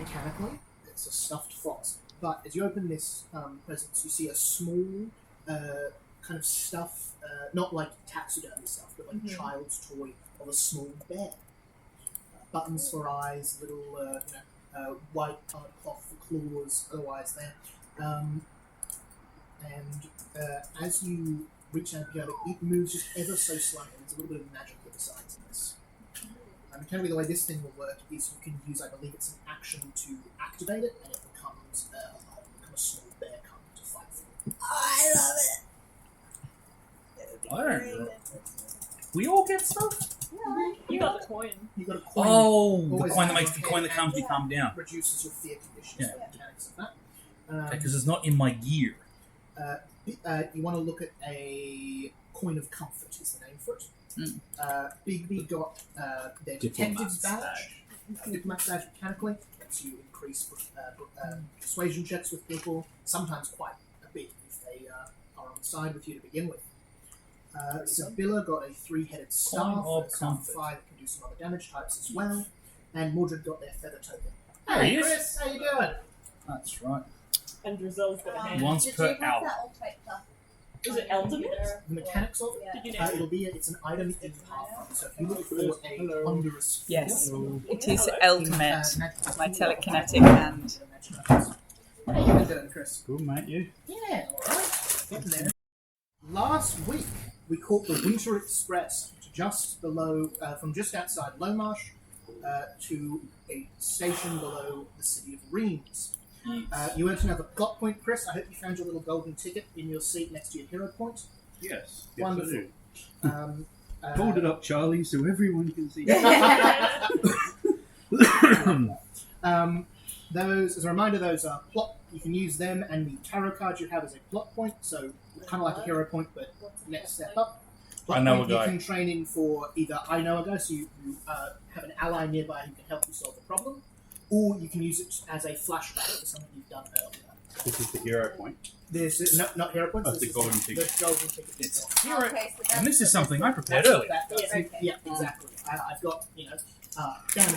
mechanically. It's a stuffed fox. But as you open this present, you see a small kind of stuff, not like taxidermy stuff, but like child's toy of a small bear. Buttons for eyes, little white colored cloth for claws, otherwise there. As you reach out to it moves just ever so slightly. There's a little bit of magic with the sides in this. Mechanically, the way this thing will work is you can use, I believe it's an action to activate it, and it becomes a small bear coming to fight for you. I love it. I don't know. We all get stuff? Yeah. You got the coin. You got a coin. Oh, the Always coin that have makes on the coin that hand comes and me calm down. reduces your fear conditions. Yeah. The mechanics of that. Because it's not in my gear. You want to look at a coin of comfort is the name for it. Bigby got their detective's badge. Diplomat's badge mechanically lets you increase persuasion checks with people, sometimes quite a bit if they are on the side with you to begin with. Sibylla got a 3-headed staff, of some comfort. fire that can do some other damage types as well, and Mordred got their feather token. There he Hey is. Chris, how you doing? That's right. And Drizel's got a hand. Once Did per you have hour. that old paper? Is it ultimate? The mechanics of it? Yeah. Did you know? It's an item in Pathfinder, so if you look for a ponderous Yes. force, It is Hello. ultimate. magic- My telekinetic hand. How you been doing, Chris? Good, mate, you? Yeah, alright. Getting there. Last week, we caught the Winter Express to just below, from just outside Lomarsh to a station below the city of Reims. You earned another plot point, Chris. I hope you found your little golden ticket in your seat next to your hero point. Yes. Wonderful. Hold it up, Charlie, so everyone can see. Those, as a reminder, those are plot. You can use them and the tarot cards you have as a plot point. So kind of like a hero point, but next step up. Plot I know point a guy. You can train in for either I know a guy, so you have an ally nearby who can help you solve the problem, or you can use it as a flashback for something you've done earlier. This is the hero point. This is not hero points. That's this the golden is ticket. The golden ticket. It's itself. hero. Okay, so And this is something I prepared That's- earlier. that's- Okay. Yeah, exactly. I've got damn, if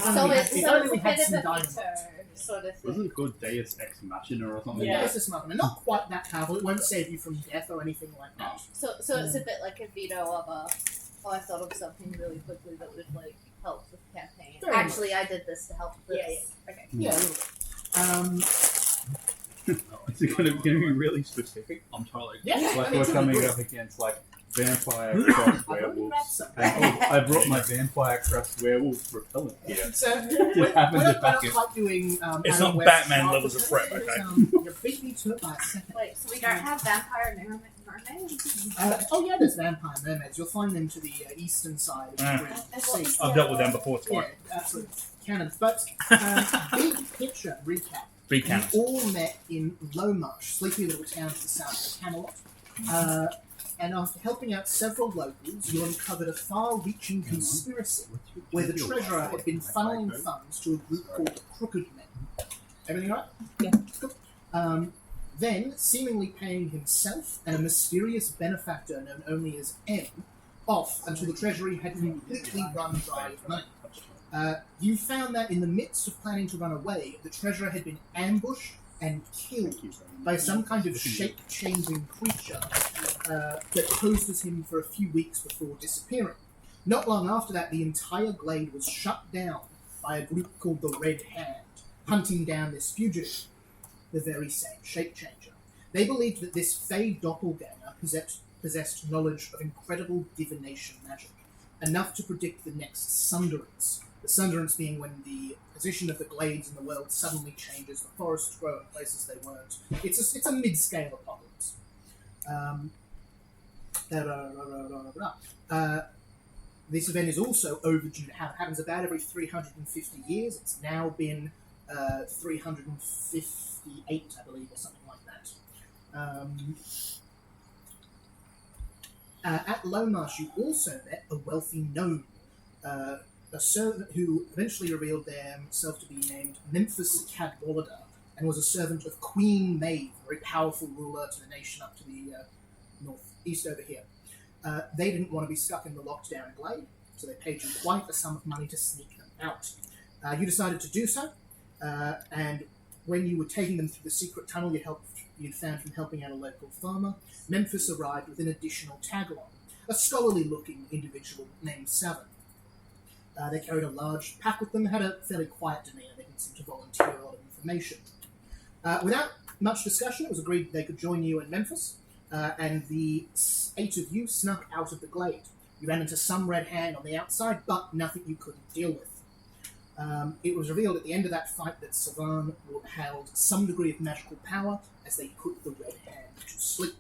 So only we had- it's if sort only of we a had bit some of a dynamite. feature sort of Wasn't thing. it called Deus Ex Machina or something? Yeah. Yes, it's not. Not quite that powerful. It won't save you from death or anything like that. So it's a bit like a veto of a. Oh, I thought of something really quickly that would like help with the campaign. Very Actually, I did this to help with this. Okay. Yeah. a little bit. Is it going to be really specific? I'm totally. Yeah, Like I mean, we're to a coming degree. up against like vampire cross werewolves. And I brought my vampire cross werewolf repellent here. So Just we're happened to not back it. quite doing. It's Adam not West Batman Sharp levels of threat, Attack. okay? You're beating me to it by a second. Wait, so we don't have vampire mermaids? Oh yeah, there's vampire mermaids. You'll find them to the eastern side of the Ah. Green Sea. I've dealt with them before, it's Yeah, fine. absolutely. Canon. But big picture recap. Big You cannons. all met in Lomarsh, sleepy little town to the south of Camelot. And after helping out several locals, you uncovered a far-reaching conspiracy where the treasurer had been funneling funds to a group called Crooked Men. Everything right? Yeah. Cool. Then, seemingly paying himself and a mysterious benefactor known only as M off until the treasury had completely run dry of money. You found that in the midst of planning to run away, the treasurer had been ambushed and killed by some kind of shape-changing creature that posed as him for a few weeks before disappearing. Not long after that, the entire glade was shut down by a group called the Red Hand, hunting down this fugitive, the very same shape-changer. They believed that this Fey doppelganger possessed knowledge of incredible divination magic, enough to predict the next Sunderance. The Sunderance being when the position of the glades in the world suddenly changes, the forests grow in places they weren't. It's a mid-scale apocalypse. This event is also overdue to happen. It happens about every 350 years. It's now been 358, I believe, or something like that. At Lomarsh, you also met a wealthy gnome, a servant who eventually revealed themselves to be named Memphis Cadwallader, and was a servant of Queen Maeve, a very powerful ruler to the nation up to the northeast over here. They didn't want to be stuck in the locked-down glade, so they paid you quite a sum of money to sneak them out. You decided to do so, And when you were taking them through the secret tunnel you'd found from helping out a local farmer, Memphis arrived with an additional tag-along, a scholarly-looking individual named Savin. They carried a large pack with them, had a fairly quiet demeanour. They didn't seem to volunteer a lot of information. Without much discussion, it was agreed they could join you in Memphis, and the 8 of you snuck out of the glade. You ran into some red hand on the outside, but nothing you couldn't deal with. It was revealed at the end of that fight that Savan held some degree of magical power as they put the red hand to sleep.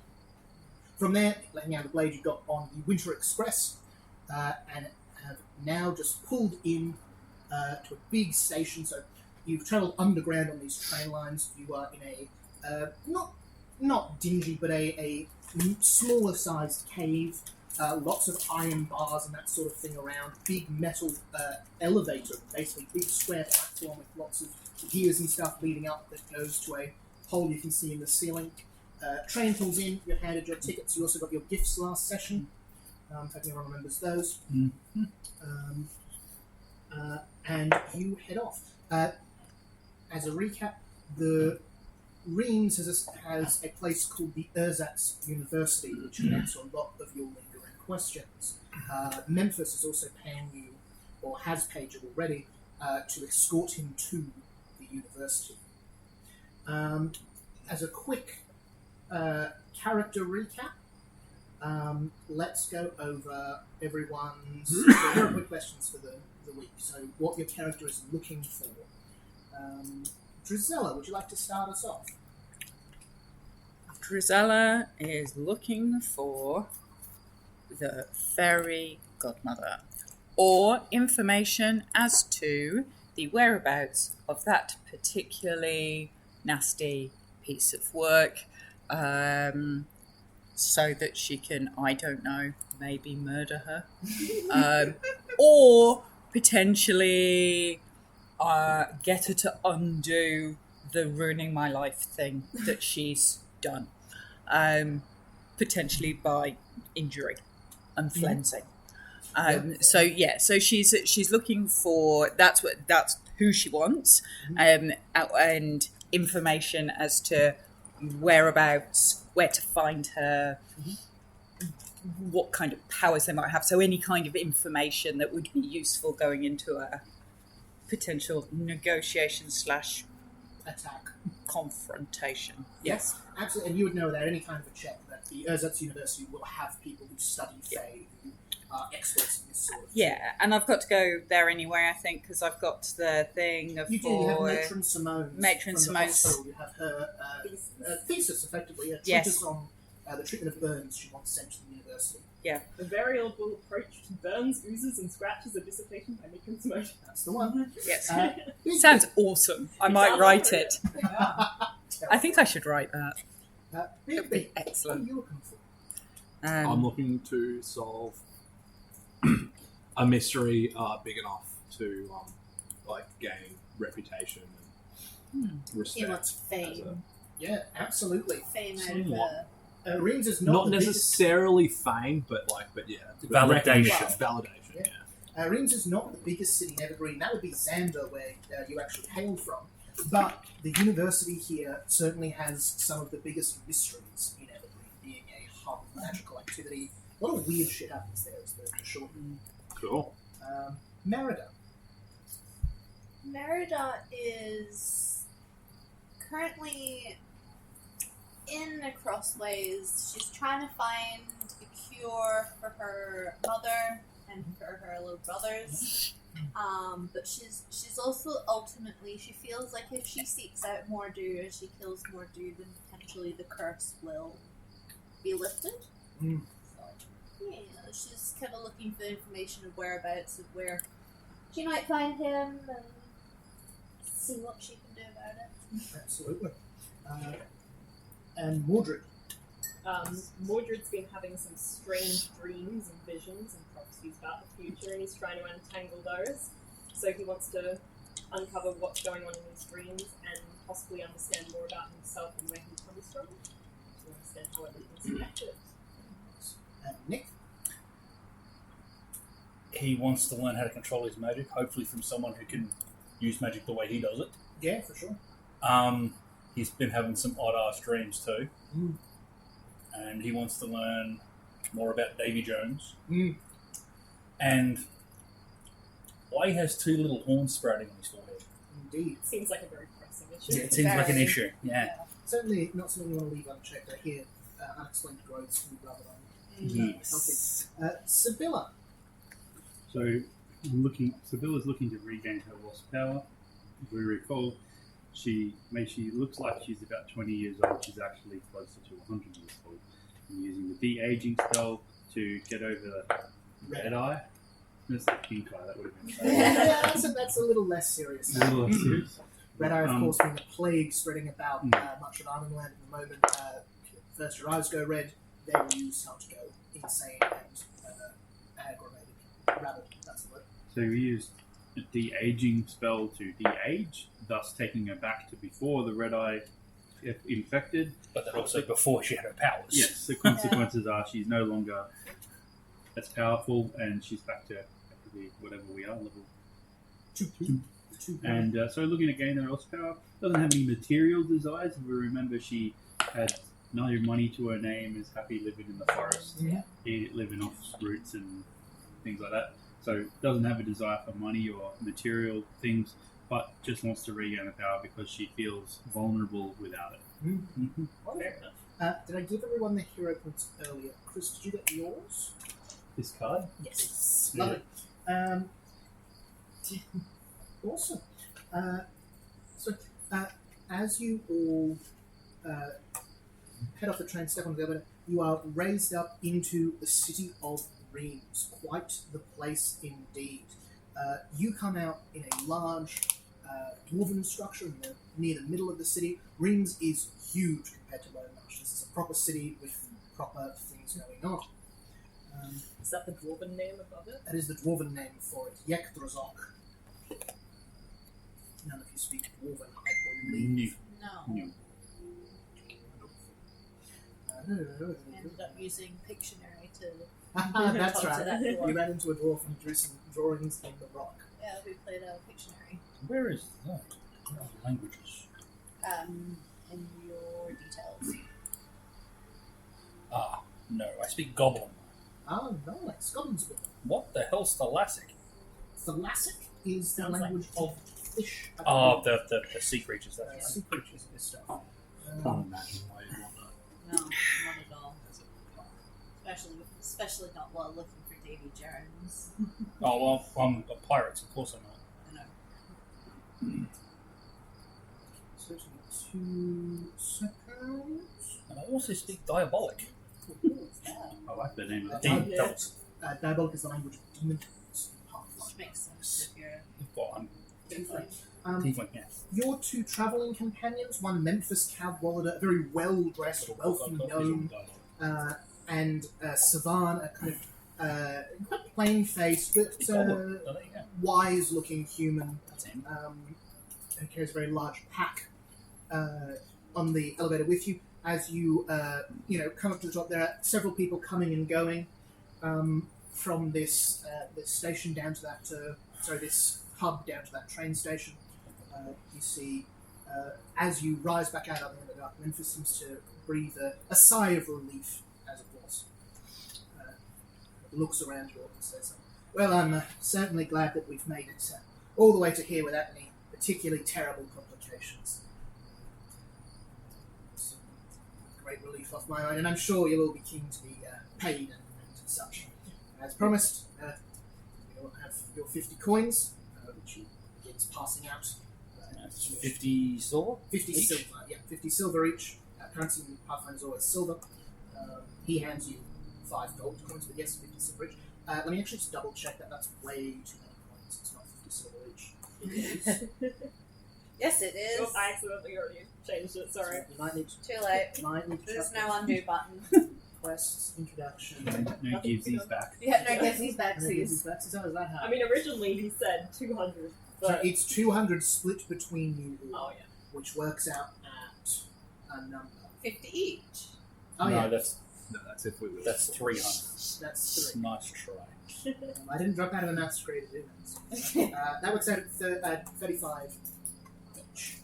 From there, letting out of the glade, you got on the Winter Express and have now just pulled in to a big station. So you've travelled underground on these train lines. You are in a not dingy, but a smaller sized cave. Lots of iron bars and that sort of thing around. Big metal elevator, basically big square platform with lots of gears and stuff leading up that goes to a hole you can see in the ceiling. Train pulls in, you're handed your tickets. You also got your gifts last session. If everyone remembers those. Mm-hmm. And you head off. As a recap, the Reims has a place called the Ersatz University, which can answer a lot of your lingering questions. Memphis is also paying you, or has paid you already, to escort him to the university. As a quick character recap, let's go over everyone's very quick questions for the week. So, what your character is looking for. Drizella, would you like to start us off? Drizella is looking for the fairy godmother, or information as to the whereabouts of that particularly nasty piece of work, so that she can, I don't know, maybe murder her, or potentially get her to undo the ruining my life thing that she's done, potentially by injury and flensing. So she's looking for that's who she wants, and information as to whereabouts, where to find her, what kind of powers they might have. So any kind of information that would be useful going into a potential negotiation / Attack. confrontation. Yes, absolutely. And you would know without any kind of a check that the Ersatz University will have people who study Fae, who are experts in this sort of thing. Yeah, and I've got to go there anyway, I think, because I've got the thing You do. You have Matron Simone. Matron from Simone's- the hospital. You have her thesis, effectively, a Yes. treatise on the treatment of burns she wants sent to the university. The variable approach to burns, oozes, and scratches of dissipation by Matron Simone. That's the one. Yes. Sounds Sounds awesome. I might write it. I I think I should write that. What Excellent. are you looking for? I'm looking to solve a mystery big enough to gain reputation and He respect. wants fame. Yeah, absolutely. Fame out of Somewhat. Reims is Not the biggest. necessarily fame, but yeah, Validation. recognition, validation. Yeah. Yeah. Reims is not the biggest city in Evergreen. That would be Xander, where you actually hail from. But the university here certainly has some of the biggest mysteries in Evergreen, being a hub of magical activity. A lot of weird shit happens there, is the short. Cool. Merida. Merida is currently in the crossways. She's trying to find a cure for her mother and for her little brothers. But she's also ultimately, she feels like if she seeks out more dude and she kills more dude, then potentially the curse will be lifted. Mm. So, yeah, she's kind of looking for information of whereabouts of where she might find him and see what she can do about it. Absolutely. And Mordred. Mordred's been having some strange dreams and visions and prophecies about the future, and he's trying to untangle those. So he wants to uncover what's going on in his dreams and possibly understand more about himself and where he comes from, to understand how everything's connected. And Nick. He wants to learn how to control his magic, hopefully from someone who can use magic the way he does it. Yeah, for sure. He's been having some odd-ass dreams too. Mm. And he wants to learn more about Davy Jones. Mm. And why he has 2 little horns sprouting on his forehead. Indeed. Seems like a very pressing issue. It seems like an Very. issue, yeah. Certainly not something you want to leave unchecked. I hear unexplained growths can be rather Yes. Sibylla. So, Sibylla's looking to regain her lost power. If we recall, she looks like she's about 20 years old. She's actually closer to 100 years old. And using the de-aging spell to get over the red eye. It's the pink eye, that would have been Yeah, that's a little less serious. a little less serious. Red eye, of course, being a plague spreading about much of Arnhem Land at the moment. First your eyes go red, then you start to go insane and aggravated. Rabid, that's the word. So we used a de-aging spell to de-age, thus taking her back to before the red eye infected. But then also before she had her powers. Yes, the consequences are she's no longer as powerful, and she's back to effectively whatever we are, level 2. And so looking to gain her lost power, doesn't have any material desires. If we remember, she had no money to her name, is happy living in the forest, living off roots and things like that. So doesn't have a desire for money or material things, but just wants to regain her power because she feels vulnerable without it. Mm-hmm. Fair enough. Did I give everyone the hero points earlier? Chris, did you get yours? This card? Yes. Yeah. Lovely. Awesome. So, as you all head off the train, step on the elevator, you are raised up into the city of Reims. Quite the place indeed. You come out in a large dwarven structure near the middle of the city. Reims is huge compared to Lomarsh. This is a proper city with proper things going on. Is that the dwarven name above it? That is the dwarven name for it, Yekdrazok. None of you speak dwarven, I believe. No. I ended up using Pictionary to That's talk to right. that dwarf. You ran into a dwarf and drew some drawings on the rock. Yeah, we played Pictionary. Where is that? What are the languages? In your details. Ah, no, I speak Goblin. Oh, nice. Goblin's good. What the hell's Thalassic? Thalassic is the Sounds like language of fish. I Oh, believe. the sea creatures. That's right. Sea creatures and this stuff. Can't imagine why you'd want that. No, not at all. Especially not while looking for Davy Jones. Oh, well, I'm a pirate, so of course I'm not. I know. So it's 2 seconds. And I also speak Diabolic. What's that? I like the name of that. Demon Yeah. devils. Diabolic is the language of demons. Which makes sense if you're Well, I'm tiefling, yeah. Your 2 travelling companions, one Memphis Cadwallader, a very well-dressed, wealthy gnome, and Savan, a kind of quite plain-faced, but Oh, there you go. wise-looking human That's him. who carries a very large pack on the elevator with you. As you, come up to the top, there are several people coming and going from this station down to that, this hub down to that train station. You see, as you rise back out of the dark, Memphis seems to breathe a sigh of relief, as it was. Looks around you all and says, "Well, I'm certainly glad that we've made it all the way to here without any particularly terrible complications. It's a great relief off my own, and I'm sure you'll all be keen to be paid and such. As promised, you'll have your 50 coins, which you begins passing out. 50 silver? 50 each? silver, yeah, 50 silver each. Currency in Pathfinder is always silver. He hands you 5 gold coins, but yes, 50 silver each. Let me actually just double check that. That's way too many coins. It's not 50 silver each. Yes, it is. Oh, I accidentally already changed it, sorry. So you might need to, Too late. There's check no undo button. quests, introduction. No gives these back. Yeah, no, guess these And then backsies. that's how does that happen? I mean, originally he said 200, So but... it's 200 split between you all, Oh, yeah. which works out at a number. 50 each. Oh no, yeah, that's No, that's if we were. That's 300. That's 3. Nice try. I didn't drop out of a maths grade to do that. That works out at 35 each.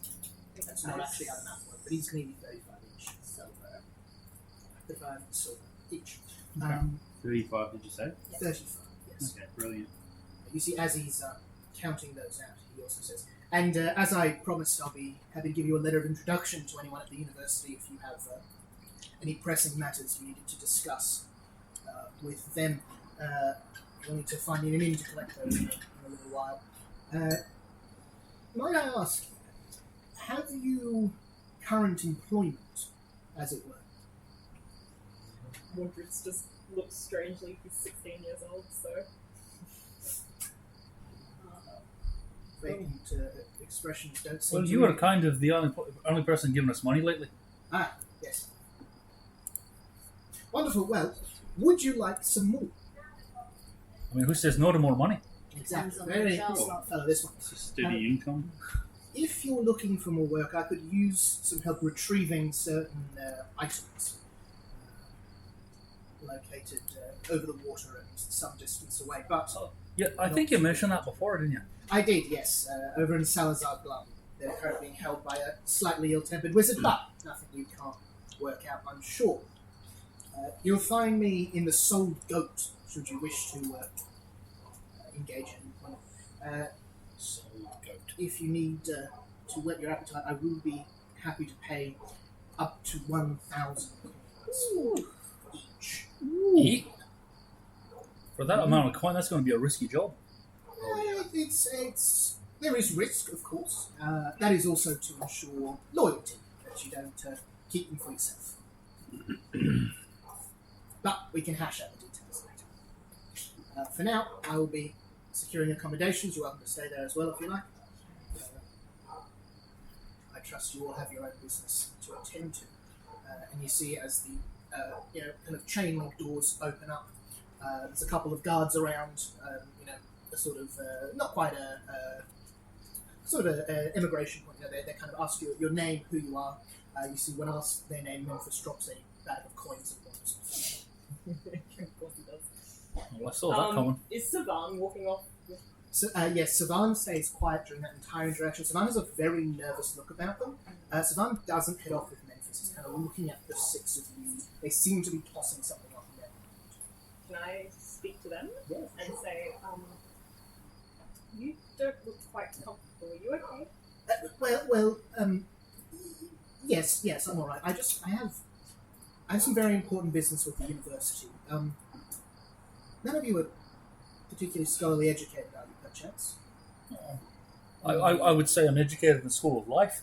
That's not actually how the math works, but he's going to be 35 each. Silver. 35 silver each. 35, did you say? 35, yes. Okay, brilliant. You see, as he's counting those out, he also says, and as I promised, I'll be happy to give you a letter of introduction to anyone at the university if you have any pressing matters you needed to discuss with them. You'll need to find an inn to collect those in a little while. Might I ask, have you current employment, as it were? Mordred's just looks strangely. He's 16 years old, so. Vacant expressions don't seem Well, to you are kind of the only person giving us money lately. Ah, yes. Wonderful. Well, would you like some more? I mean, who says no to more money? Exactly. Depends on Very the job. smart fellow, this one. It's a steady income. If you're looking for more work, I could use some help retrieving certain items located over the water and some distance away. But Yeah, I think you mentioned that before, didn't you? I did, yes, over in Salazar Glum. They're currently being held by a slightly ill-tempered wizard, but nothing you can't work out, I'm sure. You'll find me in the Sold Goat, should you wish to engage in employment. Sold goat. If you need to whet your appetite, I will be happy to pay up to 1,000 coins each. Eat? For that amount of coin, that's going to be a risky job. There is risk, of course. That is also to ensure loyalty, that you don't keep them for yourself. But we can hash out the details later. For now, I will be securing accommodations. You're welcome to stay there as well if you like. I trust you all have your own business to attend to. And you see as the kind of chain link doors open up, there's a couple of guards around, a sort of, not quite a sort of an immigration point. They kind of ask you your name, who you are. You see when asked their name, Memphis drops a bag of coins at once. Of course he does. Well, I saw that coming. Is Savan walking off? So, yes, Savan stays quiet during that entire interaction. Savan has a very nervous look about them. Savan doesn't head off with Memphis. He's kind of looking at the 6 of you. They seem to be tossing something up in there. Can I speak to them Yeah, and sure. say, you don't look quite comfortable. Are you okay? Yes, I'm alright. I have some very important business with the university. None of you are particularly scholarly educated, are you, perchance? I would say I'm educated in the school of life.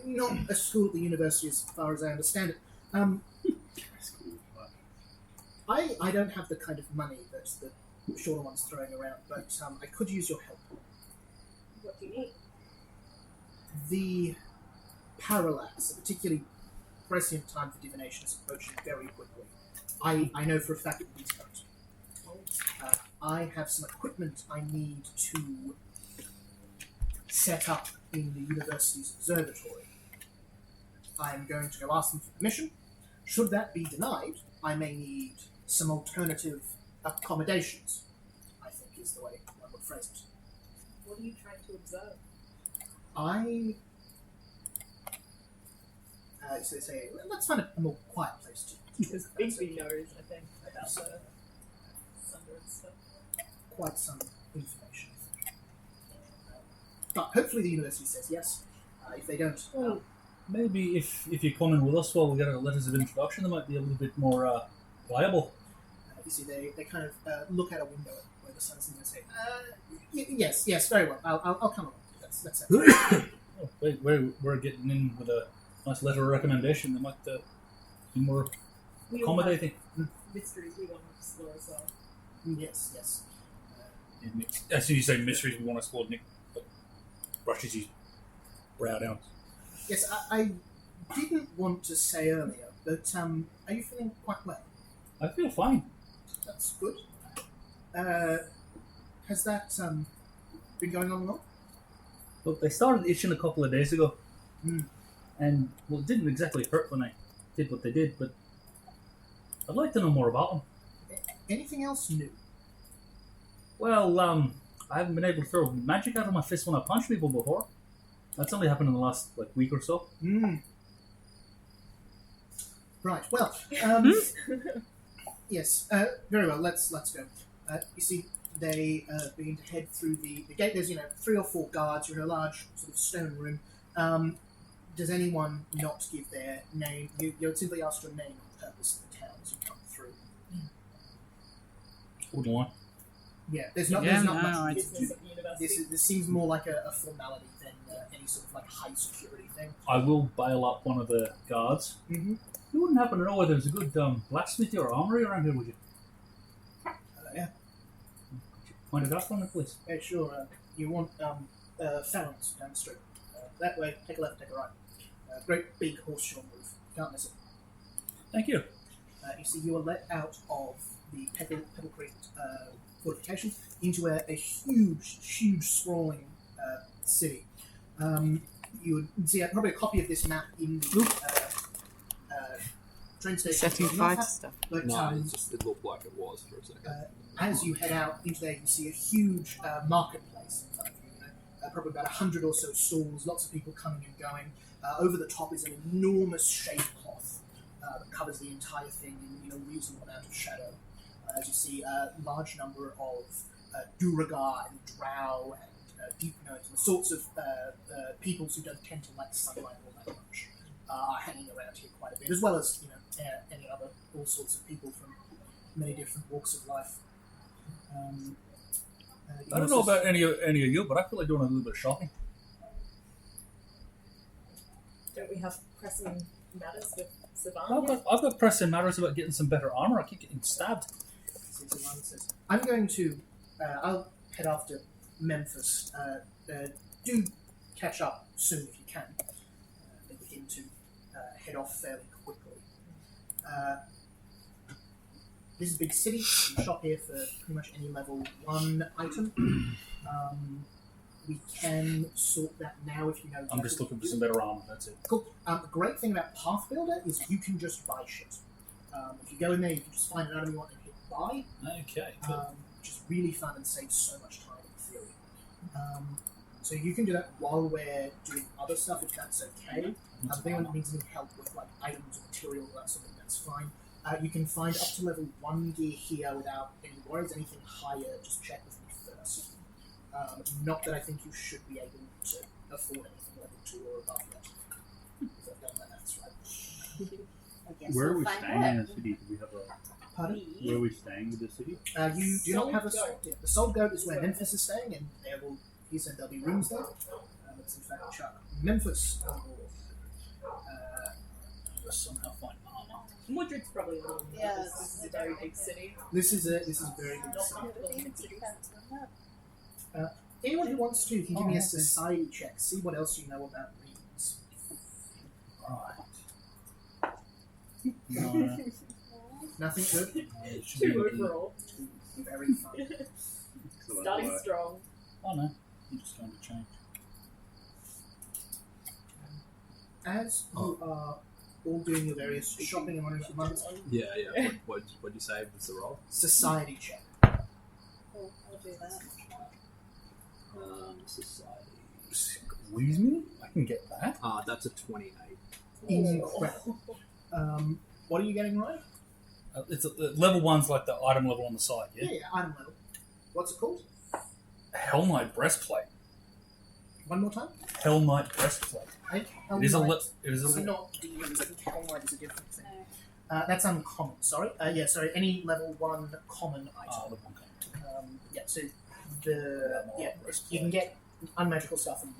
Not a school at the university, as far as I understand it. I don't have the kind of money that the shorter one's throwing around, but I could use your help. What do you need? The parallax, a particularly prescient time for divination, is approaching very quickly. I know for a fact it will be tonight. I have some equipment I need to set up in the university's observatory. I am going to go ask them for permission. Should that be denied, I may need some alternative accommodations, I think is the way one would phrase it. What are you trying to observe? So they say, let's find a more quiet place to. Because Bigby knows, I think, about the thunder and stuff. Quite some information. But hopefully the university says yes. If they don't, Well, maybe if you come in with us while we get our letters of introduction, they might be a little bit more viable. you see they kind of look out a window where the sun's in and say, yes, very well. I'll come along. That's it. Oh, wait, we're getting in with a nice letter of recommendation. They might be more We all have accommodating. mysteries we want to explore as well. Yes. As soon as you say mysteries, we want to explore. Nick brushes his brow down. Yes, I didn't want to say earlier, but are you feeling quite well? I feel fine. That's good. Has that been going on long? Look, they started itching a couple of days ago. Mm. And, well, it didn't exactly hurt when I did what they did, but I'd like to know more about them. Anything else new? Well, I haven't been able to throw magic out of my fist when I punch people before. That's only happened in the last week or so. Right. Well, yes. Very well. Let's go. You see, they begin to head through the gate. There's 3 or 4 guards. You're in a large sort of stone room. Does anyone not give their name? You're simply asked your name on purpose of the town as you come through. Hold on. Yeah, there's not much. Business at the university. This seems more like a formality than any sort of high security thing. I will bail up one of the guards. Mm-hmm. You wouldn't happen to know whether there's a good blacksmithy or armory around here, would you? Yeah. Could you point it out for me, please? Yeah, sure. You want Fallon's down the street. That way, take a left, take a right. Great big horseshoe roof. Can't miss it. Thank you. You see, you are let out of the Pebble Creek fortifications into a huge, sprawling city. You would see probably a copy of this map in the train station. Setting fire to stuff. But, No, it looked like it was for a second. as you head out into there, you can see a huge marketplace. Probably about 100 or so stalls, lots of people coming and going. Over the top is an enormous shade cloth that covers the entire thing in a reasonable amount of shadow. As you see, a large number of Duragar and Drow and Deep Gnomes, the sorts of peoples who don't tend to like sunlight all that much, are hanging around here quite a bit, as well as any other all sorts of people from many different walks of life. I don't know about any of you, but I feel like doing a little bit of shopping. Don't we have pressing matters with Savannah? I've got pressing matters about getting some better armor. I keep getting stabbed. Says, I'm going to. I'll head off to Memphis. Do catch up soon if you can. They begin to head off fairly quickly. This is a big city. You can shop here for pretty much any level 1 item. We can sort that now if you know. I'm just looking for some better armor. That's it. Cool. The great thing about Path Builder is you can just buy shit. If you go in there, you can just find an item you want and hit buy. Okay. Good. Which is really fun and saves so much time in theory. So you can do that while we're doing other stuff if that's okay. If anyone needs any help with items or material or that sort of thing, that's fine. You can find up to level 1 gear here without any worries. Anything higher, just check with me first. Not that I think you should be able to afford anything level 2 or above yet. If I've done my maths right. I guess Where are we'll we find staying out. in the city? Do we have a? Pardon? Where are we staying with the city? You do not have a Soul soul. Yeah, the Soul Goat is where Memphis is staying, and he said there'll be rooms there. That's in fact Chuck. Memphis. Somehow find armor. Mordred's probably a little Yeah, nervous. This is a very big city. This is a very good city. Anyone who wants to can give me a society check. See what else you know about readings. Right. No, Nothing good. it should be 2 okay. overall. Very fun. Excellent Starting work. strong. Oh no, I'm just going to change. As you are all doing your various shopping and wondering about months, Yeah. What'd you say was the roll? society check. Cool, I'll do that. Society. Squeeze me? I can get that. That's a 28. Incredible. What are you getting right? It's level 1's like the item level on the side, yeah? Yeah, item level. What's it called? Hell Knight breastplate. One more time. Hell Knight breastplate. I think Hell It is a Knight- it is It's a not demons. I think Hell Knight is a different thing. No. That's uncommon. Sorry. Sorry. Any level 1 common item. level 1 kind. So you can get unmagical stuff and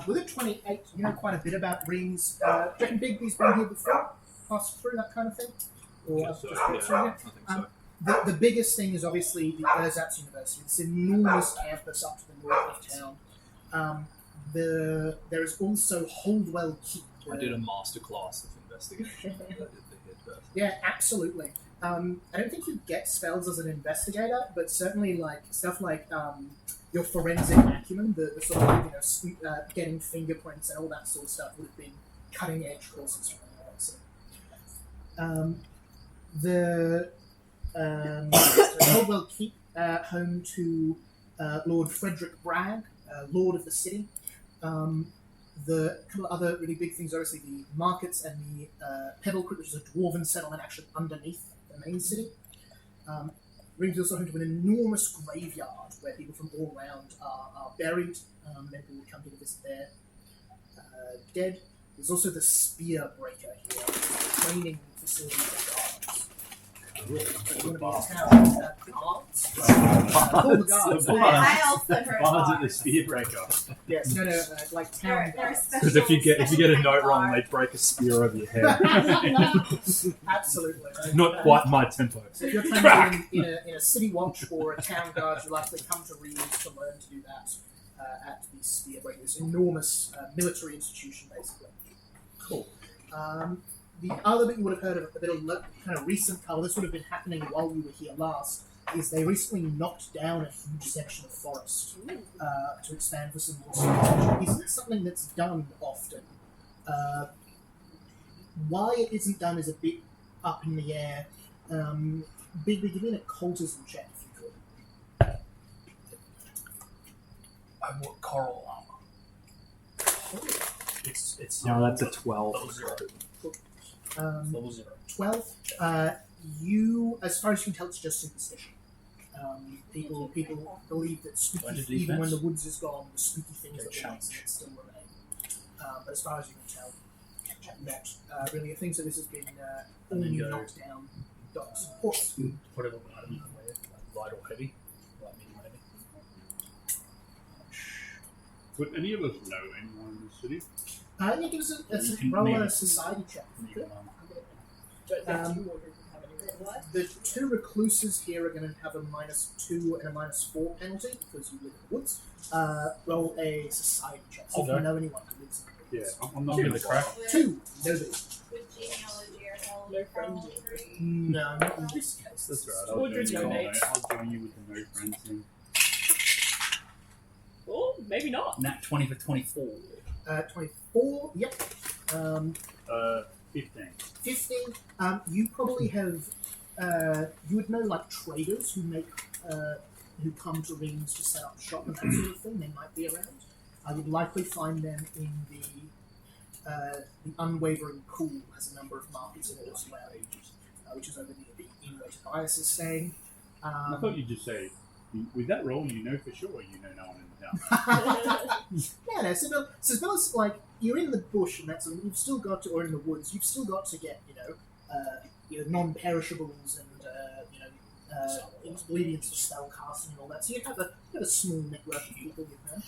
with a 28, you know quite a bit about rings. Do you reckon Bigby's been here before? Passed through that kind of thing? Or Guess so, just walked through I here? think so. The biggest thing is obviously the Erzatz University. It's an enormous campus up to the north of town. There is also Holdwell Keep. I did a masterclass of investigation. I did the hit first. Yeah, absolutely. I don't think you get spells as an investigator, but certainly stuff like your forensic acumen, the sort of getting fingerprints and all that sort of stuff would have been cutting edge courses from now on. So, The Caldwell Keep, home to Lord Frederick Bragg, Lord of the City. The couple of other really big things, obviously the markets and the Pebble Creek, which is a dwarven settlement actually underneath the main city. Ring's also home to an enormous graveyard where people from all around are buried. Many people would come here to visit their dead. There's also the Spear Breaker here, which is a training facility for guards. You want to be in town? Guards? Call the guards. I also heard Bards at the bars. Spearbreaker. Yes, no, like town They're guards. special- Because if you get a special note wrong, bar. they break a spear over your head. Absolutely. Not quite my tempo. So if you're training in a city watch or a town guard, you'll likely come to Reeves to learn to do that at the Spear Breaker, this enormous military institution, basically. Cool. The other bit you would have heard of, a bit of kind of recent color, this would have been happening while we were here last, is they recently knocked down a huge section of forest to expand for some more storage. Isn't something that's done often. Why it isn't done is a bit up in the air. Bigby, give me an occultism check if you could. I want coral armor. It's No, that's a 12. level 0. Level 0. 12. You, as far as you can tell, it's just superstition. People believe that spooky, Why did even when the defense? woods is gone, the spooky things They that were once in change. it still remain. But as far as you can tell, that really a thing. So this has been all And then new go- knocked down docks and ports. Whatever item you can wear, like light or heavy. Light, medium, heavy. Would any of us know anyone in the city? Yeah, give us You a can roll make a it- society check. Medium armor. Don't think Um, two Mordred would have any What? The two recluses here are going to have a -2 and a -4 penalty because you live in the woods. Roll a society check. So if you Okay. know anyone who lives in the woods. Yeah, I'm not Give going it to a crack. With- 2. Nobody. With genealogy or hell, No friends. tree. No, not in this case. That's right. Mordred's no mates. I'll join you with the no friends thing. Or maybe not. Nat 20 for 24. 24. Yep. 15. 15. You probably have. You would know like traders who make who come to rings to set up shop and that sort of thing. They might be around. You'd likely find them in the Unwavering Pool has a number of markets in it as well, which is over near the inn where Tobias is staying. I thought you'd just say, with that roll, you know for sure you know no one in the town. Yeah, no, so as well as like you're in the bush and that sort of, you've still got to, or in the woods, you've still got to get non-perishables and ingredients for spell casting and all that. So you have a small network of people with them.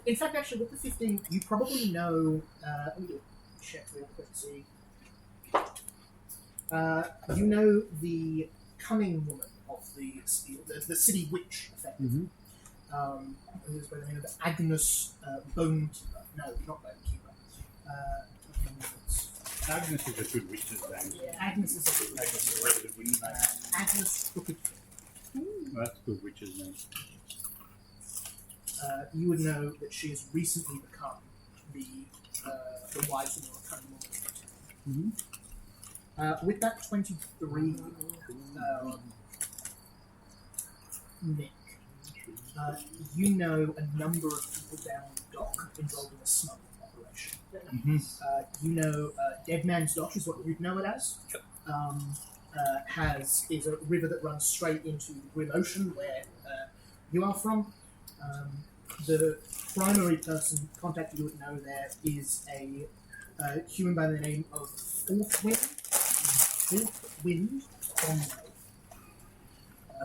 In fact, actually, with the 15, you probably know. Let me do a check real quick to see. You know the cunning woman of the city witch, effectively. Who is by the name of Agnes Bonekeeper. No, not Bonekeeper. Agnes is a good witch's name. Yeah. Agnes is a good Agnes is a really good witch's name. Agnes Crooked. That's a good witch's name. You would know that she has recently become the wise woman or cunning woman of the town. With that 23, Nick, you know a number of people down the dock involved in a smuggling operation. You know Dead Man's Dock is what you'd know it as. Is a river that runs straight into the Grim Ocean, where you are from. The primary person contact you would know there is a human by the name of Fourth Wind Cromwell,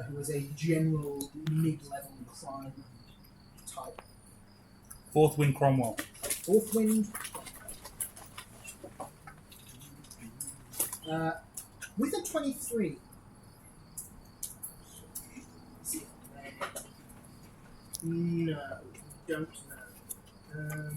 who is a general mid-level crime type. Fourth Wind Cromwell. Fourth Wind. With a 23. No, don't know.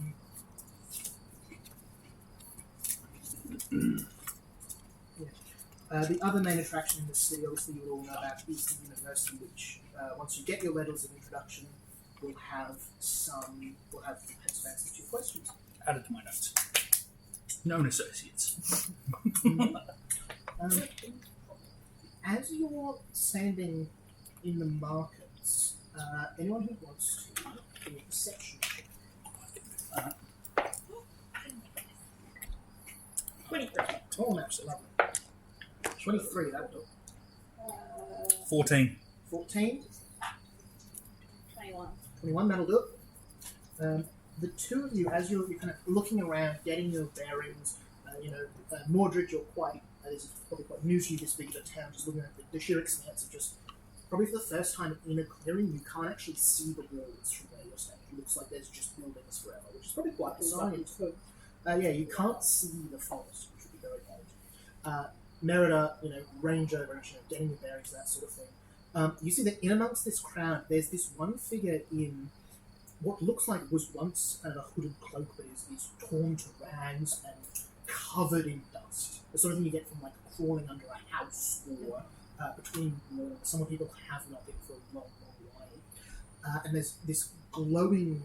The other main attraction in the city, obviously you all know about, is the university, which once you get your letters of introduction, will have answers to your questions. Added to my notes. Known associates. As you're standing in the markets, anyone who wants to do a perception check. 23. Oh, that's lovely. 23, that'll do. 14. 14, 21. 21, that'll do it. The two of you, as you're kind of looking around, getting your bearings, Mordred, you're quite, this is probably quite new to you, this big of a town, just looking at the sheer expanse of just, probably for the first time in a clearing, you can't actually see the walls from where you're standing. It looks like there's just buildings forever, which is probably quite exciting. You can't see the forest, which would be very odd. Merida, range over, getting your bearings, that sort of thing. You see that in amongst this crowd, there's this one figure in what looks like was once a hooded cloak, but is torn to rags and covered in dust. The sort of thing you get from like crawling under a house or between walls. Some people have not been for a long, long while. And there's this glowing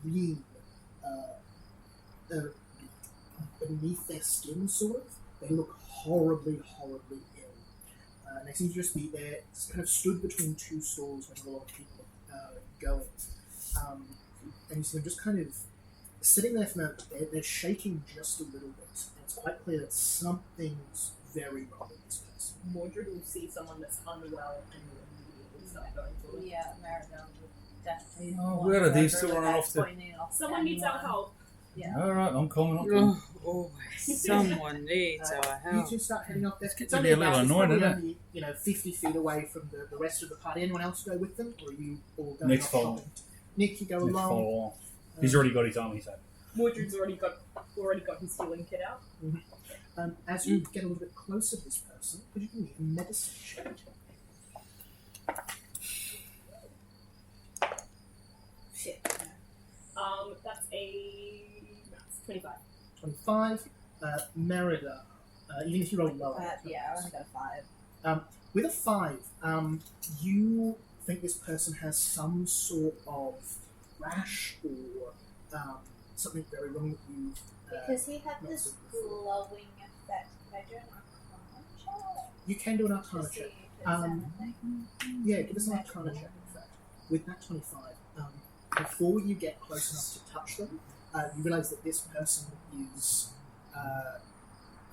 green beneath their skin, sort of. They look horribly, horribly ill. And they seem to just be there, kind of stood between two stalls when a lot of people are going. And you see them just kind of sitting there for a moment. They're shaking just a little bit. And it's quite clear that something's very wrong with this person. Mordred will see someone that's unwell and will immediately start going for it. Yeah, Maribel would definitely. Oh, where are these two running off to? Someone needs our help. Yeah. Alright, I'm coming. Someone needs our You help. two start heading off there. It's It's getting only to be a little about annoying, probably only, 50 feet away from the rest of the party. Anyone else go with them, or are you all going Nick's off following. shopping? Nick, you go Nick, along. follow along. He's already got his army set. Mordred's already got his healing kit out. As you get a little bit closer to this person, could you give me a medicine check? Shit. That's 25. 25. Merida, even if you roll lower. Yeah, I only got a 5. With a 5, you think this person has some sort of rash or something very wrong with you. Because he had not this seen before. glowing effect. Can I do an arcana check? You can do an To arcana see check. if it's anything. Yeah, give us an arcana check, in fact. With that 25, before you get close enough to touch them, you realise that this person is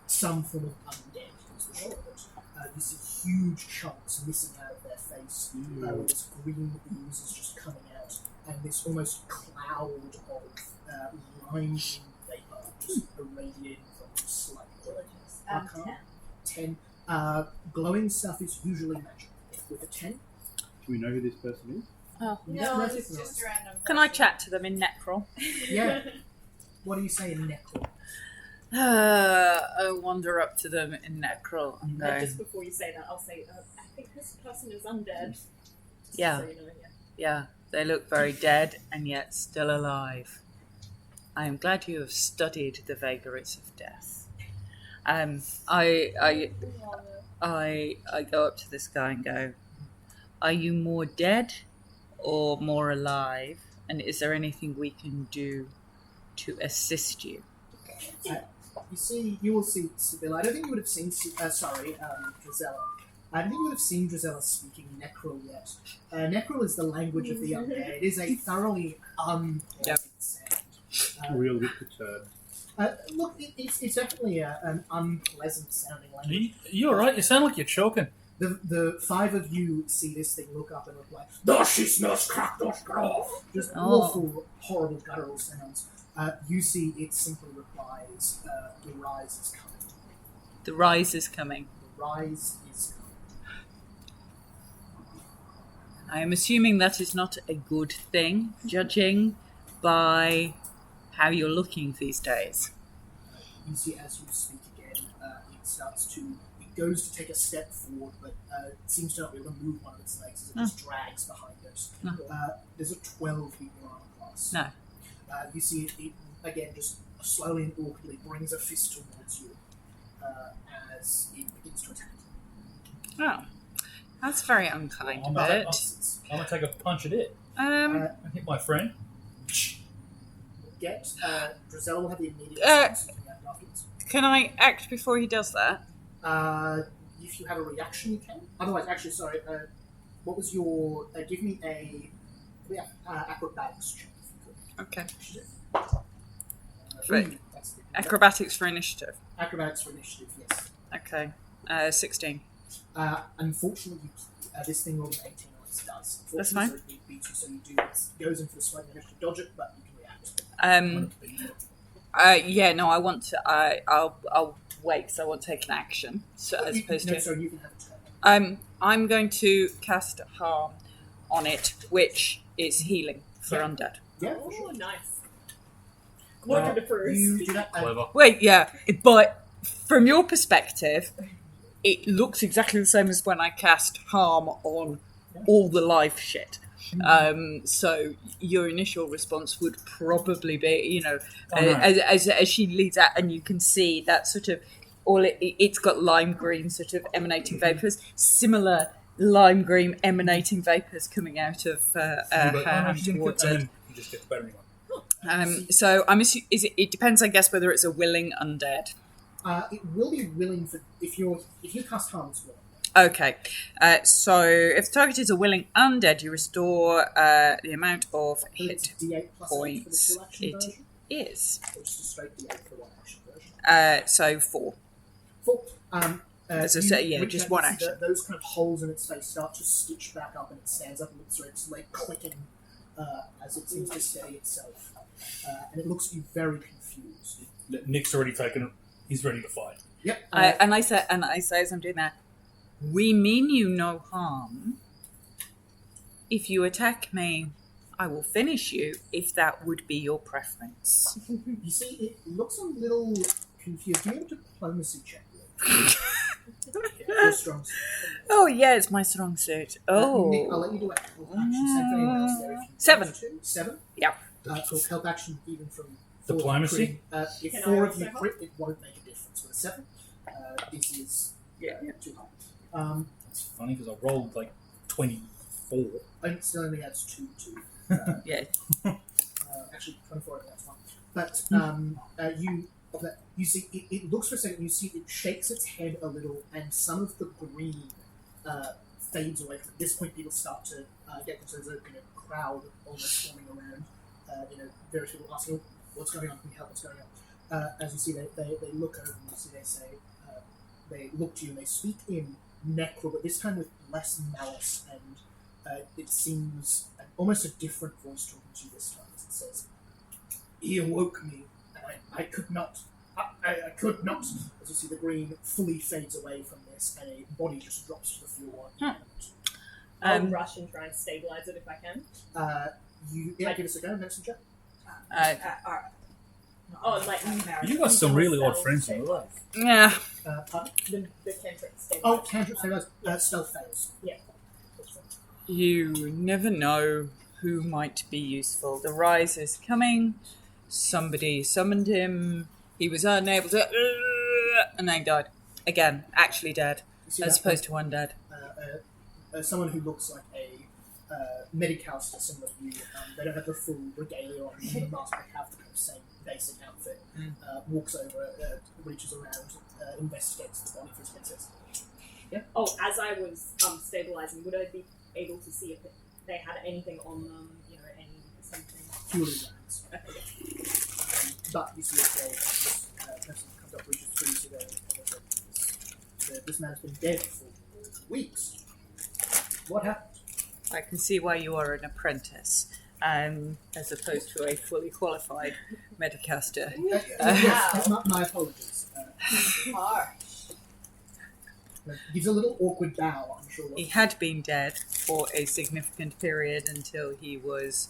some form of undead, is the short of it. You see huge chunks missing out of their face, where this green ooze is just coming out, and this almost cloud of lime green vapour just irradiating from them slightly. Arcana? 10. Glowing stuff is usually magic. With a 10, Do we know who this person is? Oh. No, Yes, it's recognize. just a random. Can I person. chat to them in Necrol? yeah. What do you say in Necro? I wander up to them in Necrol and go, Just before you say that, I'll say, I think this person is undead. Just Yeah. So you know, yeah, they look very dead and yet still alive. I am glad you have studied the vagaries of death. I go up to this guy and go, are you more dead or more alive? And is there anything we can do to assist you? You will see Sibylla. I don't think you would have seen, Drizella. I don't think you would have seen Drizella speaking Necrol yet. Necrol is the language of the undead. It is a thoroughly unpleasant sound. Real bit perturbed. Look, it's definitely an unpleasant sounding language. You alright? You sound like you're choking. The 5 of you see this thing, look up and reply, "Das ist not crack, das off." Just Oh. awful, horrible guttural sounds. You see it simply replies, "The rise is coming. The rise is coming. The rise is coming." I am assuming that is not a good thing, judging by how you're looking these days. You see as you speak again, it goes to take a step forward, but it seems to not be able to move one of its legs as it just drags behind it. No. There's a 12 in your armor class. No. You see it again just slowly and awkwardly brings a fist towards you as it begins to attack. Oh, that's very unkind I'm of gonna it. take a punch at it. Um, I hit my friend. Drizella will have the immediate Uh, something afterwards. can I act before he does that? If you have a reaction, you can. Otherwise, actually, sorry. What was your? Give me a acrobatics check. Okay. Ooh, that's the- Acrobatics for initiative. Acrobatics for initiative. Yes. Okay. 16. Unfortunately, this thing rolled an 18 on its dice. That's fine. So it beats you, so you do. It goes into the swipe initiative, dodge it, but you can react. Yeah. No, I want to. I'll wait because I want to take an action. So as opposed to. Sorry, you can have a turn. I'm going to cast harm on it, which is healing for Yeah. undead. Yeah, for sure. Oh, nice. Look the Bruce. You do that. Clever. Wait, yeah, but from your perspective, it looks exactly the same as when I cast harm on all the life shit. So your initial response would probably be, as she leads out, and you can see that sort of it's got lime green sort of emanating vapors, similar lime green emanating vapors coming out of her hand towards it. You just get the better one. So it depends, I guess, whether it's a willing undead. It will be willing for if you cast harm as well. Okay, so if the target is a willing undead, you restore the amount of hit D8 plus 8 for the points. full action It version, is. or just a straight D8 for the one action version. So 4. 4. As I say, yeah, just one action. Those kind of holes in its face start to stitch back up, and it stands up and looks through its leg clicking as it seems to steady itself. And it looks to be very confused. Nick's already taken it. He's ready to fight. Yep. And I say as I'm doing that, we mean you no harm. If you attack me, I will finish you if that would be your preference. You see, it looks a little confused. Do you have a diplomacy check? Your strong suit. Oh yeah, it's my strong suit. Nick, I'll Oh, let you do a help action. Same for anyone else there. If you 7. want to. 7? Yeah. Cool. Help action even from Diplomacy? If Can 4 I of you also crit, it won't make a difference. With a 7, this is too high. It's funny because I rolled like 24. And it still only adds 2 to. yeah. Actually, 24, that's fine. But you see, it looks for a second, you see it shakes its head a little, and some of the green fades away. At this point, people start to get themselves a crowd almost forming around. Various people asking, what's going on? Can you help? What's going on? As you see, they look over and you see they say, they look to you and they speak in Necro, but this time with less malice, and it seems almost a different voice talking to you this time. As it says, he awoke me, and I could not. I could not. As you see, the green fully fades away from this, and a body just drops to the floor. I'll rush and try and stabilize it if I can. Give us a go, medicine check. You got some really odd friends in your life. Yeah. Pardon? The cantrip stabilize. Oh, cantrip stabilize. Stealth fails. Yeah. You never know who might be useful. The rise is coming. Somebody summoned him. He was unable to, and then died again. Actually dead, You see as that, opposed to undead. someone who looks like a Medicaster similar to you. They don't have the full regalia on the mask, they have the kind of same basic outfit. Walks over, reaches around, investigates the body for his princess. Yeah. Oh, as I was stabilizing, would I be able to see if they had anything on them? Any something? Purely lands. Okay. But you see this person comes up, reaches through to this man has been dead for weeks. What happened? I can see why you are an apprentice, as opposed to a fully qualified Medicaster. Yes, my apologies. Harsh. Gives a little awkward bow, I'm sure. He had been dead for a significant period until he was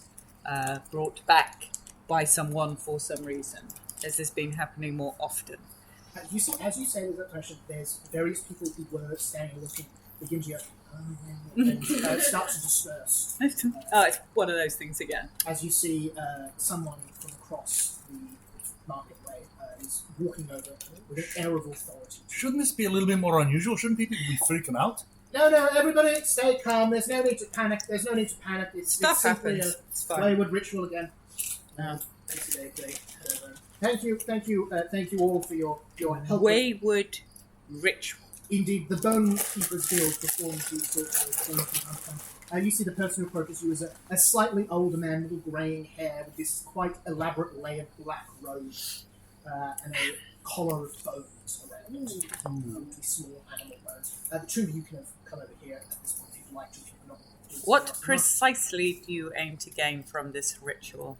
brought back by someone for some reason. Has this been happening more often? As you say with that question, there's various people who were standing looking, begin to go, and start to disperse. Oh, it's one of those things again. As you see someone from across the marketway is walking over with an air of authority. Shouldn't this be a little bit more unusual? Shouldn't people be freaking out? No, everybody stay calm. There's no need to panic. It's simply happens. a It's fine. wayward ritual again. Thank you all for your help. Wayward ritual. Indeed, the Bone Keeper's Guild performs these sorts of things from time to time. You see the person who approaches you as a slightly older man, little greying hair, with this quite elaborate layered black robe and a collar of bones around it. Small animal bones. The two of you can have come over here at this point if you'd like to. If you're not What precisely do you aim to gain from this ritual?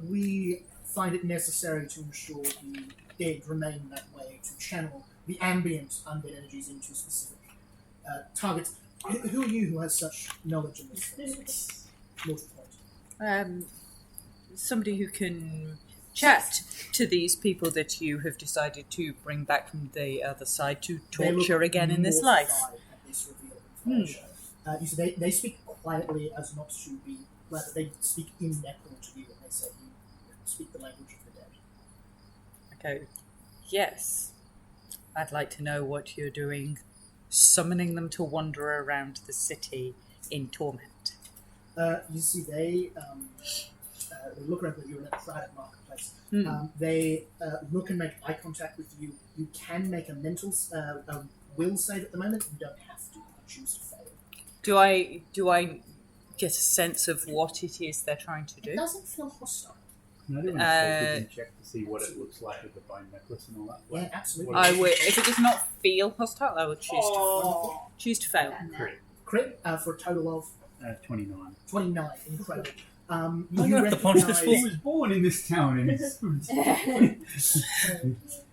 We find it necessary to ensure the dead remain that way, to channel the ambient undead energies into specific targets. Who are you who has such knowledge in this? Mortal point. Somebody who can chat to these people that you have decided to bring back from the other side to torture again in this life. At this reveal of information. You see, they speak quietly as not to be. Rather, they speak in Necron to you, and they say you speak the language of the dead. Okay. Yes. I'd like to know what you're doing, summoning them to wander around the city in torment. You see, they look around. You're in a crowded marketplace. They look and make eye contact with you. You can make a mental will save at the moment. You don't have to. You choose to fail. Do I get a sense of what it is they're trying to do? It doesn't feel hostile. Can I do an investigation check to see what it looks like with the bone necklace and all that? Yeah, absolutely. I would, if it does not feel hostile, I would choose to fail. Crit for a total of 29. 29. Incredible. I'm going to have to punch this He was born in this town and he's...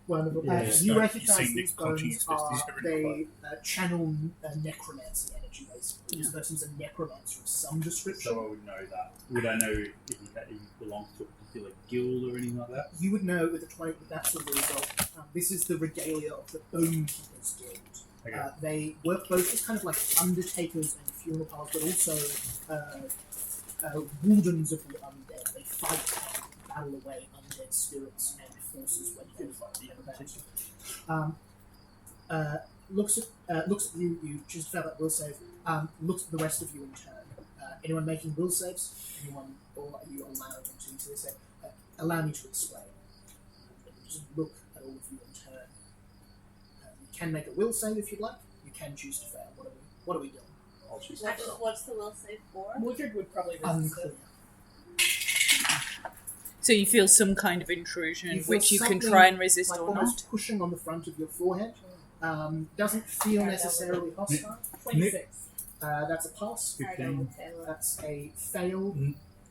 Wonderful. Yeah, You recognise seen these Nick punching bones his fist, he's are very they channel necromancy energy, basically. This person's a necromancer of some description. So I would know that. Would I know if he belongs to a particular guild or anything like that? You would know with a 20 with that sort of result. This is the regalia of the Bone Keeper's Guild. Okay. They work both as kind of like undertakers and funeral parlors, but also wardens of the undead. They fight and battle away undead spirits and forces when you fight them about. Looks at you. You choose to fail that will save. Looks at the rest of you in turn. Anyone making will saves? Anyone, or are you allowing them to? So they say, allow me to explain. Just look at all of you in turn. You can make a will save if you'd like. You can choose to fail. What are we doing? I'll choose What's the will save for? Mordred would probably resist Unclear. it. So you feel some kind of intrusion, You feel which you can something try and resist like or almost not. pushing on the front of your forehead. Doesn't feel necessarily hostile. 26. That's a pass. That's a fail.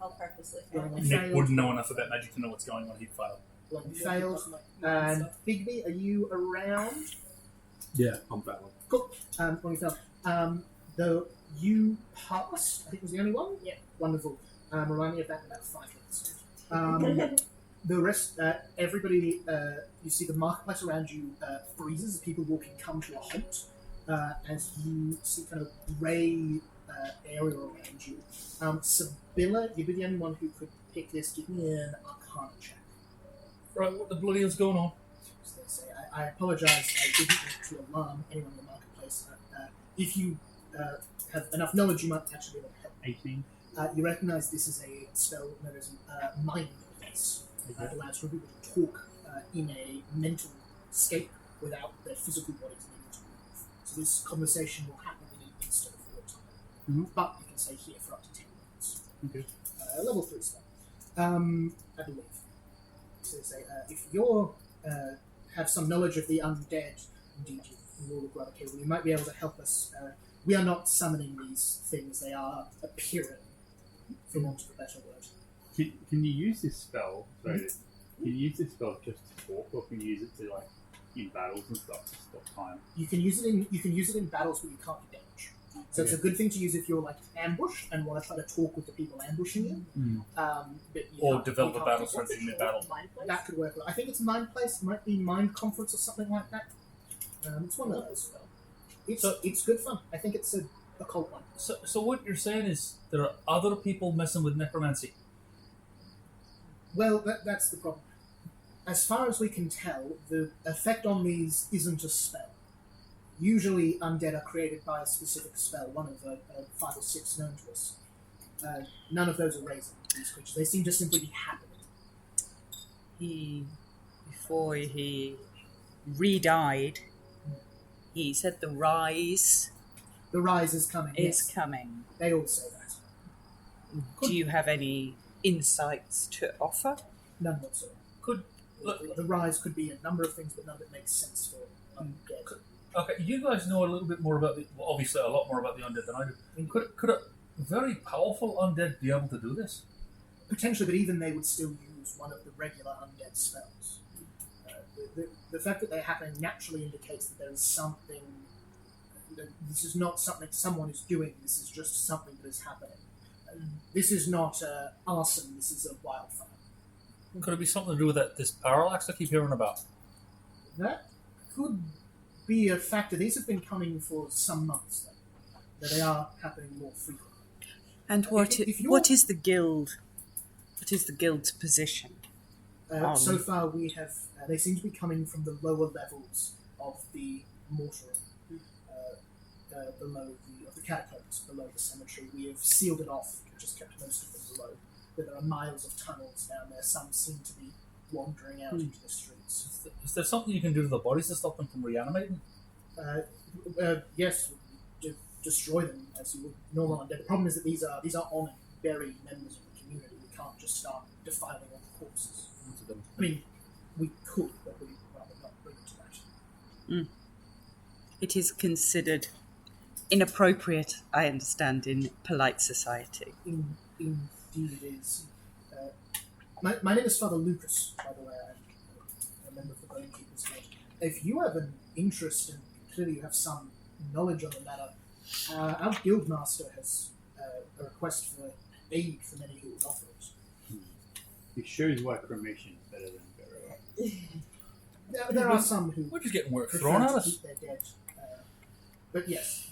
I'll purposely Going fail. on Nick failed. wouldn't know enough about magic to know what's going on. He'd fail. One failed. And Bigby, are you around? Yeah, I'm valid. Cool. One you failed. Though you passed, I think was the only one? Yeah. Wonderful. Remind me of that in about 5 minutes. The rest, everybody, you see the marketplace around you freezes as people walking come to a halt as you see kind of grey area around you. Sibylla, you'd be the only one who could pick this. Give me an Arcana check. Right, what the bloody hell's going on? So they say, I apologise, I didn't want to alarm anyone in the marketplace. If you have enough knowledge, you might actually be able to help. 18. You recognise this is a spell known as Mind Place. It allows for people to talk in a mental state without their physical bodies needing to move. So this conversation will happen in an instant of your time. But you can stay here for up to 10 minutes. Okay. Level 3 spell. I believe. So they say, if you're have some knowledge of the undead, indeed you will look rather capable, you might be able to help us. We are not summoning these things, they are appearing, for want of a better word. Can you use this spell? Can you use this spell just to talk, or can you use it to like in battles and stuff to stop time? You can use it in battles, but you can't do damage. So it's a good thing to use if you're like ambushed and want to try to talk with the people ambushing you. But you Or can't- develop you a can't battle do strategy damage. mid-battle. Mind place? That could work. I think it's Mind Place. It might be Mind Conference or something like that. It's one of those. It's good fun. I think it's a occult one. So what you're saying is there are other people messing with necromancy. Well, that's the problem. As far as we can tell, the effect on these isn't a spell. Usually, undead are created by a specific spell, one of the 5 or 6 known to us. None of those are raising these creatures. They seem to simply be happening. Before he re-died, He said the rise The rise is coming. is yes. coming. They all say that. Do you have any insights to offer? None whatsoever. Could The rise could be a number of things, but none of it makes sense for undead. okay, you guys know a little bit more about obviously a lot more about the undead than I do. Could a very powerful undead be able to do this? Potentially, but even they would still use one of the regular undead spells. The fact that they're happening naturally indicates that there is something. That this is not something someone is doing. This is just something that is happening. This is not arson. This is a wildfire. Could it be something to do with this parallax I keep hearing about? That could be a factor. These have been coming for some months, though. But they are happening more frequently. And If you're- what is the guild? What is the guild's position? So far, we have. They seem to be coming from the lower levels of the mortuary, below the catacombs, below the cemetery. We have sealed it off, just kept most of them below. But there are miles of tunnels down there. Some seem to be wandering out into the streets. Is there something you can do to the bodies to stop them from reanimating? Yes, destroy them as you would normal undead. The problem is that these are honoured, buried members of the community. We can't just start defiling all the corpses. I mean, we could, but we'd rather not bring it to that. It is considered inappropriate, I understand, in polite society. Indeed it is. My name is Father Lucas, by the way. I'm a member of the Bone Keepers Guild. If you have an interest, and clearly you have some knowledge on the matter, our guildmaster has a request for aid from any who would offer it. It shows why cremation is better than burial. There are some who We're just getting work prefer thrown at to us. keep their dead. But yes,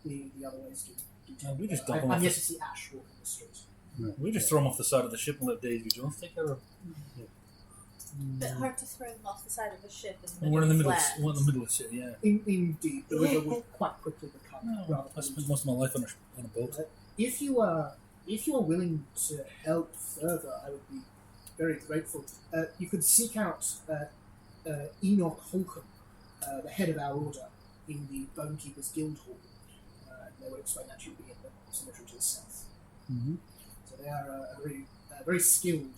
the other ways do. No, we just dump them I'm off yet the- to see Ash walk in the street. We just throw them off the side of the ship and let Daisy Jones take care of them. Bit hard to throw them off the side of a ship in the middle We're in the middle. land. We're in the middle of shit. Yeah. Indeed, the river would quite quickly become No, rather I spent polluted. most of my life on a boat. If you are willing to help further, I would be very grateful. You could seek out Enoch Holcomb, the head of our order, in the Bone Keepers Guild Hall. They would explain that you'd be in the cemetery to the south. Mm-hmm. So they are a very skilled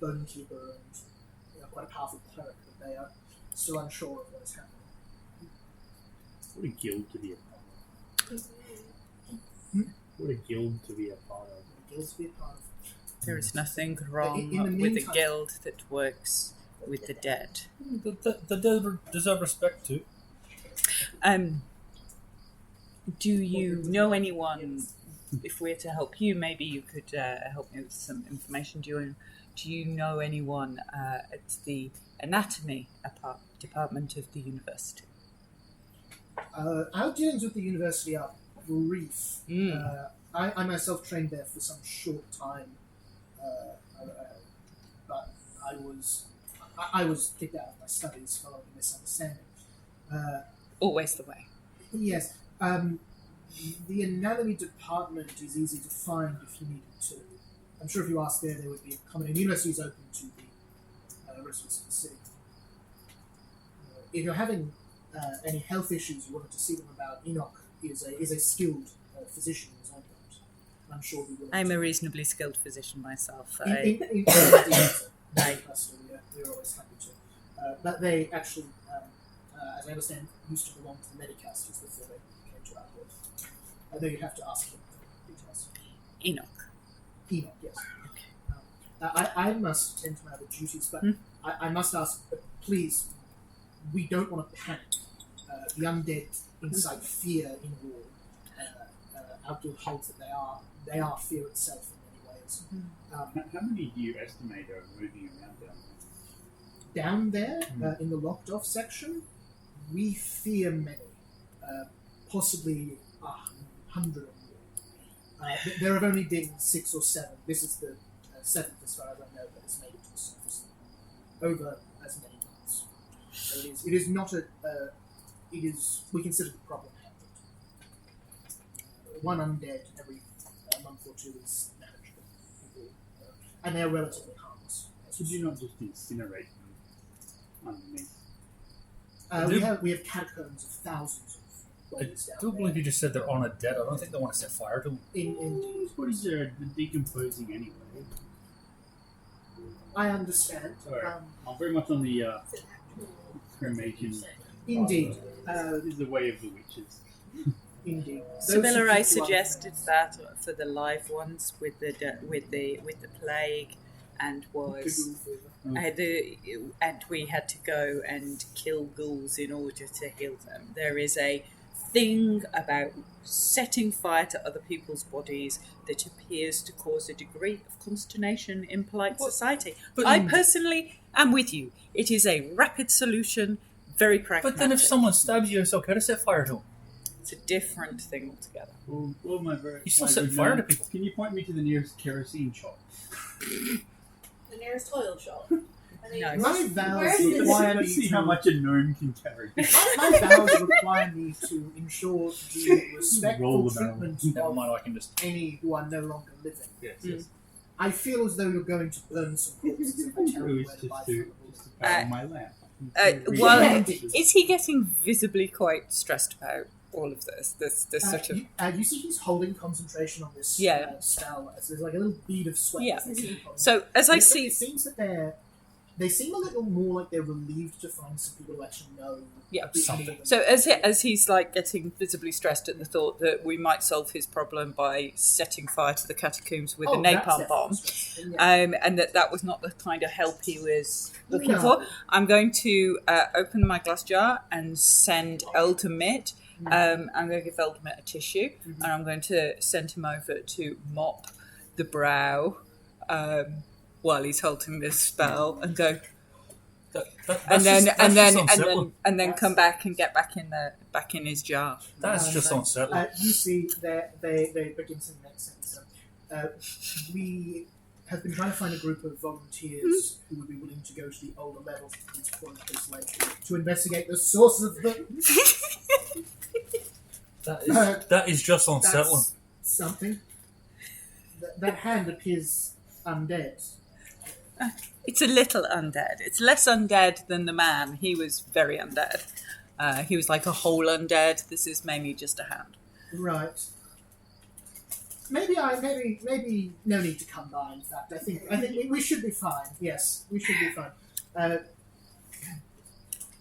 bone keeper and quite a powerful cleric, but they are still unsure of what is happening. What a guild to be a part of. What a guild to be a part of. Guilds to be a part of. There is nothing wrong In the with a meantime- guild that works with the dead. The dead deserve respect too. Do you know anyone? If we're to help you, maybe you could help me with some information. Do you know anyone at the anatomy department of the university? Our dealings with the university are brief. I myself trained there for some short time, but I was kicked out of my studies following a misunderstanding. Always the way. Yes, the anatomy department is easy to find if you needed to. I'm sure if you asked there, would be a common. The university is open to the residents of the city. If you're having any health issues you wanted to see them about, Enoch is a skilled physician in his own right. I'm sure he will. I'm a reasonably skilled physician myself. We're always happy to. But they actually, as I understand, used to belong to the Medicasters before they came to our board. Though you have to ask him for details. Enoch. Enoch, yes. I must tend to my other duties, but I must ask, please, we don't want to panic. The undead incite fear in war. Our guild holds that they are fear itself in many ways. How many do you estimate are moving around Down down there, in the locked off section, we fear many. Possibly 100 or more. There have only been 6 or 7. This is the 7th, as far as I know, that has made it to the surface. Over as many months. So it is not we consider the problem handled. One undead every month or 2 is manageable. And they are relatively harmless. Should you not just incinerate them underneath? We have catacombs of thousands of I bodies down do there. believe you just said they're undead. I don't think they want to set fire to them. Indeed. What is there? Decomposing anyway. I understand. Sorry. I'm very much on the cremation. Indeed. This is the way of the witches. Indeed. Similar, Those I who suggested that for the live ones with the plague, and was and we had to go and kill ghouls in order to heal them. There is a thing about setting fire to other people's bodies that appears to cause a degree of consternation in polite society. but I in- personally am with you. It is a rapid solution, very pragmatic. But then if someone stabs you, it's okay to set fire to them. It's a different thing altogether. Oh my very. You still my set good fire man. to people. Can you point me to the nearest kerosene shop? The nearest oil shop. No. My vows Where is this? require Let's me see to... how much a gnome can carry. My vows require me to ensure the respectful Roll the barrel. treatment Never of mind, I can just. any who are no longer living. Yes, Mm. yes. I feel as though you're going to burn some corpses if I tell It you was where to just buy to food. power my lamp. Well, Indeed. is he getting visibly quite stressed about all of this? This sort of. You see he's holding concentration on this Yeah. spell. So there's like a little bead of sweat. Yeah. that's actually on. So as I It see, seems that they seem a little more like they're relieved to find some people who actually know. Yeah, a bit something. more than- so as he's like getting visibly stressed at the thought that we might solve his problem by setting fire to the catacombs with a Oh, that's napalm definitely bomb, stressful, yeah. and that was not the kind of help he was looking No. for. I'm going to open my glass jar and send Ultimate. I'm going to give Ultimate a tissue, and I'm going to send him over to mop the brow while he's holding this spell, and go, and then come back and get back in his jar. That's just unsettling. You see, they begin saying the next sentence. We have been trying to find a group of volunteers who would be willing to go to the older levels of this point of this lake to investigate the source of the. That is just unsettling. That's something. That hand appears undead. It's a little undead. It's less undead than the man. He was very undead. He was like a whole undead. This is mainly just a hand. Right. Maybe no need to come by. In fact, I think we should be fine. Yes, we should be fine.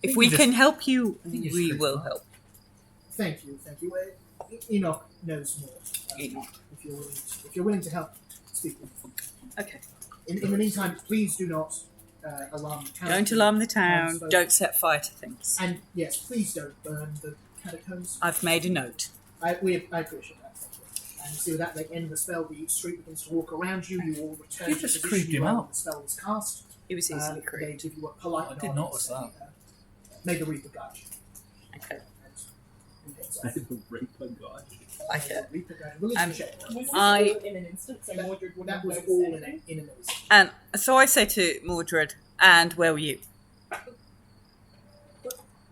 If we can help you, think you we should will try. help. Thank you. Enoch knows more. Enoch. If you're willing to help, speak with him. Okay. In the meantime, please do not alarm the town. Don't alarm the town. townsfolk. Don't set fire to things. And yes, please don't burn the catacombs. I've made a note. I appreciate that. Thank you. And so that at the end of the spell, the street begins to walk around you. You all return You to just the creeped position him where out. the spell was cast. It was easily They creeped. give you a polite I nod did and notice say, that. May the Reaper guide you. Okay. And heads I off. did the Reaper guy. Like it. Reaper guide. Well, Um, let's check. Was this I- all in an instant, so Mordred wouldn't That have was noticed all anything? in an instant. And so I say to Mordred, and where were you?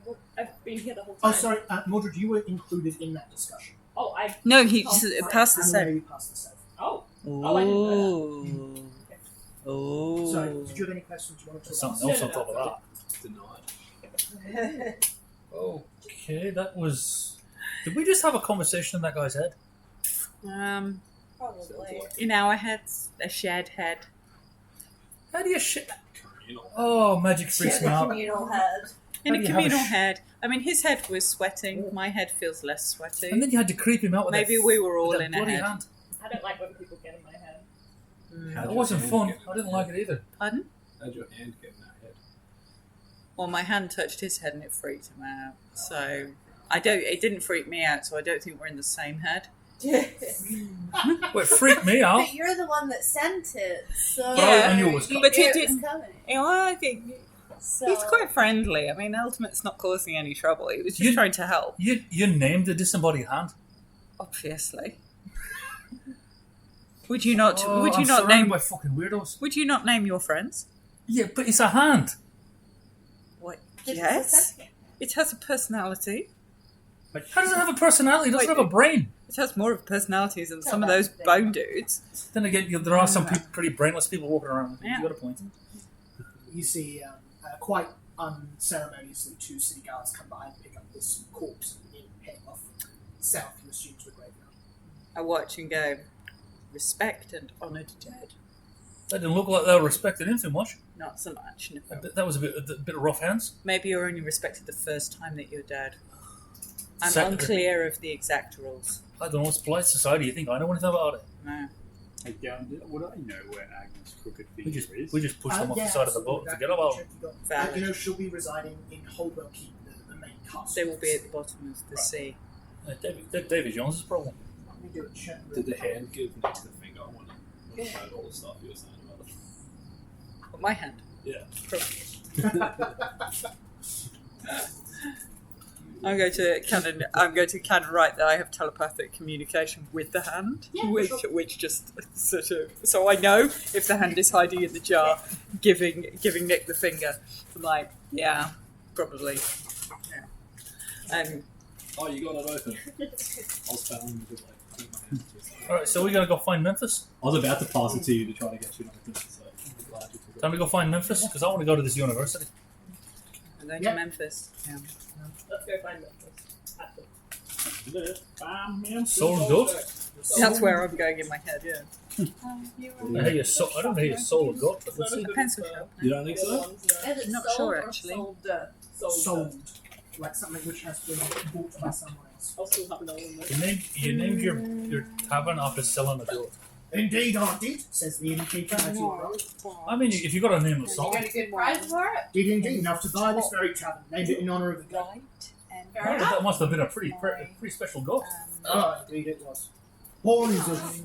Well, I've been here the whole time. Oh, sorry, Mordred, you were included in that discussion. Oh, I. No, he Oh, passed the I'm set. aware you passed the set. Oh. Oh. I didn't know Oh. Sorry, did you have any questions you wanted to ask? Something else on top of that. Denied. Okay, that was. Did we just have a conversation in that guy's head? Probably. In our heads, a shared head. How do you shit? Communal. Oh, magic freaks me out. Communal head. In How a do you have a communal sh- head. I mean, his head was sweating. My head feels less sweaty. And then you had to creep him out with Maybe that, we were all with that in a bloody head. hand. I don't like when people get in my head. It wasn't fun. I didn't like it either. Pardon? How'd your hand get in our head? Well, my hand touched his head and it freaked him out. So it didn't freak me out. So I don't think we're in the same head. Well, it freaked me out. But you're the one that sent it, so Yeah, I knew it was you coming. But he knew it was didn't- coming. You know, I think So he's quite friendly. I mean, Ultimate's not causing any trouble. He was just You- trying to help, You named the disembodied hand. obviously. Would you not? Oh, would you I'm not surrounded name? by fucking weirdos. Would you not name your friends? Yeah, but it's a hand. What? This is a Yes, second. it has a personality. How does it have a personality? It doesn't Wait. have a brain. It has more of a personality than Tell some of that those to bone dudes. Then again, there are some pretty brainless people walking around. Yeah. You got a point. You see, quite unceremoniously 2 city guards come by and pick up this corpse and head off south, you assume, to the graveyard. I watch and go, respect and honoured dead. That didn't look like they were respecting him too much. Not so much, no. That was a bit of rough hands. Maybe you're only respected the first time that you're dead. I'm Second- unclear of the exact rules. I don't know, it's polite society. You think I know anything about it? No. Hey, Gavin, would I know where Agnes' crooked We finger just is? pushed them off the Yeah, side of the absolutely. boat and That forget about check them. you got. Valid. You know, she'll be residing in Holdwell Keep, the main castle. They will be at the bottom of the sea. David Jones' problem. Let me do a check. Did the hand give next to the finger? I want to heard all the stuff you were saying about it. But my hand. Yeah. I'm going to canon write that I have telepathic communication with the hand, Yeah, which just sort of, so I know if the hand is hiding in the jar, giving Nick the finger. I'm like, yeah, probably. Yeah. Oh, you got it open. I was found with like putting my hand to it. Alright, so we gotta go find Memphis. I was about to pass it to you to try to get you an open, so I'm glad you took it. Time to go find Memphis, because I want to go to this university. I'm going Yeah. to Memphis. Yeah. Let's go find Memphis. Soul and goat? That's where I'm going in my head. Yeah. I hear I don't hear soul of goat, but let's see. A pencil shop. You don't think so? Is it Not sold sure, or actually. Sold. Like something which has been bought by someone else. I'll still have another one. You named your tavern after selling a goat. Indeed I did, says the innkeeper as you arrive. I mean, if you got a name of You song, get a good price for it? Did indeed enough to buy this very tavern, named it in honour of the goat. Right. And Fair enough. that must have been a pretty special goat. Oh, indeed it was. Horns of,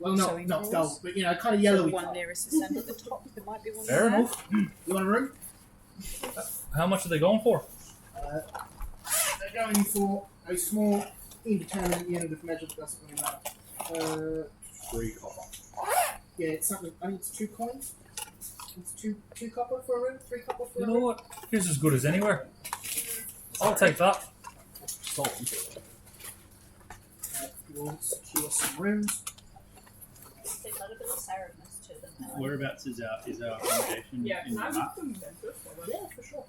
well, So not indoors? gold, but you know, kind of the yellowy one colour. nearest the centre at the top. There might be one. Fair there. enough. You want a room? How much are they going for? They're going for a small, indeterminate unit of measure that doesn't really matter. 3 copper. Yeah, it's something. I think it's 2 coins. It's two copper for a room, 3 copper for You a know room. what? Here's as good as anywhere. I'll take that. We'll secure some rooms. There's a little bit of sourness to them. I like. Whereabouts is our accommodation? Yeah, in can I the map? look for Memphis? Yeah, for sure.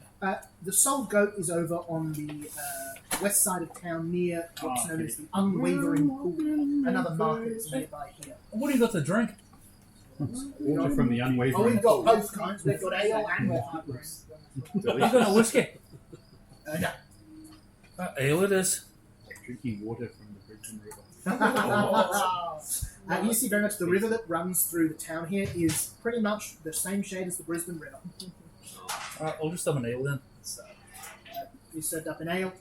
The Soul Goat is over on the west side of town near what's known as the Unwavering Pool. Another market is nearby here. What do you got to drink? Water from the unwavering. Oh, we've got both kinds. We've got ale and wine. You got a whiskey? No. Ale it is. Drinking water from the Bridgeton River. You see very much the river that runs through the town here is pretty much the same shade as the Brisbane River. Alright, I'll just have an ale then. You served up an ale.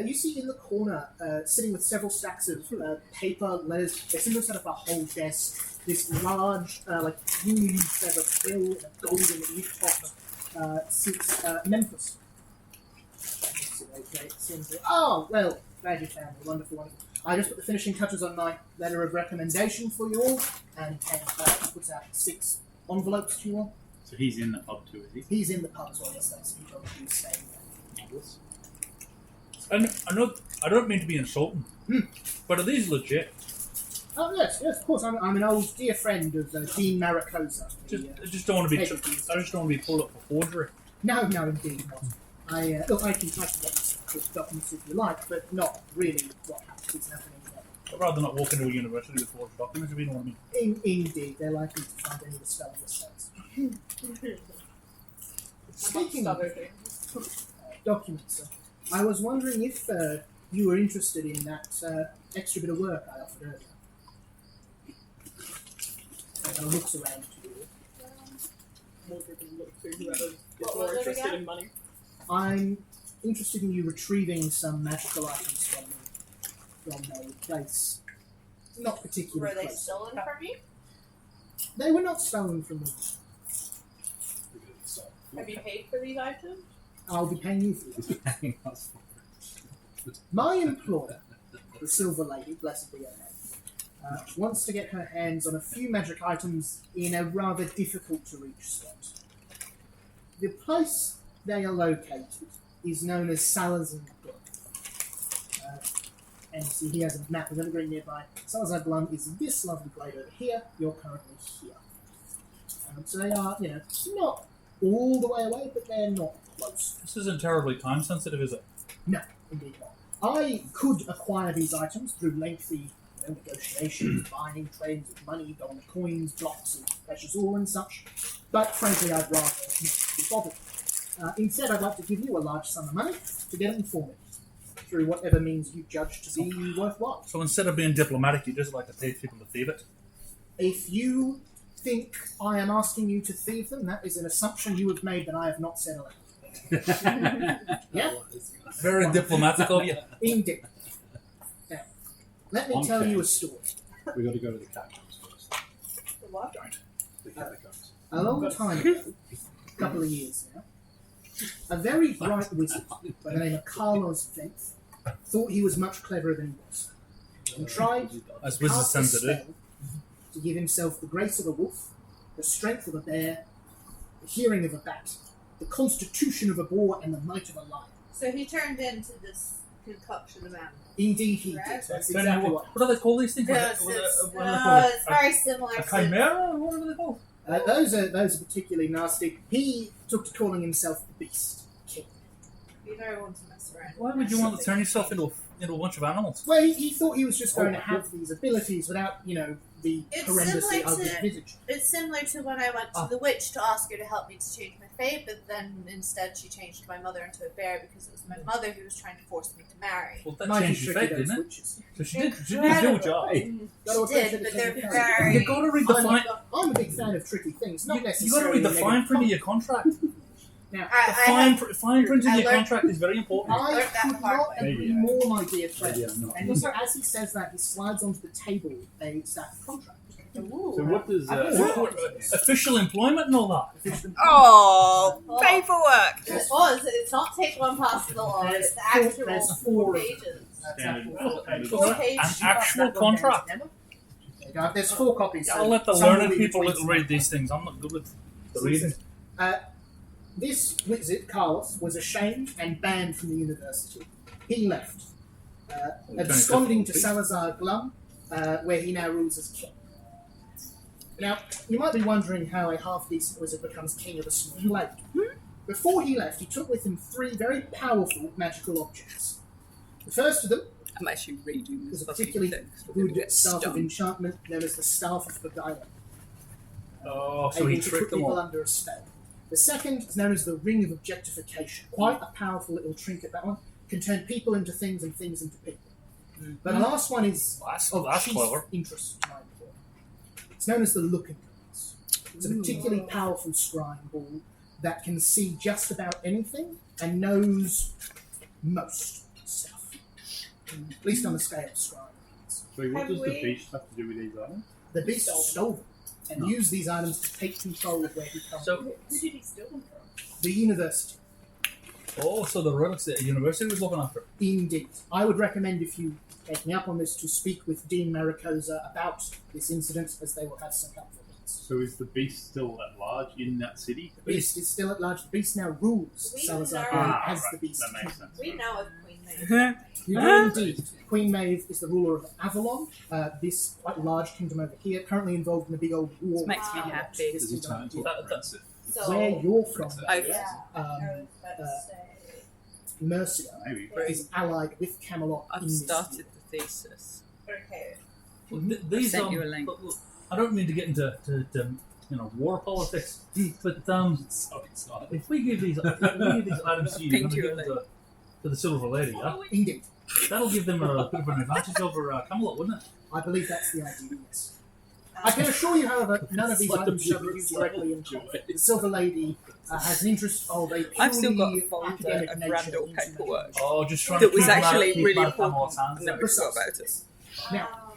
You see in the corner, sitting with several stacks of paper, letters, they seem to have set up a whole desk. This large, like huge feather pill and a golden leaf top sits Memphis. Oh, well, glad you found me. Wonderful, wonderful. I just put the finishing touches on my letter of recommendation for you all, and puts out 6 envelopes to you all. So he's in the pub too, is he? He's in the pub as well, yes, that's he probably is staying there. And I don't mean to be insulting, but are these legit? Oh, yes, of course. I'm an old dear friend of Dean Maricosa. I just don't want to be. I just don't want to be pulled up for forgery. No, indeed not. Look, I can get you some documents if you like, but not really what happens happening there. I'd rather not walk into a university with forged documents if you know what I mean. Indeed, they're likely to find any of the spelling mistakes. Speaking of documents, I was wondering if you were interested in that extra bit of work I offered earlier. And looks around to you. Mordred can look to whoever is What more was it interested again? in money. I'm interested in you retrieving some magical items from a place not particularly Were they close. stolen from you? They were not stolen from me. Have you paid for these items? I'll be paying you for them. My employer, the Silver Lady, blessed be her name, wants to get her hands on a few magic items in a rather difficult to reach spot. The place they are located is known as Salazar Blunt. And you see he has a map of Evergreen nearby. Salazar Blunt is this lovely glade over here. You're currently here. So they are, not all the way away, but they're not close. This isn't terribly time sensitive, is it? No, indeed not. I could acquire these items through lengthy negotiations, buying trades of money, gold coins, blocks of precious ore and such, but frankly I'd rather not be bothered. Instead, I'd like to give you a large sum of money to get them for me, through whatever means you judge to be worthwhile. So instead of being diplomatic, you just like to pay people to thieve it? If you think I am asking you to thieve them, that is an assumption you have made that I have not said aloud. Yeah? Very diplomatic of you. Indeed. Now, let me tell you a story. We got to go to the catacombs first. The what? The catacombs. A long time ago, a couple of years now, a very bright wizard by the name of Carlos Venth thought he was much cleverer than he was, and tried As to wizards cast a tend to do. spell to give himself the grace of a wolf, the strength of a bear, the hearing of a bat, the constitution of a boar, and the might of a lion. So he turned into this concoction of animals. Indeed he Right. did. That's Then exactly what what. do they call these things? Yes, What it's, do they call it? it's very similar A to... chimera? What are they called? Those are particularly nasty. He took to calling himself the Beast King. You don't want to mess around. Why would you want to turn yourself into a bunch of animals? Well, he thought he was just going to have these abilities without, the It's horrendously similar to- ugly visage. It's similar to when I went to the witch to ask her to help me to change my fate, but then instead she changed my mother into a bear because it was my mother who was trying to force me to marry. Well, that Mighty changed your tricky fate, those didn't it? witches. So she did a good job. Gotta She appreciate did, the but they're technicality. very... You got to read the fine. I'm a big fan of tricky things, not You got to necessarily. read the fine negative print of your contract. Now, The fine print of I your learned- contract is very important. I learned that could the hard not way. agree Maybe, more, my dear friend. Maybe I'm not. And as he says that, he slides onto the table a stack of contract. Ooh. So what does Official employment and all that. Oh, paperwork. It's not take one past the law, it's the actual There's 4 4 pages. Standard. Four page. An actual contract. There you go. There's 4 copies. I'll let the Someone learned will people read them. read these things. I'm not good with the reading. This wizard, Carlos, was ashamed and banned from the university. He left, absconding to Salazar Glum, where he now rules as king. Now, you might be wondering how a half-decent wizard becomes king of a small lake. Before he left, he took with him 3 very powerful magical objects. The first of them I'm actually reading was this a particularly good get staff of stung. enchantment known as the Staff of Beguiling, Oh, so able he to tricked put them people all. under a spell. The second is known as the Ring of Objectification. Quite a powerful little trinket, that one. Can turn people into things and things into people. But the last one is That's of chief clever. interest to my employer. It's known as the Looking Glass. It's a particularly powerful scrying ball that can see just about anything and knows most stuff. At least on the scale of scrying. So what does the beast have to do with these items? The beast stole them and used these items to take control of where he comes So, from. Who did he steal them from? The university. so the relics that the university was looking after. Indeed. I would recommend, if you take me up on this, to speak with Dean Maricosa about this incident, as they will have some helpful hints. So is the beast still at large in that city? The beast is still at large. The beast now rules We Salazar know- Glen Ah, as right. the beast. That makes sense. We know of Queen Maeve. You know, indeed. Queen Maeve is the ruler of Avalon, this quite large kingdom over here, currently involved in a big old war. This makes me with happy. this Does he kingdom turn over into here. a prince? So, Where you're from, Oh, yeah, I um, was about to uh, say... Mercia Maybe. is allied with Camelot in I've this started war. the thesis. Okay. Well, these sent you a link. look, I don't mean to get into war politics, but So it's not. if we give these items to you, you're going Pinged to you give a them to the Silver Lady, yeah? Indeed. That'll give them a bit of an advantage over Camelot, wouldn't it? I believe that's the idea, yes. I can assure you, however, none of these It's like items the shall be used directly in joy. combat. The Silver Lady has an interest of a I've still got a purely folder academic of nature Randall into paperwork Oh, just trying that to was keep them out- actually keep really them out of important. Camelot's hands. And then we forgot about it. Now,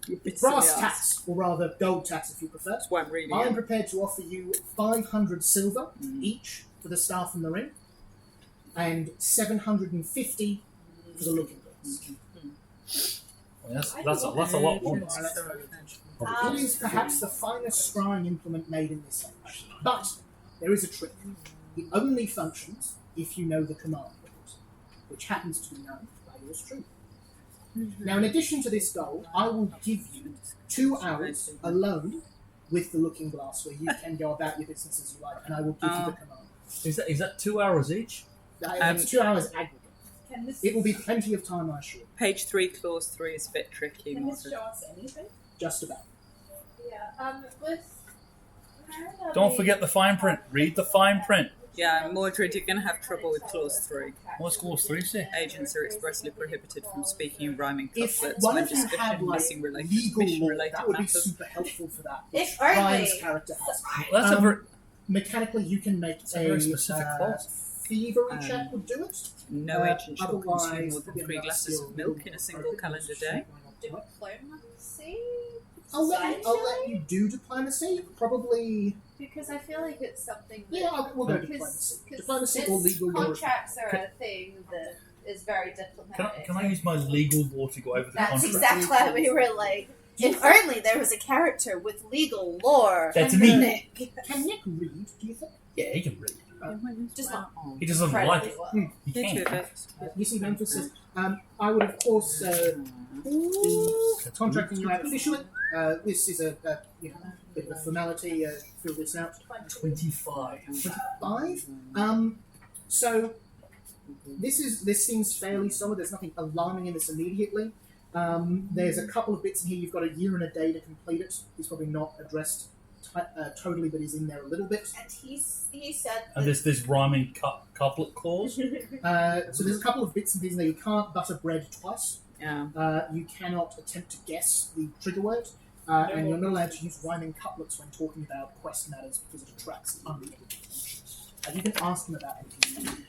You bits brass of the arse. tax, or rather gold tax if you prefer. That's why I'm reading I am it. prepared to offer you 500 silver Mm. each for the staff and the ring, and 750 for the looking glass. Well, that's a lot more. It is perhaps the finest scrying implement made in this age, but there is a trick. It only functions if you know the command for it, which happens to be known by yours truly. Now, in addition to this gold, I will give you 2 hours alone with the looking glass, where you can go about your business as you like, and I will give you the command. Is that 2 hours each? It's 2 hours aggregate. Can this, It will be plenty of time, I assure. Page 3, clause 3 is a bit tricky. can this Mordred. show us anything? Just about. Yeah. With Merida, Don't forget the fine print. Read the fine print. Yeah, Mordred, you're going to have trouble with clause 3. What's clause 3 say? Agents are expressly prohibited from speaking in rhyming If couplets one when of you had discussing like mission legal law, related that would be matters. super helpful for that. If Ryan's only. character has. That's a very... Mechanically, you can make a very specific clause. thievery check would do it. No agent shall consume otherwise, more than probably 3 enough glasses skill of milk in a single calendar day. Diplomacy? I'll let you do diplomacy. Probably. Because I feel like it's something that... Yeah, we'll go because- diplomacy. because Diplomacy or legal law. contracts are a thing that is very diplomatic. Can I use my legal law to go over the That's contract? exactly why we were like, if only there was a character with legal lore. That's me. Nick. Can Nick read, do you think? Yeah, he can read. Just not He just doesn't incredibly like it. well. He Here can't. to it. You see Memphis says, I would, of course, be contracting you out officially. This is a bit of a formality. Fill this out. 25. 5. So this seems fairly solid. There's nothing alarming in this immediately. There's a couple of bits in here. You've got a year and a day to complete it. He's probably not addressed totally, but he's in there a little bit. And he said And that this rhyming couplet clause. So there's a couple of bits and pieces there. You can't butter bread twice. Yeah. You cannot attempt to guess the trigger word. And you're not allowed to use rhyming couplets when talking about quest matters because it attracts the unrelated attention. You can ask them about anything.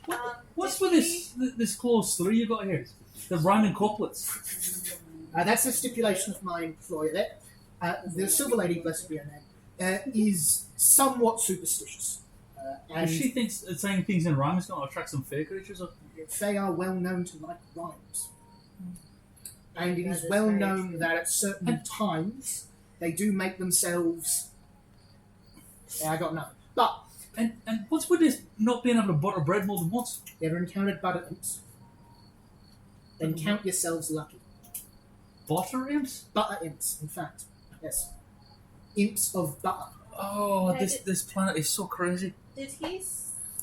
What's did with this clause 3 you got here? The rhyming couplets. That's a stipulation of my employer there. The Silver Lady, blessed be her name, is somewhat superstitious. And If she thinks that saying things in rhyme is going to attract some fair creatures, or... they are well known to like rhymes. And it That is is well very known true. that at certain times they do make themselves. Yeah, I got nothing. But And what's with this not being able to butter bread more than once? you ever encountered butter imps? Then count yourselves lucky. Butter imps? Butter imps, in fact. Yes. Imps of butter. Oh, Yeah, this planet is so crazy. did he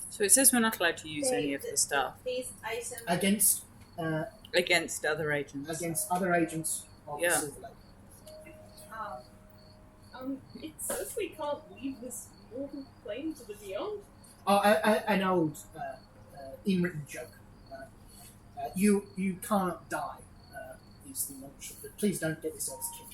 So it says we're not allowed to use say any of that the stuff these items Against against other agents. other agents of Yeah. the Silver Lake. It says we can't leave this mortal plane to the beyond. Oh, an old in-written joke. You can't die, is the mantra, but please don't get yourselves killed.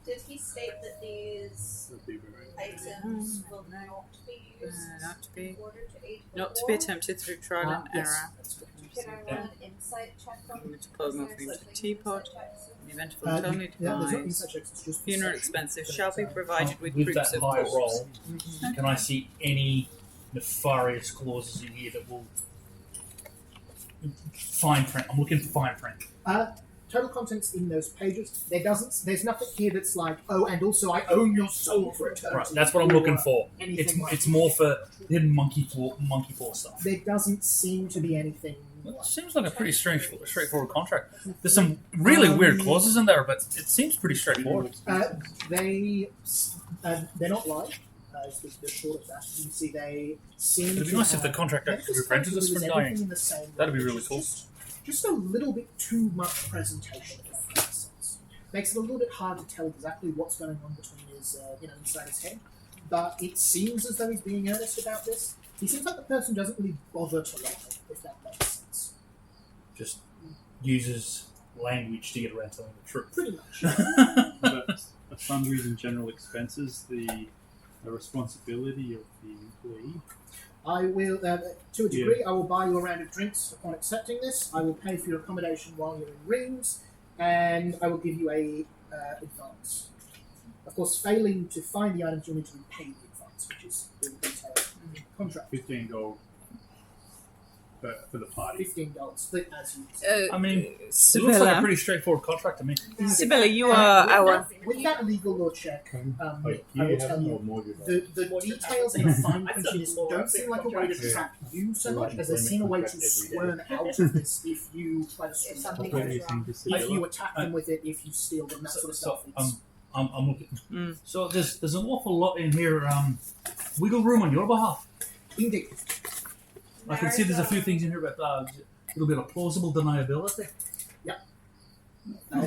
did he state that these That'd be very items will not be used not to be- in order to aid the Not to war? be attempted through trial and Yes, error. that's correct. Can I run an insight check on To pull them off prisoners into the like teapot. insight checks? In the event of Yeah, untimely there's not demise, inside checks, it's just funeral perception. expenses shall be provided with With proofs that of high course. roll, can I see any nefarious clauses in here that will... Fine print. I'm looking for fine print. Total contents in those pages. There's nothing here that's like, oh, and also I own your soul for eternity. Right, that's what I'm looking for. Anything like It's that. more for hidden monkey paw stuff. There doesn't seem to be anything. It seems like a pretty straightforward contract. There's some really weird clauses in there, but it seems pretty straightforward. They're not live. Is the short of that. You can see they seem. It'd be to nice if have- the contract actually reprinted this for everything dying. in the same That'd be way, really which is cool. Just a little bit too much presentation. If that makes sense. Makes it a little bit hard to tell exactly what's going on between his, inside his head. But it seems as though he's being earnest about this. He seems like the person who doesn't really bother to lie, if that makes sense. Just uses language to get around telling the truth. Pretty much. But sundries and general expenses, the responsibility of the employee. I will, to a degree, I will buy you a round of drinks upon accepting this. I will pay for your accommodation while you're in rings, and I will give you a advance. Of course, failing to find the items, you'll need to repay the advance, which is the detailed contract. 15 gold for the party. $15, split as you say. I mean, it looks Sibylla, like a pretty straightforward contract to me. Sibylla, you are our. With that legal law check, Wait, I will you tell have you, no mortgage. the details in the fine I print said in this law, don't I said seem like a way to contract. trap you so much, as they Employment seem a way to contract every day. squirm out of this if you try to If swim something them. goes wrong. If you attack them with it, if you steal them, that sort of stuff. It's I'm looking. Mm. So there's an awful lot in here. Wiggle room on your behalf. Indeed. I can see there's a few things in here, but a little bit of plausible deniability.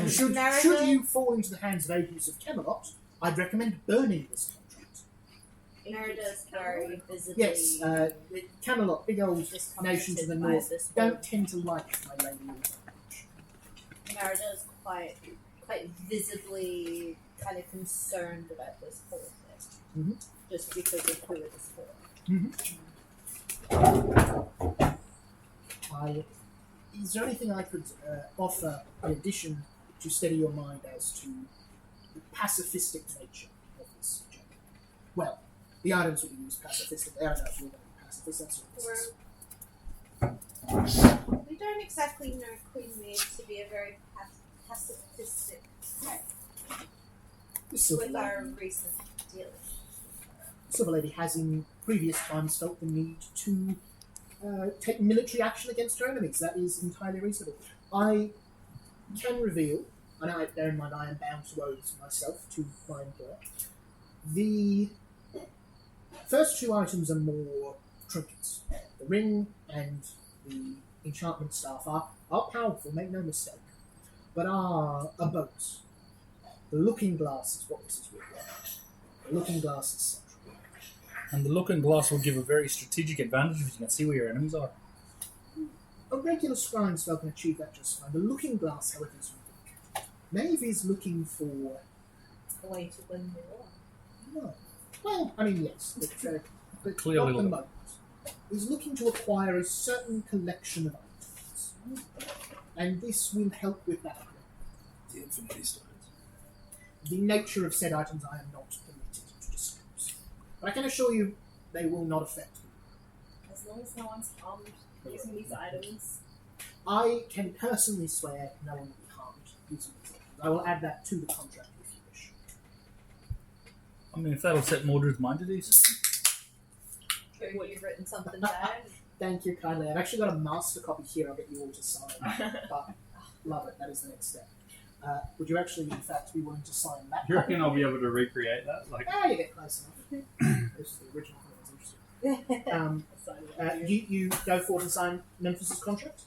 Should you fall into the hands of agents of Camelot, I'd recommend burning this contract. Merida's very visibly. Yes, Camelot, big old nation to the north, don't tend to like my lady all that much. Merida's quite visibly kind of concerned about this whole thing, Mhm. just because of who it is for. Is there anything I could offer in addition to steady your mind as to the pacifistic nature of this job? Well, the items will be used pacifistically. I don't know if you're going to be pacifist. That's your business. We don't exactly know Queen Maid to be a very pacifistic type The Silver with our Lady, recent dealings. Silver Lady has in previous times felt the need to take military action against her enemies. That is entirely reasonable. I can reveal, and bear in mind I am bound to oaths myself to my employer, the first two items are more trinkets. The ring and the enchantment staff are powerful, make no mistake, but are a boat. The looking glass is what this is with. The looking glass is central. And the looking glass will give a very strategic advantage if you can see where your enemies are. A regular scrying spell can achieve that just fine. The looking glass, however, is unique. Maeve is looking for... A way to win the war. No. Well, I mean, yes, but Clearly not the look. moment. Is looking to acquire a certain collection of items. And this will help with that. The Infinity Stones. The nature of said items I am not permitted to disclose. But I can assure you they will not affect me. As long as no one's harmed using these items. I can personally swear no one will be harmed using these items. I will add that to the contract if you wish. I mean, if that'll set Mordred's mind at ease. True, you've written something down. Thank you kindly. I've actually got a master copy here I'll get you all to sign. But love it, that is the next step. Would you actually, in fact, be willing to sign that? Do you reckon I'll be able to recreate that? Like, You get close enough. This is the original one that was interesting. You go forward and sign Memphis's contract?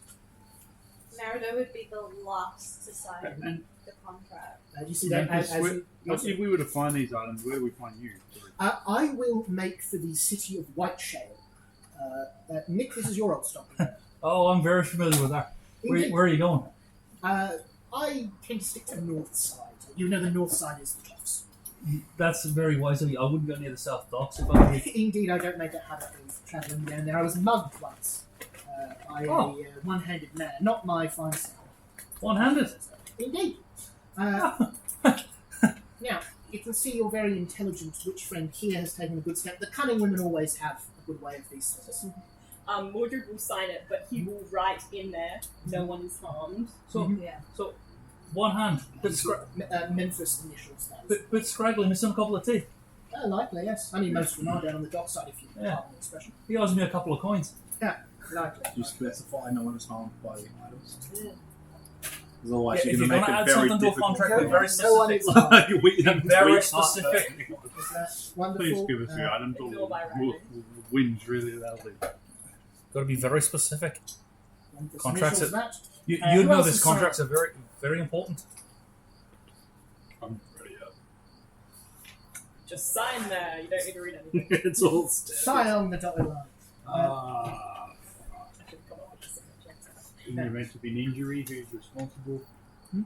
Merida would be the last to sign and the contract. You see that Memphis, as you... if we were to find these items, where do we find you? I will make for the city of Whiteshale. Nick, this is your old stomping ground. Oh, I'm very familiar with that. Indeed. Where are you going? I tend to stick to the north side. You know the north side is the docks. That's very wise of you. I wouldn't go near the South Docks if I were you. Indeed, I don't make a habit of travelling down there. I was mugged once by a one-handed man. Not my fine style. One-handed. Indeed. Now, you can see your very intelligent witch friend here has taken a good step. The cunning women always have a good way of these things. Mordred will sign it, but he will write in there, no one is harmed. So, Yeah. so one hand. Bit Memphis initials, that is. bit scraggly, missing a couple of teeth. Likely, yes. I mean, most of them are down on the dock side, if you Yeah. pardon the expression. He owes me a couple of coins. Yeah, likely. You specify no one is harmed by the items. Yeah. Because otherwise Yeah, if you're you're going to going to make add it very something to a difficult. contract, be very No one specific. is harmed. Very Very specific. Is that wonderful? Please give us the items, If or you're by we'll writing. whinge really loudly. Got to be very specific. Memphis Contracts initials that. You Who know else these is contracts are very, very important. I'm ready up. Just sign there, you don't need to read anything. It's all standard. Sign on the dotted line. I should come up with the signature. In the event of an injury, who's responsible? Hmm?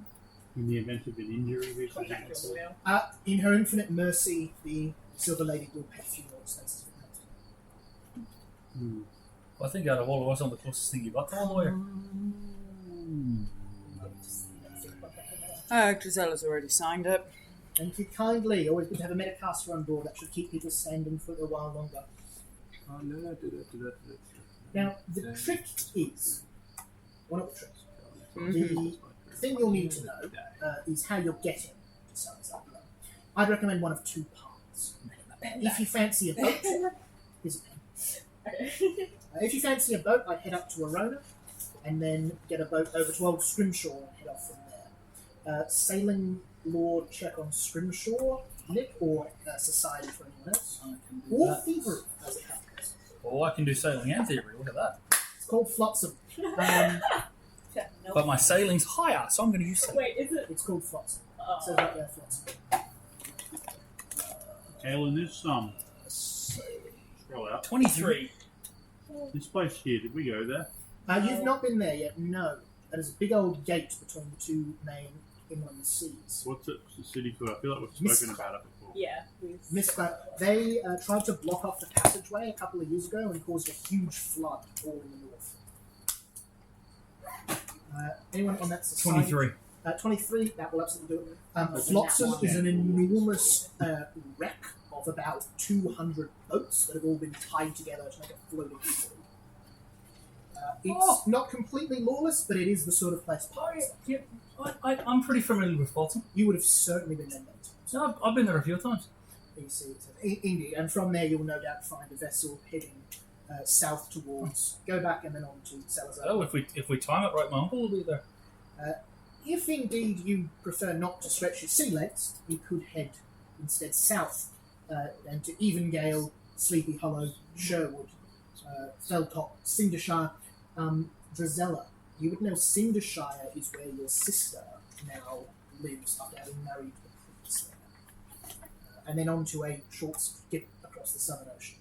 In the event of an injury, who's Contact responsible? your lawyer. In her infinite mercy, the Silver Lady will pay funeral expenses for that. Hmm. Well, I think out of all of us, I'm the closest thing you got to a lawyer. Grisella's already signed it. Thank you kindly. Always good to have a metacaster on board. That should keep people standing for a little while longer. Now, the trick is... Well, not the trick. The thing you'll need to know is how you're getting to Salazar. I'd recommend one of two paths. If you fancy a boat, here's a pen. If you fancy a boat, I'd head up to Arona and then get a boat over to Old Scrimshaw and head off from there. Sailing law check on Scrimshaw, Nick, or society for anyone else. I can do Or that. thievery, as it happens. Oh, I can do sailing and theory. Look at that. It's called Flotsam. Nope. But my sailing's higher, so I'm going to use sailing. Wait, is it? It's called Flotsam. It Oh. says right there, Flotsam. Alan, this scroll out. 23. This place here, did we go there? You've not been there yet, no. There's a big old gate between the two main inland seas. What's it, the city called? I feel like we've spoken about it before. Yeah. They tried to block off the passageway a couple of years ago and caused a huge flood all in the north. Anyone on that society? 23. 23, that will absolutely do it. Flotsam is an enormous wreck of about 200 boats that have all been tied together to make a floating city. It's not completely lawless, but it is the sort of place. I'm pretty familiar with Flotsam. You would have certainly been there. No, I've been there a few times. Indeed, and from there you'll no doubt find a vessel heading south towards. Go back and then on to Salazar. Oh, if we time it right, my uncle will be there. If indeed you prefer not to stretch your sea legs, you could head instead south and to Evengale, Sleepy Hollow, Sherwood, Felltop, Cindershire, Drazella. You would know Cindershire is where your sister now lives after having married the prince there. And then on to a short skip across the Southern Ocean.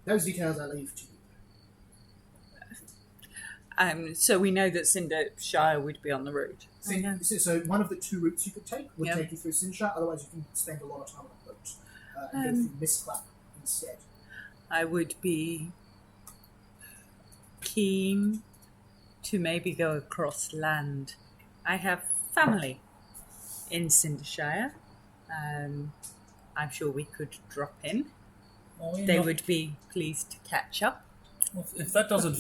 Those details I leave to you. So we know that Cindershire would be on the route. So one of the two routes you could take would Yeah. take you through Cindershire, otherwise you can spend a lot of time on a boat and go through Mistclap instead. I would be keen to maybe go across land. I have family in Cindershire. I'm sure we could drop in. Oh, yeah, They no. would be pleased to catch up. Well, if that doesn't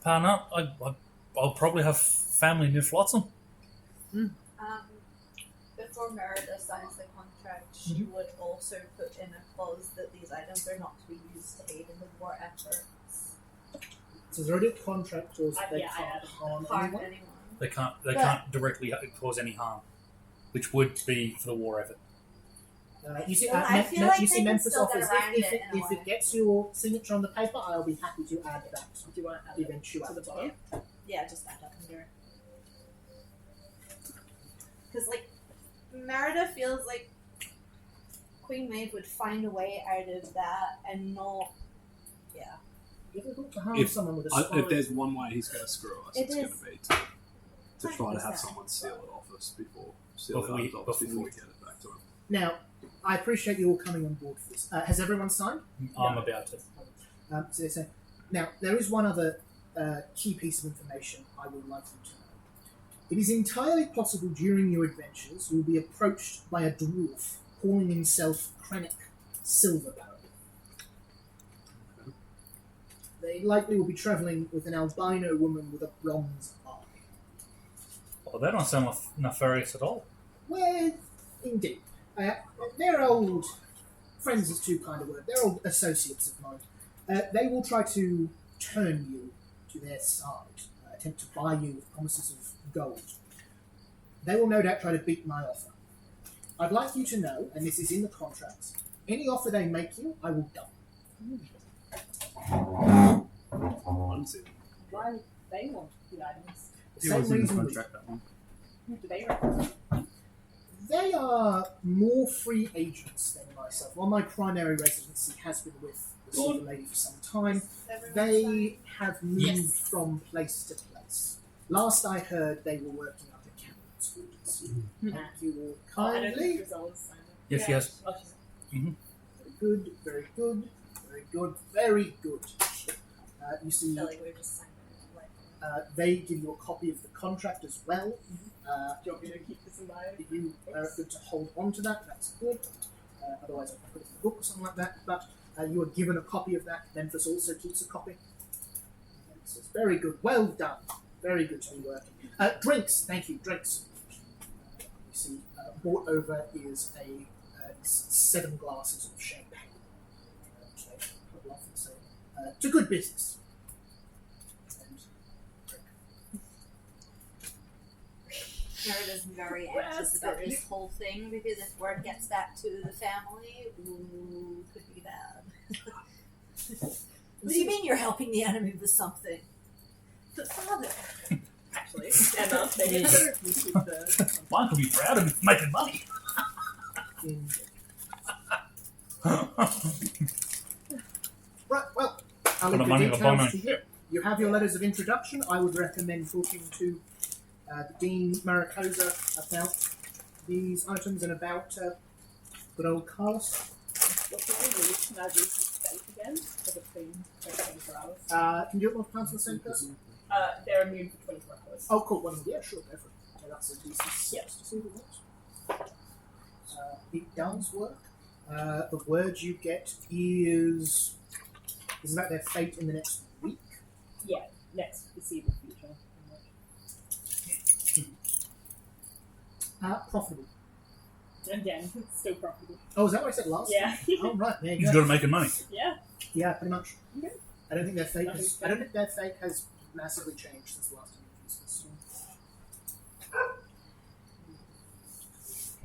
pan out, I'll probably have family near Flotsam. Before Merida signs the contract, she would also put in a clause that these items are not to be used to aid in the war efforts. So there's already a contract clause that they Yeah, I can't added harm Harm anyone. anyone. They But- can't directly cause any harm, which would be for the war effort. You see, I feel like you they see can Memphis still get offers, around if it in a it way. gets your signature on the paper, I'll be happy to add that Do you want to add it to eventuality. the bottom? Yeah, just add that under. Because, like, Merida feels like Queen Maeve would find a way out of that and not. Yeah. Difficult to harm If- someone with a If spine. there's one way he's going to screw us, It it's going is. to be to try to have 100%. someone steal it off us before Before we- before we get it back to him. Now, I appreciate you all coming on board for this. Has everyone signed? I'm about to. So now, there is one other key piece of information I would like you to know. It is entirely possible during your adventures you will be approached by a dwarf calling himself Krennic Silverbarrow. They likely will be travelling with an albino woman with a bronze eye. Oh, that don't sound nefarious at all. Well, indeed. They're old friends is too kind of word. They're old associates of mine. They will try to turn you to their side, attempt to buy you with promises of gold. They will no doubt try to beat my offer. I'd like you to know, and this is in the contracts, any offer they make you, I will double. Why would they want the items? The It same was in the reason we- contract, that one. Who do they represent? They are more free agents than myself. While my primary residency has been with the Silver Lady for some time, they have moved Yes. from place to place. Last I heard, they were working up at Cameron's quarters. Thank you all Oh, I don't think kindly. Griselda's signed it. Yes, yes. Oh, she's Very good, very good, very good, very good. You see, Kelly, we're just signing it. Like, they give you a copy of the contract as well. do you want me to keep this in mind? If you are good to hold on to that, that's good. Otherwise, I can put it in the book or something like that. But you are given a copy of that. Memphis also keeps a copy. So it's very good. Well done. Very good to be working. Drinks. Thank you. Drinks. You see, brought over is a 7 glasses of champagne. Which they quite often say, to good business. And drink. Merida's very anxious about this whole thing because if word gets back to the family, ooh, could be bad. What do you mean you're helping the enemy with something? But father. Actually, Emma, maybe you speak the Mine could be proud of me for making money. Right, well, I'll Put the leave the money in the bomb details and to you. You have your letters of introduction. I would recommend talking to Dean Maricosa about these items and about good old Carlos. What do we need? Can I use his state again? Because it's been 24 hours. Can you do it multiple times for the same person? They're immune for 24 hours. Oh, cool. Well, yeah, sure, go for it. So that's a DC6 Yep. to see if it works. It does work. The word you get is about their fate in the next week. Yeah, next foreseeable future. Profitable. Again, it's still profitable. Oh, is that what I said last? Yeah. Oh, right. There you You've go. got to make money. Yeah. Yeah, pretty much. Okay. I don't think their fate Nothing's has. I don't think their fate has massively changed since the last time we used this.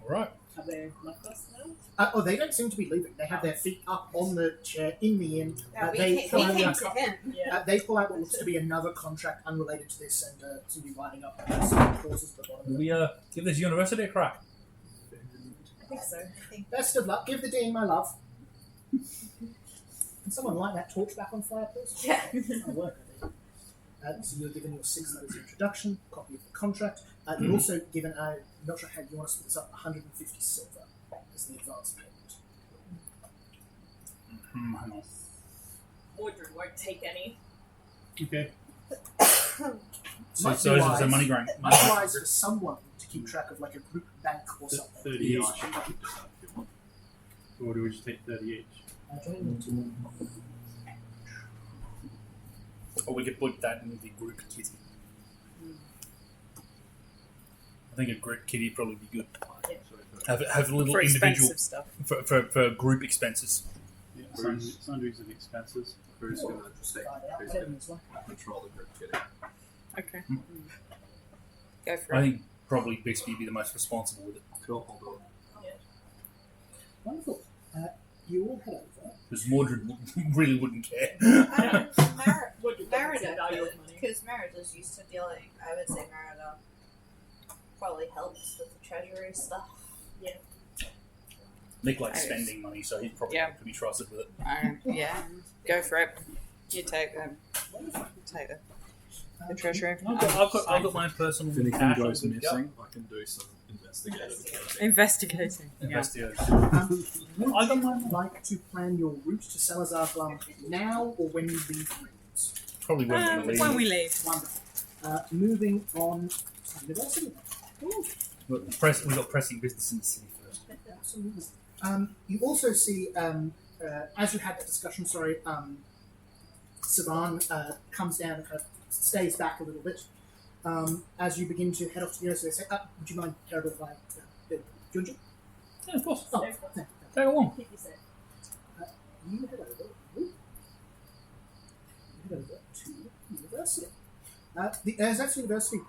All right. Have they left us now? Oh, they don't seem to be leaving. They have their feet up on the chair in the inn. We They came pull out to him. Yeah. they pull out what looks to be another contract unrelated to this, and seem to be lining up some clauses at the bottom. Do of it. we give this university a crack? I think so. Best of luck. Give the dean my love. Can someone light that torch back on fire, please? Yeah. That'll work, I think. So you're given your 6 letters of introduction, copy of the contract. You're also given, not sure how you want to split this up, 150 silver as the advance payment. Hang on. Mordred won't take any. Okay. So Might is be it a wise. money grant? It might be wise for someone to keep track of like a group bank or something. 30 each. Or do we just take 30 each? Or we could put that in the group kitty. I think a group kitty would probably be good. Have a little For individual expensive stuff. for group expenses. Yeah, sundries and expenses. Who's going to say who's going to control the group kitty? Okay. Go for I it. think probably Bixby would be the most responsible with it. Cool, hold on. Wonderful. You all head over. Because Mordred really wouldn't care. Mordred doesn't Merida, see value of money. because Merida's used to dealing. I would say Merida probably helps with the treasury stuff. Nick likes spending money, so he's probably Yeah. not to be trusted with it. Yeah. Go for it. You take them. Take the treasury. I've got my personal If anything cash. goes I'm good to go. missing, I can do some investigative. Investigating. Yeah. Investigate. Would I got you mine. like to plan your route to Salazar Glum now or when you leave Rings? Probably when we leave. When we leave. Wonderful. Moving on to university. We've got pressing business in the city first. Absolutely. You also see, as you had that discussion, Savan comes down and kind of stays back a little bit. As you begin to head off to the university, they say, would you mind, Terrible, if I join you? Yeah, of course. Oh, No, no. Take along. Keep you safe. You head over. To university. The Erzatz University,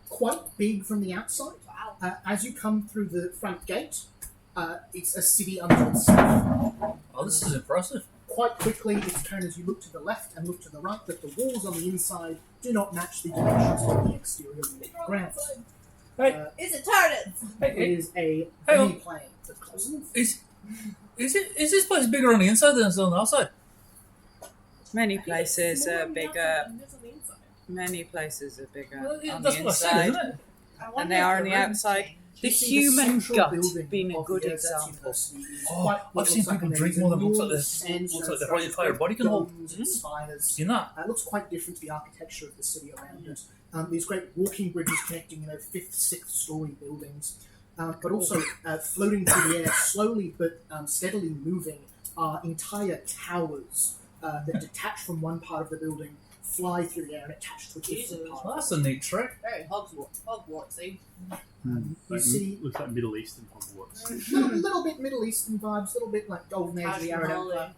quite big from the outside. Wow. As you come through the front gate, it's a city unto itself. Oh, this is impressive. Quite quickly, it's apparent as you look to the left and look to the right that the walls on the inside do not match the dimensions of the exterior of the grounds. Is it TARDIS? It is a Hang on. plane that's close enough. Is this place bigger on the inside than it's on the outside? Many places are bigger. On the inside. Many places are bigger Well, yeah, on that's the what I said, inside. isn't it? I wonder And they if are the on the rooms outside. change. The You see human central gut building being a of good the Erzatz example. University is Oh, quite what I've seen looks like people an drink more than looks like enormous this. Looks like the sandstone whole entire body can hold. domes and spires. You know. It looks quite different to the architecture of the city around it. These great walking bridges connecting, 5th, 6th story buildings, but also floating through the air, slowly but steadily moving, are entire towers that detach from one part of the building, fly through the air, and attach to a different Well, part. that's a neat trick. Very Hogwartsy. You see Looks like Middle Eastern Hogwarts. little bit Middle Eastern vibes, a little bit like Golden Age of the Arab Casual. Empire.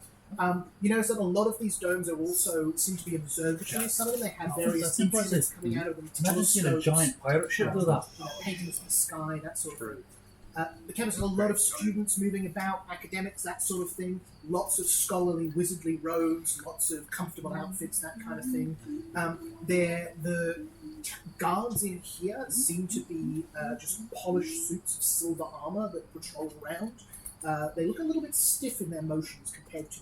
You notice that a lot of these domes are also seem to be observatories. Some of them they have various that's impressive. instruments coming out of them. Imagine seeing a telescopes, giant pirate ship with that. paintings of the sky, that sort of thing. The campus has a lot of students moving about, academics, that sort of thing. Lots of scholarly, wizardly robes, lots of comfortable outfits, that kind of thing. The guards in here seem to be just polished suits of silver armor that patrol around. They look a little bit stiff in their motions compared to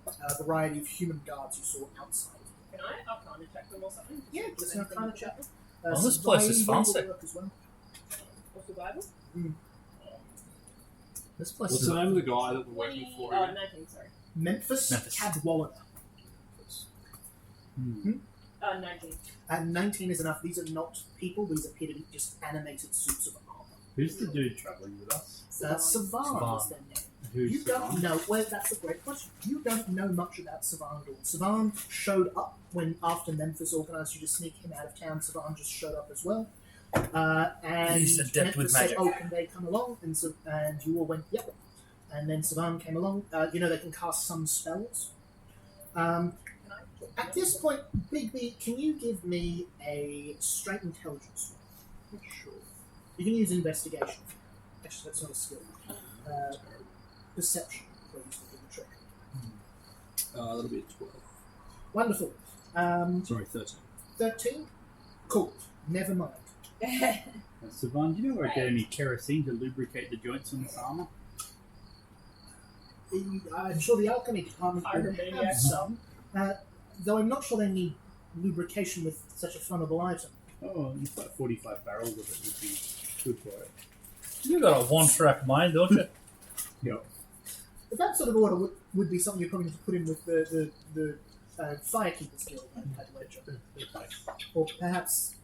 the variety of human guards you saw outside. Can I arcana check them or something? Yeah, just an arcana check. Oh, this place is survival fancy. work as well. Or survival? This place What's is the name of the guy that we're working 20, for? 19, sorry. Memphis. Cadwallader. 19. And 19 is enough. These are not people. These appear to be just animated suits of armor. Who's the dude travelling with us? Savan is their name. Who's You don't know. Well, that's a great question. You don't know much about Savan at all. Savan showed up after Memphis organised you to sneak him out of town. Savan just showed up as well. And He's adept with Memphis said, magic. "Oh, can they come along?" And you all went, "Yep." And then Savan came along. You know they can cast some spells. At this point, Bigby, can you give me a straight intelligence roll? Sure. You can use investigation. Actually, that's not a skill. Perception, please, for the trick. That'll be 12. Wonderful. Sorry, 13. 13? Cool. Never mind. Savan, do you know where I get any kerosene to lubricate the joints on this armor? I'm sure the alchemy department will have some, though I'm not sure they need lubrication with such a flammable item. Oh, it's like 45 barrels of it would be good for it. You got a one-track mind, don't you? Yep. But that sort of order would be something you're probably going to put in with the Firekeeper's Guild at Ledger. Or perhaps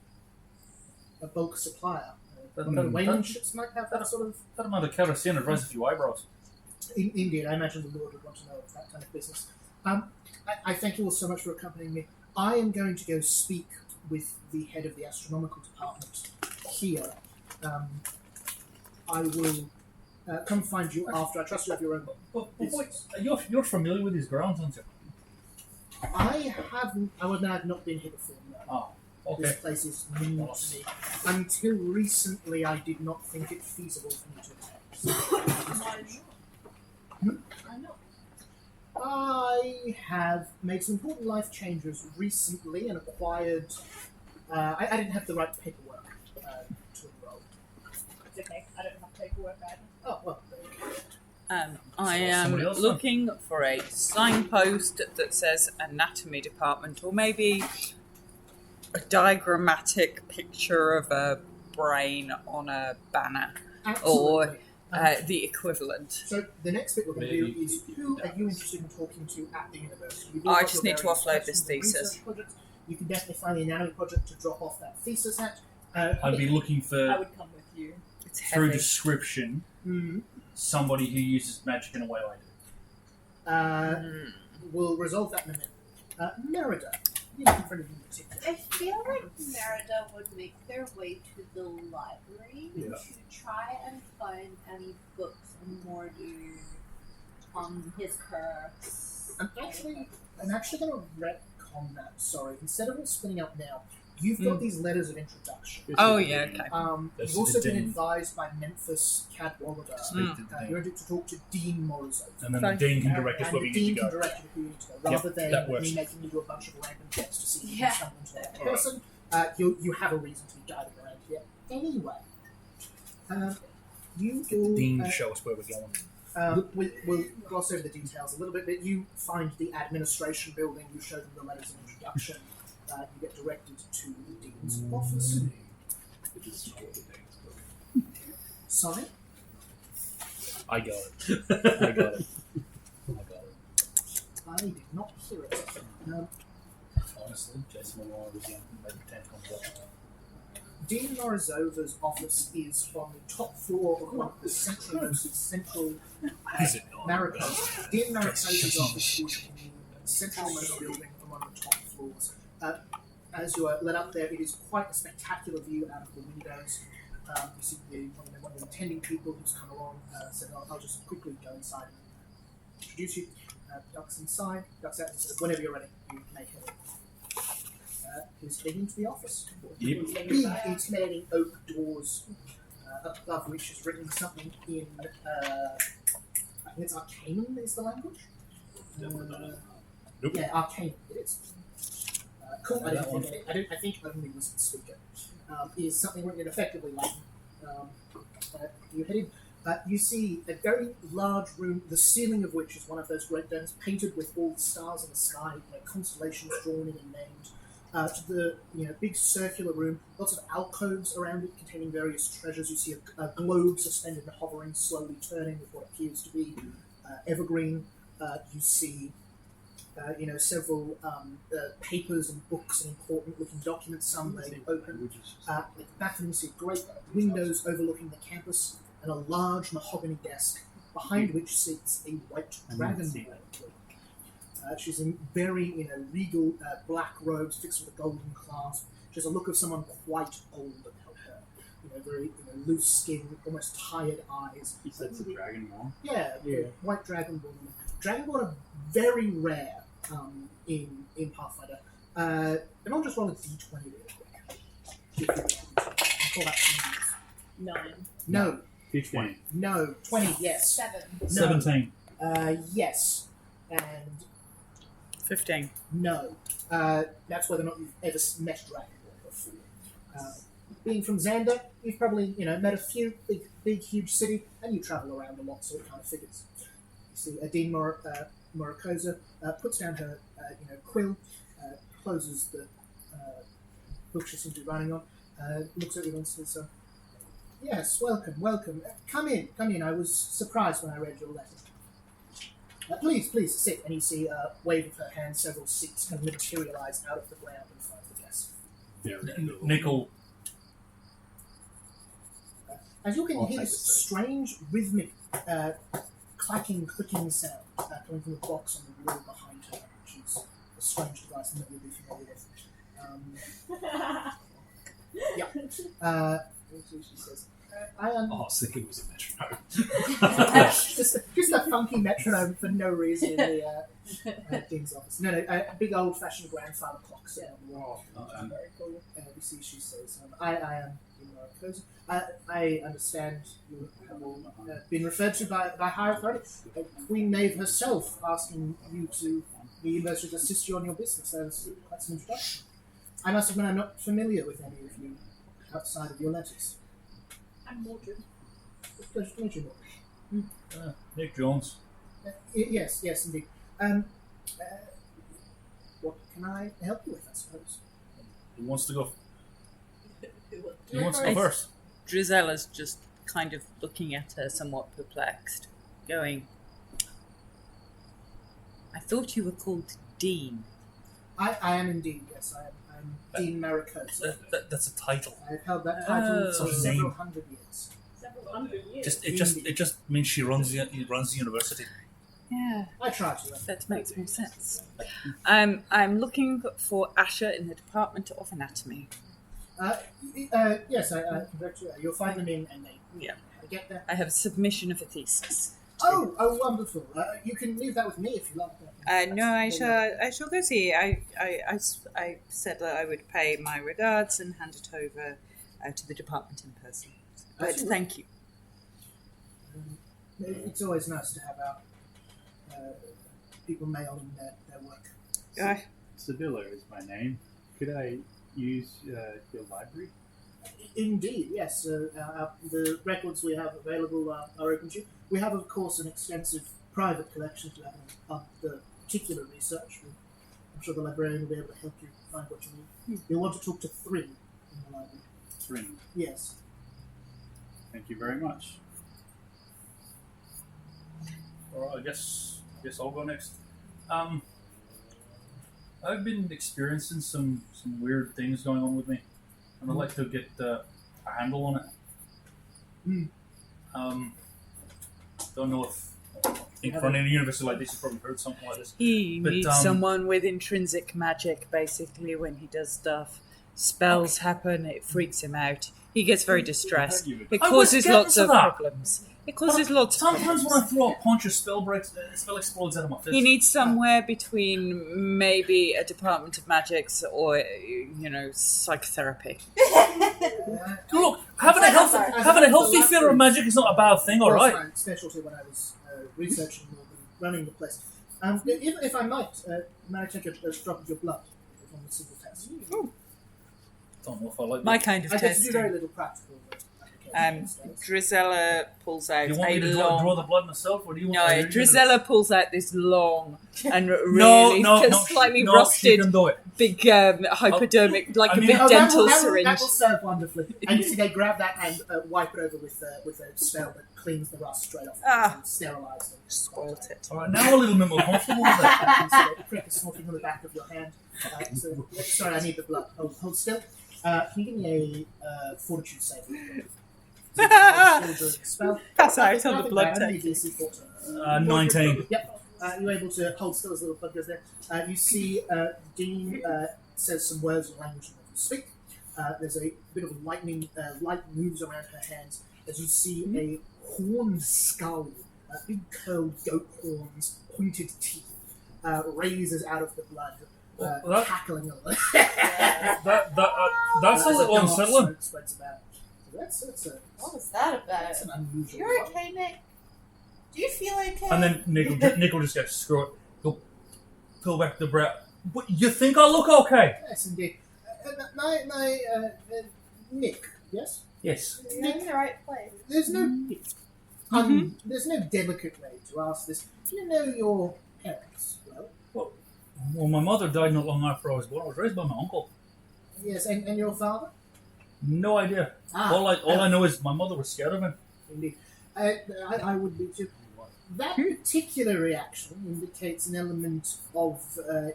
a bulk supplier. Whaling ships might have that sort of... That amount of kerosene would raise a few eyebrows. Indeed, I imagine the Lord would want to know that kind of business. I thank you all so much for accompanying me. I am going to go speak with the head of the astronomical department here. I will come find you after. I trust you have your own. You're familiar with these grounds, aren't you? I haven't. I would have not been here before. No. Oh, This okay. place is new to me. Until recently, I did not think it feasible for me to attend. I know. I have made some important life changes recently and acquired. I didn't have the right paperwork to enroll. It's okay. I don't have paperwork either. Oh well. I am Somebody else, looking for a signpost that says anatomy department, or maybe a diagrammatic picture of a brain on a banner, Absolutely. or the equivalent. So the next bit we're going to do Maybe is who are you interested in talking to at the university? You've all I got just your need to various offload this questions and thesis. research projects. You can definitely find the anatomy project to drop off that thesis at. I'd be looking I for, would come with you. It's through heavy. description, Mhm. somebody who uses magic in a way I do. We'll resolve that in a minute. Merida, you look in front of you in particular. I feel like Merida would make their way to the library Yeah. to try and find any books on Mordu on his curse. I'm actually going to retcon that. Sorry, instead of it spinning up now, you've got these letters of introduction. Oh yeah, okay. That's You've also the been Dean. advised by Memphis Cadwallader. Speak to the Dean. You're to talk to Dean Morozov. And then Fine. the Dean can direct us And where the we Dean need to can go. direct you who you need to go, Yep, rather than that works. me making you do a bunch of random checks to see if you Yeah. can stumble into that Alright. person. You have a reason to be guiding around here. Anyway, you all... Dean to show us where we're going. We'll gloss over the details a little bit, but you find the administration building, you show them the letters of introduction, you get directed to the Dean's office. Sorry? I got it. I got it. I did not hear it. Honestly, Jason Malone was young. Maybe 10 comes up. Dean Morozova's office is on the top floor of one of the central Is it? Mariposa. Dean Mariposa's office is in the centralmost building on one of the top floors. As you are led up there, it is quite a spectacular view out of the windows. You see one of the attending people who's come along said, I'll just quickly go inside and introduce you. ducks inside, ducks out. So whenever you're ready, you make it. He's heading into the office. Yep. Big, intimidating oak doors, above which is written something in, I think it's Arcanum is the language. Nope. Yeah, Arcanum it is. Cool. I think only was the speaker. Is something written in effectively Latin. You head in. You see a very large room, the ceiling of which is one of those great domes painted with all the stars in the sky, constellations drawn in and named. To the big circular room, lots of alcoves around it containing various treasures. You see a globe suspended and hovering, slowly turning with what appears to be evergreen. You see several papers and books and important-looking documents, some laid open. At the back of them you see great windows overlooking the campus and a large mahogany desk, behind which sits a white dragon. She's in very, regal black robes fixed with a golden clasp. She has a look of someone quite old about her. Very loose skin, almost tired eyes. He said it's a dragonborn. Yeah. White dragonborn. Dragonborn are very rare in Pathfinder. Everyone just roll a d20 real quick. Call that 9. No. 15. No. 20, yes. 7. No. 17. Yes. And 15. no. That's whether or not you've ever met Dragonborn before. Being from Xander, you've probably met a few big, huge city, and you travel around a lot, so it kind of figures. You see Adine Moricosa puts down her quill, closes the book she seems to be running on, looks at you and says, "Yes, welcome. Come in. I was surprised when I read your letter. Please sit." And you see a wave of her hand, several seats kind of materialize out of the ground in front of the desk. Yeah, Nickel. As you can I'll hear take this the seat. strange, rhythmic, clacking, clicking sound coming from the box on the wall behind her, which is a strange device that you'll be familiar with. She says, "I am." Oh, I was thinking it was a metronome. just a funky metronome for no reason in the Dean's office. No, a big old-fashioned grandfather clock set on the wall. Very cool. You see, she says, "I am in Maricosa. I understand you have all been referred to by higher authority. Queen Maeve herself asking you to the university to assist you on your business. That was quite some introduction. I must admit I'm not familiar with any of you outside of your letters. I'm Mordred. It's a pleasure to meet you, Lord." Nick Jones. Yes, indeed. What can I help you with, I suppose? Who wants to go? Who will Who wants to I- go first? Drizella's just kind of looking at her, somewhat perplexed, going, "I thought you were called Dean." I am indeed, yes. I'm Dean Maricosa. That's a title. I've held that title for Oh. several hundred years. Several hundred years. It just means she runs the university. Yeah, I try to. that makes more sense. I'm looking for Asher in the Department of Anatomy. Yes, I congratulate you. You'll find them in and they Yeah. get there. I have a submission of a thesis. Oh, wonderful. You can leave that with me if you like. No, I shall go see. I said that I would pay my regards and hand it over to the department in person. But Absolutely. thank you. It's always nice to have our people mailing their work. Sevilla is my name. Could I use your library? Indeed, yes. The records we have available are open to you. We have, of course, an extensive private collection to have the particular research. I'm sure the librarian will be able to help you find what you need. You'll want to talk to 3 in the library. 3. Yes. Thank you very much. Or I guess I'll go next. I've been experiencing some weird things going on with me, and I'd like to get a handle on it. Don't know if in front of a university like this, you've probably heard something like this. He But, needs someone with intrinsic magic, basically, when he does stuff. Spells happen, it freaks him out. He gets very distressed. It I was causes getting lots to of that. problems. It causes lots of Sometimes problems. when I throw a punch, a spell explodes out of my fist. He needs somewhere between maybe a Department of Magics or, psychotherapy. Look, having a healthy fear of magic is not a bad thing, was alright? my specialty when I was researching more than running the place. If I might, may I take a drop of your blood on the single test? Don't know if I like My that. kind of I get to do very testing. little practical applications. Drizella pulls out Do you want me a to draw long... the blood myself, or do you want No, are you gonna- Drizella pulls out this long and No, really slightly she rusted can do it. big hypodermic, like I a mean- big Oh, dental that syringe. will serve wonderfully. And you see they grab that and wipe it over with a spell that cleans the rust straight off and sterilise them. Spoilt it. Alright, now a little bit more comfortable with it. So the prick is snorting on the back of your hand. Sorry, I need the blood. Hold still. Can you give me a fortitude save? Spell. Pass out on the Nothing blood bad, take. DC 14. 19. Yep. You're able to hold still as the little blood goes there. You see Dean says some words in language you don't speak. There's a bit of lightning, light moves around her hands as you see a horned skull, big curled goat horns, pointed teeth, raises out of the blood, cackling a little. That's a little unsettling. Smoke spreads about. So What was that about? that's an unusual You're one. okay, Nick? Do you feel okay? And then Nick will just go, screw it. He'll pull back the breath. But you think I look okay? Yes, indeed. Nick, yes? Yes. You're in the right place. There's no delicate way to ask this. Do you know your parents well? Well, my mother died not long after I was born. I was raised by my uncle. Yes, and your father? No idea. All I know is my mother was scared of him. Indeed. I would be too. That particular reaction indicates an element of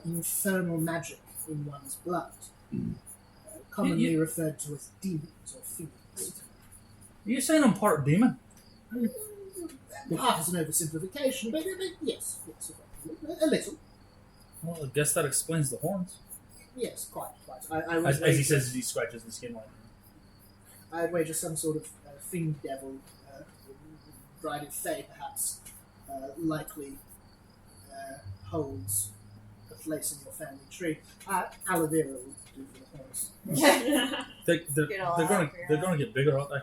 infernal magic in one's blood, commonly referred to as demons or fiends. Are you saying I'm part demon? Part is an oversimplification, but yes, a little. Well, I guess that explains the horns. Yes, quite. I would As he says as he scratches the skin line. I'd wager some sort of fiend devil, bride of Fae perhaps, likely holds a place in your family tree. Aloe vera will do for the horse. They're gonna get bigger, aren't they?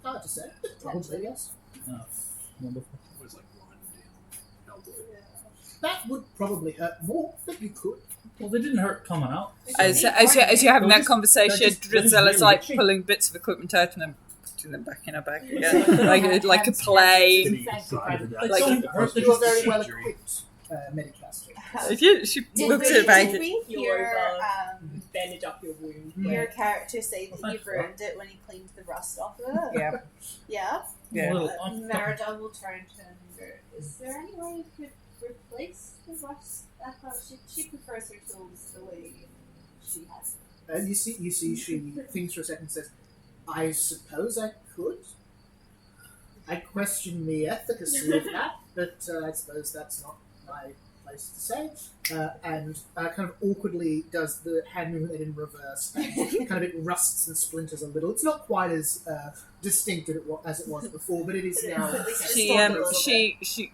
Hard to say, but probably yes. Oh, wonderful. It was like one down. That would probably hurt more, but you could. Well, they didn't hurt coming out. As you're having that conversation, they're just Drizella's really like itchy. pulling bits of equipment out and then putting them back in her bag again, like a plane. Like, You are very well equipped, Medicaster. She Did looks at her bag. we You're hear bandage up your wound. your character say that Well, you've thanks, ruined it when he cleaned the rust off of it? Yeah. Yeah? Yeah. Merida will turn to him and go, is there any way you could replace the rust? I thought she prefers her tools the way she has them. And you see, she thinks for a second and says, I suppose I could. I question the efficacy of that, but I suppose that's not my place to say. And kind of awkwardly does the hand movement in reverse, and kind of it rusts and splinters a little. It's not quite as distinct as it was before, but it is now.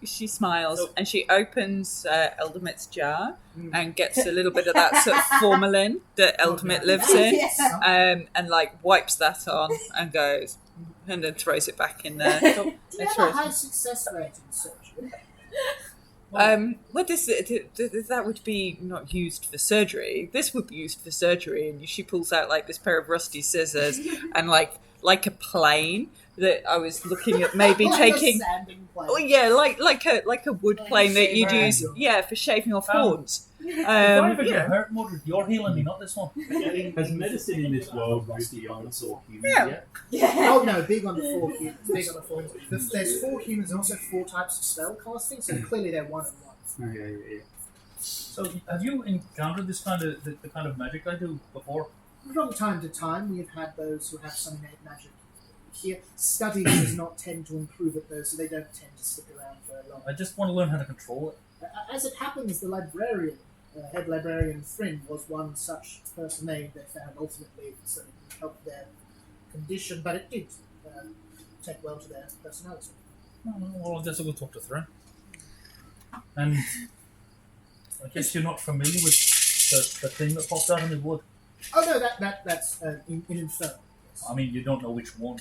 She smiles and she opens Eldamith's jar and gets a little bit of that sort of formalin that Eldamith lives in, and like wipes that on and goes, and then throws it back in there. Do you have a high success rate in surgery? Well, that would be not used for surgery. This would be used for surgery, and she pulls out like this pair of rusty scissors and like a plane that I was looking at maybe Like a taking. sanding plane. Oh yeah, like a wood plane that you'd use, for shaving off horns. If I ever get hurt, Mordred, you're healing me, not this one. Has medicine in this world moved beyond all humans Yeah. yet? Oh no, big on the 4 humans. Big on the 4 humans. There's 4 humans and also 4 types of spell casting, so clearly they're 1 and 1. Yeah. So, have you encountered this kind of the kind of magic I do before? From time to time, we've had those who have some innate magic here. Study does not tend to improve at those, so they don't tend to stick around very long. I just want to learn how to control it. As it happens, the librarian, head librarian Thryn, was one such person they found ultimately so it helped their condition, but it did take well to their personality. Well, I guess I'll go talk to Thrin. And I guess you're not familiar with the thing that popped out in the wood. Oh no, that's an infernal. Yes. I mean, you don't know which one.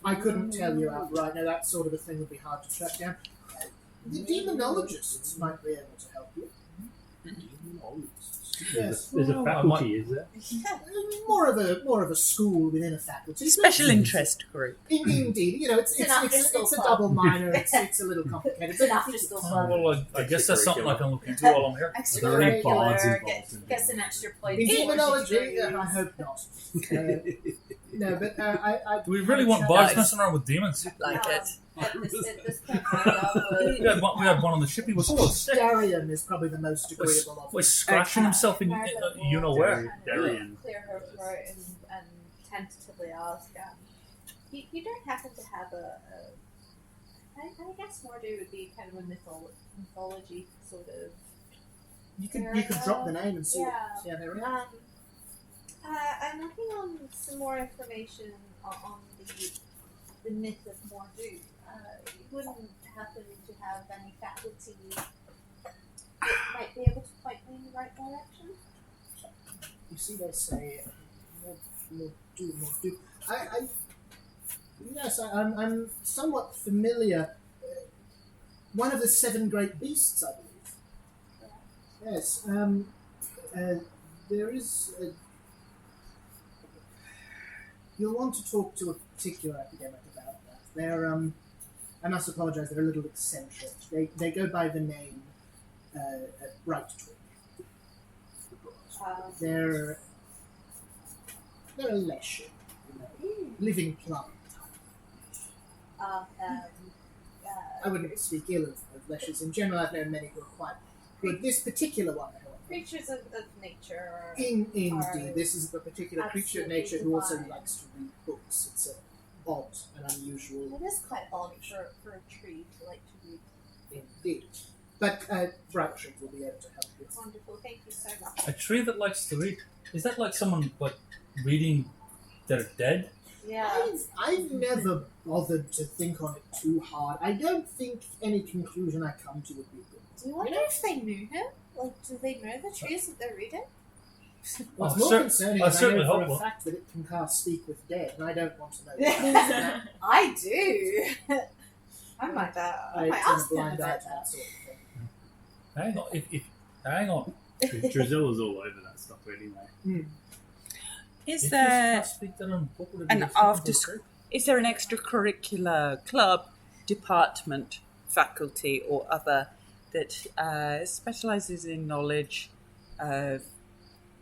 I couldn't tell you outright. No, that sort of a thing would be hard to track down. The demonologists might be able to help you. Yes, There's a faculty, is there? more of a school within a faculty. Special interest group. Indeed, you know, it's It's an after-school a club. double minor. It's a little complicated. It's an after-school club. Well, I guess that's something I can look into while I'm here. There are any bards Extracurricular, involved in get some extra In points. demonology, I hope not. No, but I Do we really want bards messing around with demons? Like it. At this point, I would. We had one on the ship. He was close. Darian is probably the most agreeable of them. Was scratching himself in you know where. Darian. Clear her throat and tentatively ask, you don't happen to have I guess Mordu would be kind of a mythology sort of. You could drop the name and see how they react. I'm looking on some more information on the myth of Mordu. You wouldn't happen to have any faculty that might be able to point me in the right direction? You see, they say more do. Yes, I'm somewhat familiar. One of the 7 great beasts, I believe. Yes. There is. You'll want to talk to a particular academic about that. They're I must apologise. They're a little eccentric. They go by the name Bright Twig. They're a leshy, living plant. I wouldn't speak ill of leshes in general. I've known many who are quite good. This particular one, however. Creatures of nature. Indeed, this is a particular creature of nature who also divine. likes to read books. It's an odd and unusual. It is quite odd for a tree to like to read. Indeed. But Bright Twig will be able to help you. Wonderful, thank you so much. A tree that likes to read. Is that like someone reading they're dead? Yeah. I've never bothered to think on it too hard. I don't think any conclusion I come to would be good. Do you wonder if they knew him? Like, do they know the trees that they're reading? What's Oh, more concerning I is I certainly know for hope a not. fact that it can cast Speak with Dead, and I don't want to know that. I do. I might I ask turn a them blind eye about to that. that sort of thing. Hang on. Hang on. Drusilla's all over that stuff anyway. Is there is there an extracurricular club, department, faculty, or other that specialises in knowledge of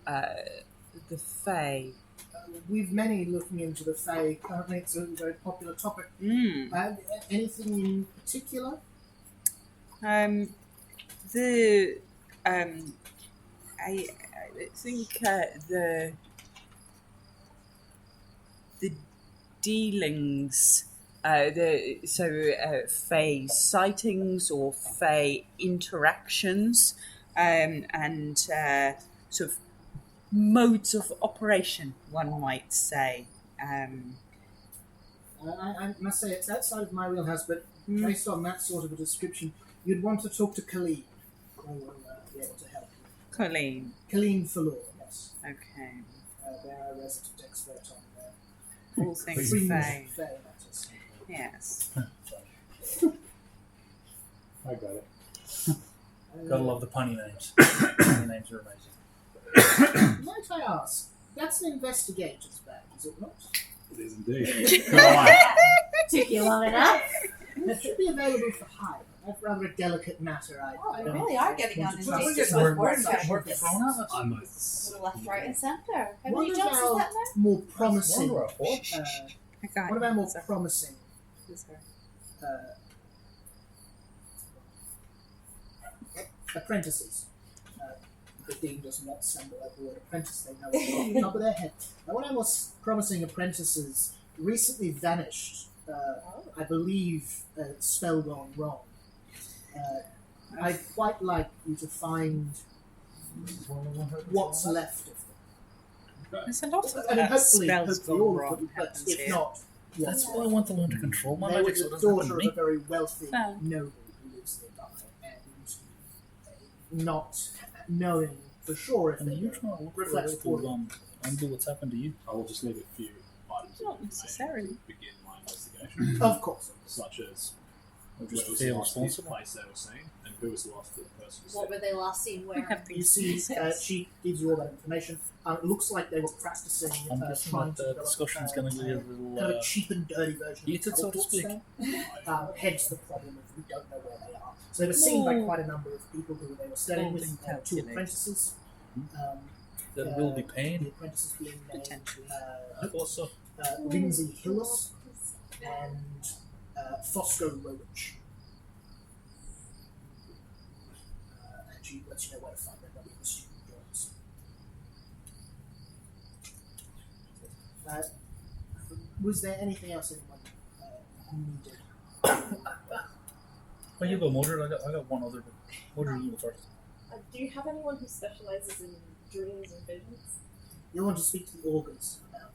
the Fae? We've many looking into the Fae. Currently, it's a very popular topic. Anything in particular? I think the dealings, Fae sightings or Fae interactions, and sort of modes of operation, one might say. I must say it's outside of my wheelhouse, but based on that sort of a description, you'd want to talk to Colleen. Who will be able to help you. Colleen. Colleen Falor, yes. Okay. They're our resident expert on All things fringe Fae. Fae matters. Yes. I got it. Gotta love the punny names. Punny names are amazing. Might I ask, that's an investigator's badge, is it not? It is indeed. Why? Took you long enough. It should be available for hire. That's rather a delicate matter. I We don't really are getting on want in to these trust just it. with word We're count. thrown at us. I'm a Little left, right, and centre. How One many of jumps is our that now? more promising, Wonder what. one of our more promising apprentices. The dean does not stumble over the word apprentice, they know it off the top of their head. Now, one of our most promising apprentices recently vanished, I believe, spell gone wrong. I'd quite like you to find what's left of them. There's a lot of I mean, hopefully spells all gone of wrong them, but happens if here. not, That's why I want to learn to control my They were magic so the it doesn't happen daughter to of me. a very wealthy Oh. noble who lives nearby, and not knowing for sure if And they you were trying to look for a reflects way to poorly. undo what's happened to you. I will just leave a few items Not of information necessarily. to begin my investigation, Of course. such as Or where just was feel the last responsible. place they were seen, and who was the last person What were they last seen We wearing? have You these see, yes. she gives you all that information. It looks like they were practicing I'm guessing trying that to the develop discussion's going to be a little kind of a cheap and dirty version heated, of so to teleport speak. spell. Hence the problem of we don't know where they are. So they were seen by No. quite a number of people who they were studying with, Holding two calculator. apprentices. that will be The pain. apprentices being named Potentially. I thought so. Lindsay Hillis and Fosco Rowich. And she lets you know where to find them. They'll be in the student dorms. Was there anything else anyone needed? Oh, you go, Mordred. I got one other. Mordred, you go first. Do you have anyone who specializes in dreams and visions? You'll want to speak to the augurs about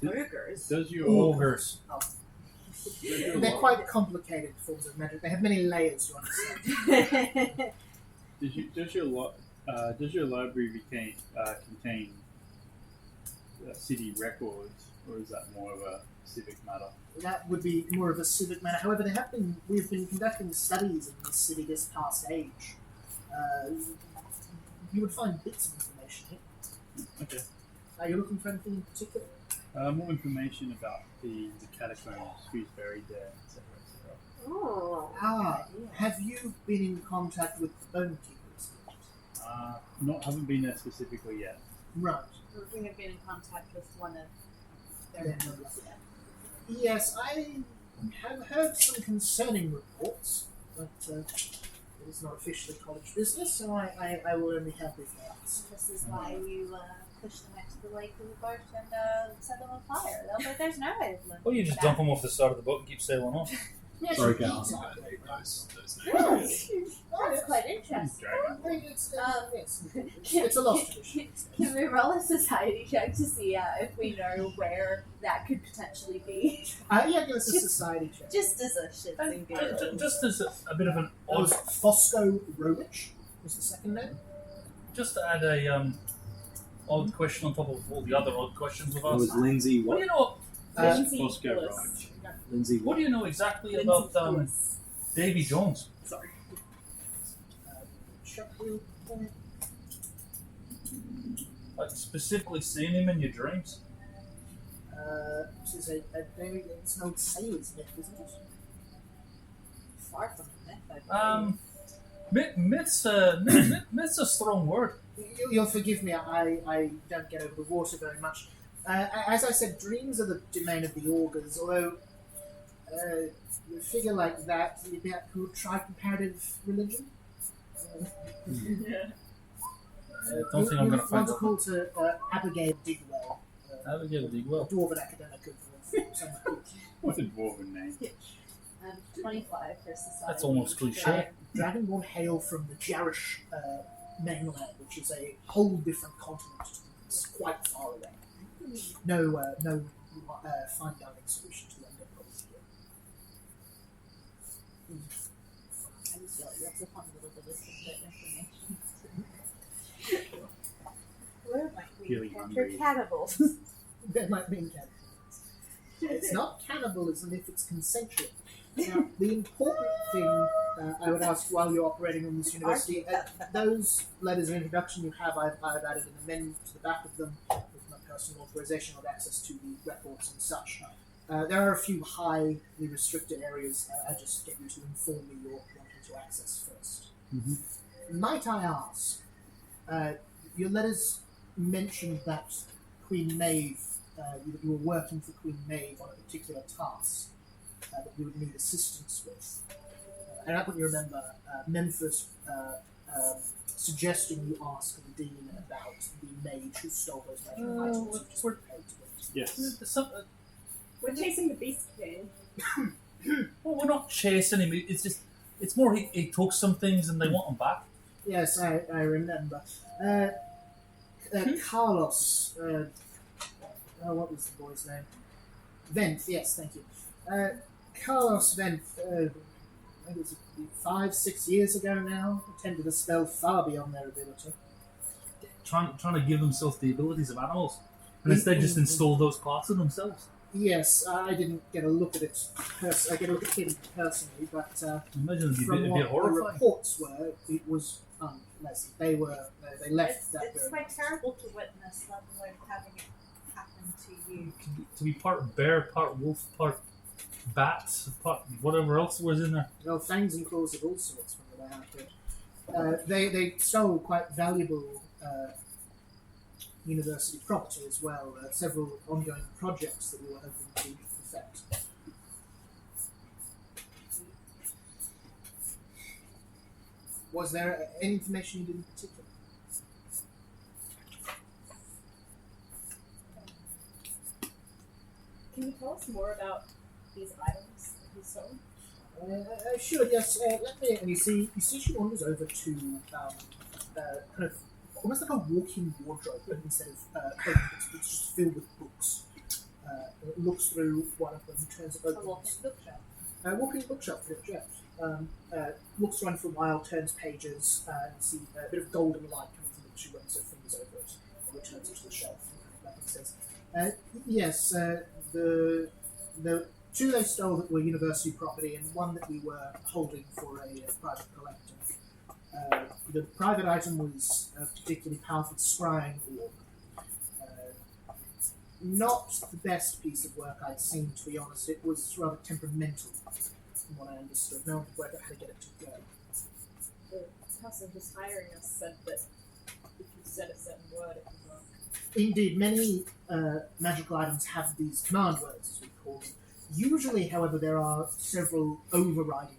that. Ogres. Does your Ogres. They're quite complicated forms of magic. They have many layers to understand. does your library contain city records, or is that more of a civic matter? That would be more of a civic matter. However, we've been conducting studies in this city this past age. You would find bits of information here. Okay. Are you looking for anything in particular? More information about the catacombs, who's buried there, etc., etc. Oh. Have you been in contact with the Bone Keepers? Haven't been there specifically yet. Right. We have been in contact with one of their Yeah. members. Yes, I have heard some concerning reports, but it is not officially college business, so I will only help if they ask. This is why you push them next to the lake with a boat and set them on fire. They'll bet there's no way of them. Or you just dump them off the side of the boat and keep sailing off. Yes, Sorry, indeed. Cal, I hate those Really? names. That's quite interesting. It's a lost tradition. Can we roll a society check to see if we know where that could potentially be? Yeah, give us a society check. Just as a shits and giggles. Just as a bit of an That was odd, Fosco Rowich was the second name. just to add a odd question on top of all the other odd questions we've It was asked. Lindsay What do what? you know? Lindsay Fosco Hillis. Roach. Lindsay What do you know exactly Lindsay about Hillis. Davy Jones? Sorry. Check real quick. Like specifically seeing him in your dreams? This is it's an old sailor's myth, isn't it? Far from the myth, I believe. Myth's a strong word. You'll forgive me, I don't get over the water very much. As I said, dreams are the domain of the augurs, although a figure like that, you'd be able to try comparative religion. Don't think I'm going to find want to out. call to Abigail Digwell, Abigail a Digwell. dwarven academic of some court. What's a dwarven name? 25 for society. That's almost cliche. Dragonborn hail from the Jarish mainland, which is a whole different continent. It's quite far away. No fine dining solution to London, probably. I just feel like that's a fun little bit of information. Where might we Feeling encounter hungry. cannibals? There might be cannibalism. It's not cannibalism if it's consensual. Now, the important thing I would ask while you're operating on this university, those letters of introduction you have, I've added an amendment to the back of them with my personal authorization of access to the records and such. There are a few highly restricted areas. I just get you to inform me you're wanting to access first. Might I ask, your letters mentioned that Queen Maeve, you were working for Queen Maeve on a particular task that you would need assistance with. And I want you to remember Memphis suggesting you ask the Dean about the mage who stole those magic items you just paid to get. Yes. We're chasing the Beast King. Well, we're not chasing him. It's more he took some things and they want him back. Yes, I remember. Carlos, what was the boy's name? Venth, yes, thank you. Carlos Venth, I think it was 5-6 years ago now, attempted a spell far beyond their ability. Trying to give themselves the abilities of animals, and instead just install those parts of themselves. Yes, I didn't get a look at it. I get a look at him personally, but Imagine it'd be a from bit what the horrifying. reports were, it was unpleasant. They left that It's very quite terrible to witness, let alone having it happen to you. To be part bear, part wolf, part bat, part whatever else was in there. well, fangs and claws of all sorts from the way I heard. They stole quite valuable university property as well. Several ongoing projects that we were hoping to effect. Was there any information you did in particular? Can you tell us more about these items that you sold? Sure, yes. Let me. And you see she wanders over to kind of almost like a walk-in wardrobe, but instead of clothing, it's just filled with books. Looks through one of them, turns it A open. walk-in bookshelf. Walk-in bookshelf, yeah. Looks around for a while, turns pages, and see a bit of golden light coming from it. She runs her fingers over it and returns it to the shelf. And says, "Yes, the two they stole that were university property, and one that we were holding for a private collector. The private item was a particularly powerful scrying orb. Not the best piece of work I'd seen, to be honest. It was rather temperamental, from what I understood. No one could work out how to get it to go. The person who's hiring us said that if you said a certain word, it would work. Indeed, many magical items have these command words, as we call them. Usually, however, there are several overriding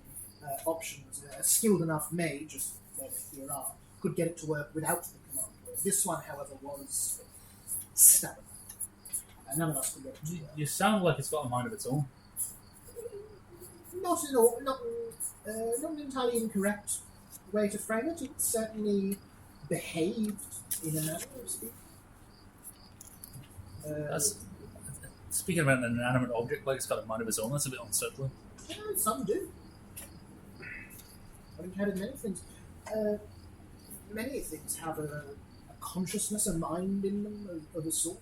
options. A skilled enough mage, just where here are, could get it to work without the command word. This one, however, was stubborn. None of us could get it to work. You sound like it's got a mind of its own. Not at all. Not an entirely incorrect way to frame it. It certainly behaved in a manner of speaking. Speaking about an inanimate object, like it's got a mind of its own, that's a bit unsettling. Yeah, some do. I've encountered many things. Many things have a consciousness, a mind in them of a sort.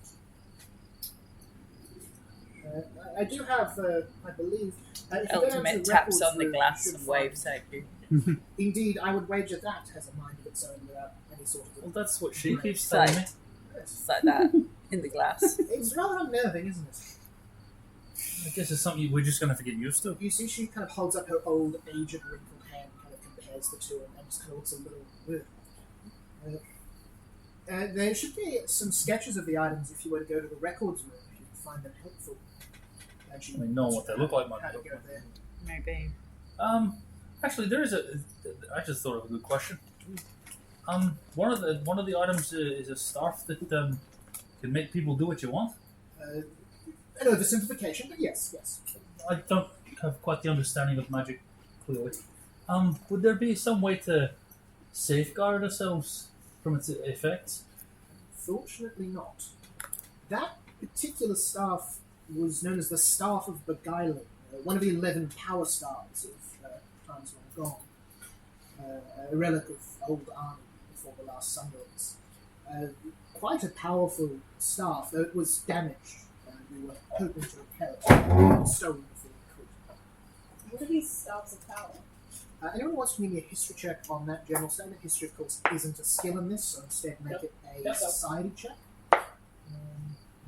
I do have, I believe... if you go down to Ultimate the taps records on the room, glass you should and find- waves at you. Indeed, I would wager that has a mind of its own without any sort of... Well, that's what she keeps Sorry. telling me. Yes. Just like that in the glass. It's rather unnerving, isn't it? I guess it's something we're just going to have to get used to. You see, she kind of holds up her old, aged, wrinkled hand, kind of compares the two, and just kind of looks a little weird. There should be some sketches of the items if you were to go to the records room, if you find them helpful. I mean, knowing what they look like might How be to go helpful. there. Maybe. Actually, there is I just thought of a good question. One of the items is a staff that can make people do what you want. An oversimplification, but yes. I don't have quite the understanding of magic, clearly. Would there be some way to safeguard ourselves from its effects? Fortunately not. That particular staff was known as the Staff of Beguiling, one of the 11 power stars of times long gone. A relic of old Arnie before the last Sunderlands. Quite a powerful staff, though it was damaged. We were hoping to repair it. Stolen before we could. What are these staffs of power? Anyone who wants to give me a history check on that general standard? History, of course, isn't a skill in this, so instead make it a Yep. society check.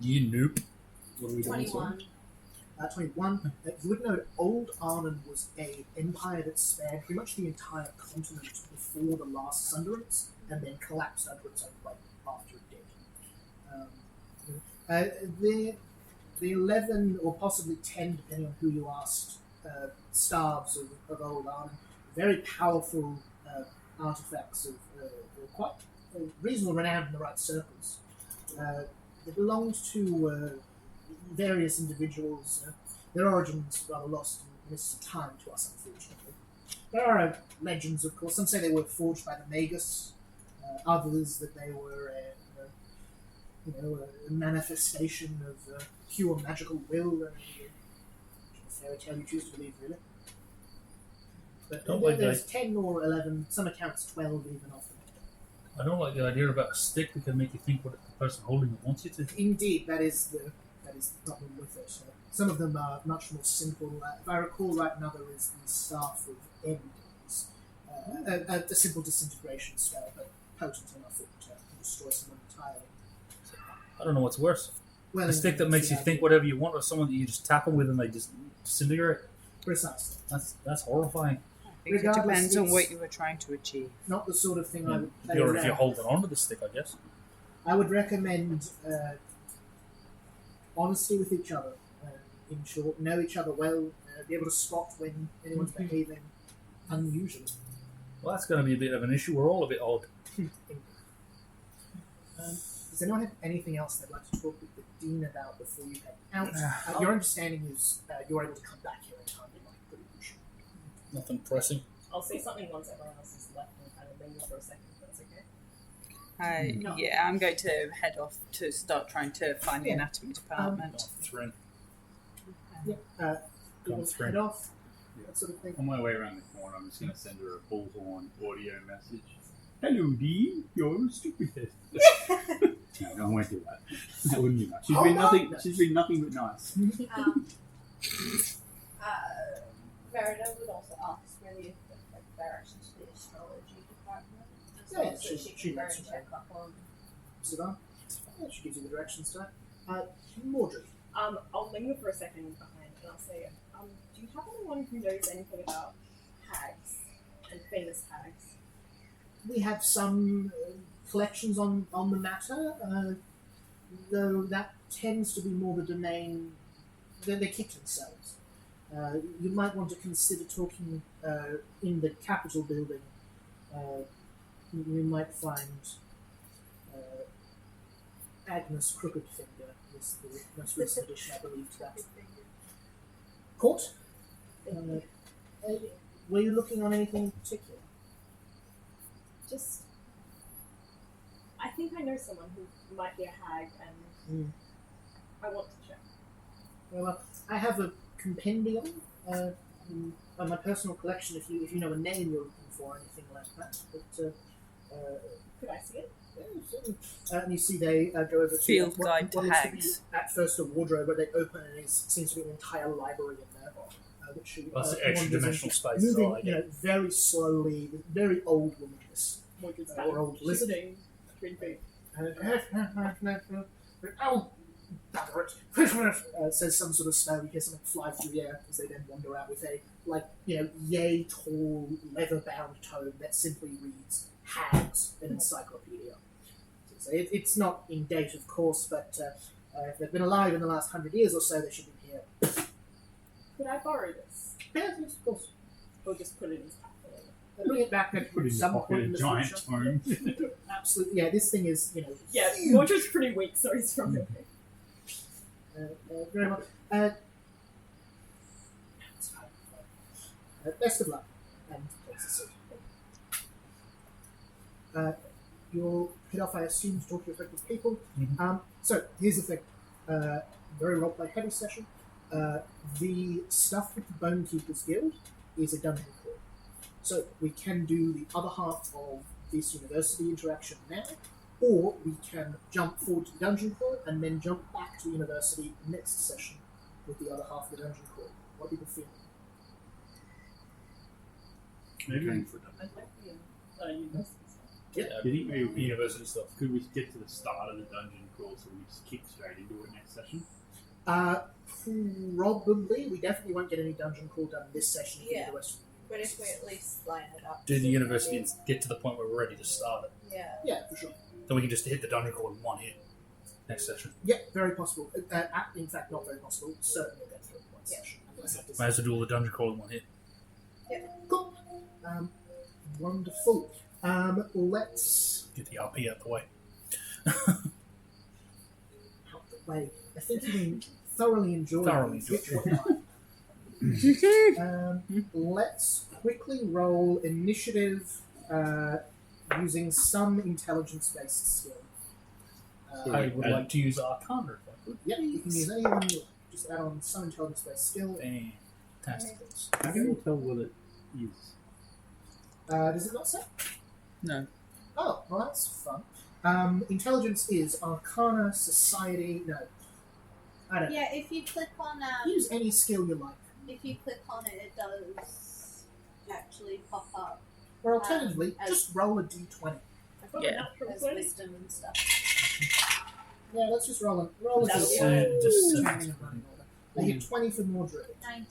You nope. What are we doing? 21. 21. You would know that Old Arnon was an empire that spared pretty much the entire continent before the last Sunderlands, and then collapsed under its own weight after it did. The 11, or possibly 10, depending on who you asked, staves of Old Arnon, very powerful artifacts of quite reasonable renown in the right circles. They belonged to various individuals. Their origins rather lost in mists of time to us, unfortunately. There are legends, of course. Some say they were forged by the Magus. Others that they were a manifestation of pure magical will, and fairy tale you choose to believe, really. But Don't like there's 10 or 11, some accounts 12 even often. I don't like the idea about a stick that can make you think what the person holding it wants you to. Indeed, that is the problem with it. Some of them are much more simple. If I recall right, another is the Staff of Endings. A simple disintegration spell, but potent enough to destroy someone entirely. I don't know what's worse. Well, A stick that makes you think whatever you want, or someone that you just tap them with and they just disintegrate. Precisely. That's horrifying. I think it Regardless, depends on it's- what you were trying to achieve. Not the sort of thing I would play If you're around. holding on to the stick, I guess. I would recommend honesty with each other. In short, know each other well, be able to spot when anyone's behaving unusually. Well, that's going to be a bit of an issue. We're all a bit odd. Does anyone have anything else they'd like to talk with the Dean about before you head out? Your understanding is you're able to come back here anytime you like, pretty much. Nothing pressing. I'll say something once everyone else is left and kind of linger for a second, if that's okay. No. Yeah, I'm going to head off to start trying to find the anatomy department. Thrin. People through. head off, that sort of thing. On my way around the corner, I'm just going to send her a bullhorn audio message. Hello, Dean. You're stupid. No, I won't do that. That wouldn't be much. She's been nothing but nice. Verida would also ask maybe if directions to the astrology department. Yeah, So she she can go and knows check up on. Sivan? Yeah, she gives you the directions to that. Mordred. I'll linger for a second behind and I'll say, do you have anyone who knows anything about hags and famous hags? We have some collections on the matter, though that tends to be more the domain. They keep to themselves. You might want to consider talking in the Capitol building. You might find Agnes Crookedfinger is the most recent addition, I believe, to that court. Were you looking on anything in particular? Just, I think I know someone who might be a hag and I want to check. Well, I have a compendium on my personal collection. If you know a name you're looking for, anything like that. But Could I see it? and you see they go over to Field what guide to looks be hags. at first a wardrobe, but they open and it seems to be an entire library in there. Which she, That's the wanders extra dimensional into, space. moving, So I get. very slowly, with very old womanness. Mordred's Or old lizard. shifting between feet. Oh, bother it. Christmas! Says some sort of spell. You hear something fly through the air as they then wander out with a, yay tall, leather-bound tome that simply reads Hags, an encyclopedia. So it's not in date, of course, but if they've been alive in the last 100 years or so, they should be here. Could I borrow this? Yes, of course. Or just put it in his pocket? Bring it back at Put it in some your pocket, point in a the giant future. tome. Absolutely, yeah. This thing is, Yeah, Mordred's pretty weak, so he's from very much. Best of luck, and takes a seat. You'll head off, I assume, to talk to respective people. Mhm. So here's the thing: very roleplay heavy session. The stuff with the Bonekeepers Guild is a dungeon crawl. So we can do the other half of this university interaction now, or we can jump forward to the dungeon crawl and then jump back to university next session with the other half of the dungeon crawl. What do people feel? Maybe Okay. for I'd like the university stuff. Yeah, Do you think maybe university stuff. could we get to the start of the dungeon crawl so we just kick straight into it next session? Probably. We definitely won't get any dungeon crawl done this session. If we do Yeah. the rest of But if we at least line it up. Do the university and get to the point where we're ready to start it. Yeah. Yeah, for sure. Then we can just hit the dungeon crawl in one hit next session. Yeah, very possible. In fact, not very possible. Certainly we'll get through one Yeah. session. Unless that is Might as well do all the dungeon crawl in one hit. cool. Wonderful. Let's Get the RP out the way. out the way. I think you can thoroughly enjoy Thoroughly these, enjoy which one let's quickly roll initiative using some intelligence-based skill. I would like to use Arcana if I could. Yeah, you can use any one you like. Just add on some intelligence-based skill. Fantastic. How can you tell what it is? Does it not say? No. Oh, well, that's fun. Intelligence is Arcana, Society. No, I don't know. Yeah, if you click on Use any skill you like. if you click on it, it does actually pop up Or alternatively, as- just roll a d20. I've got Yeah. a natural as 20. wisdom and stuff. Yeah, let's just roll a That'll be d20. just I get 20 for Mordred. 19.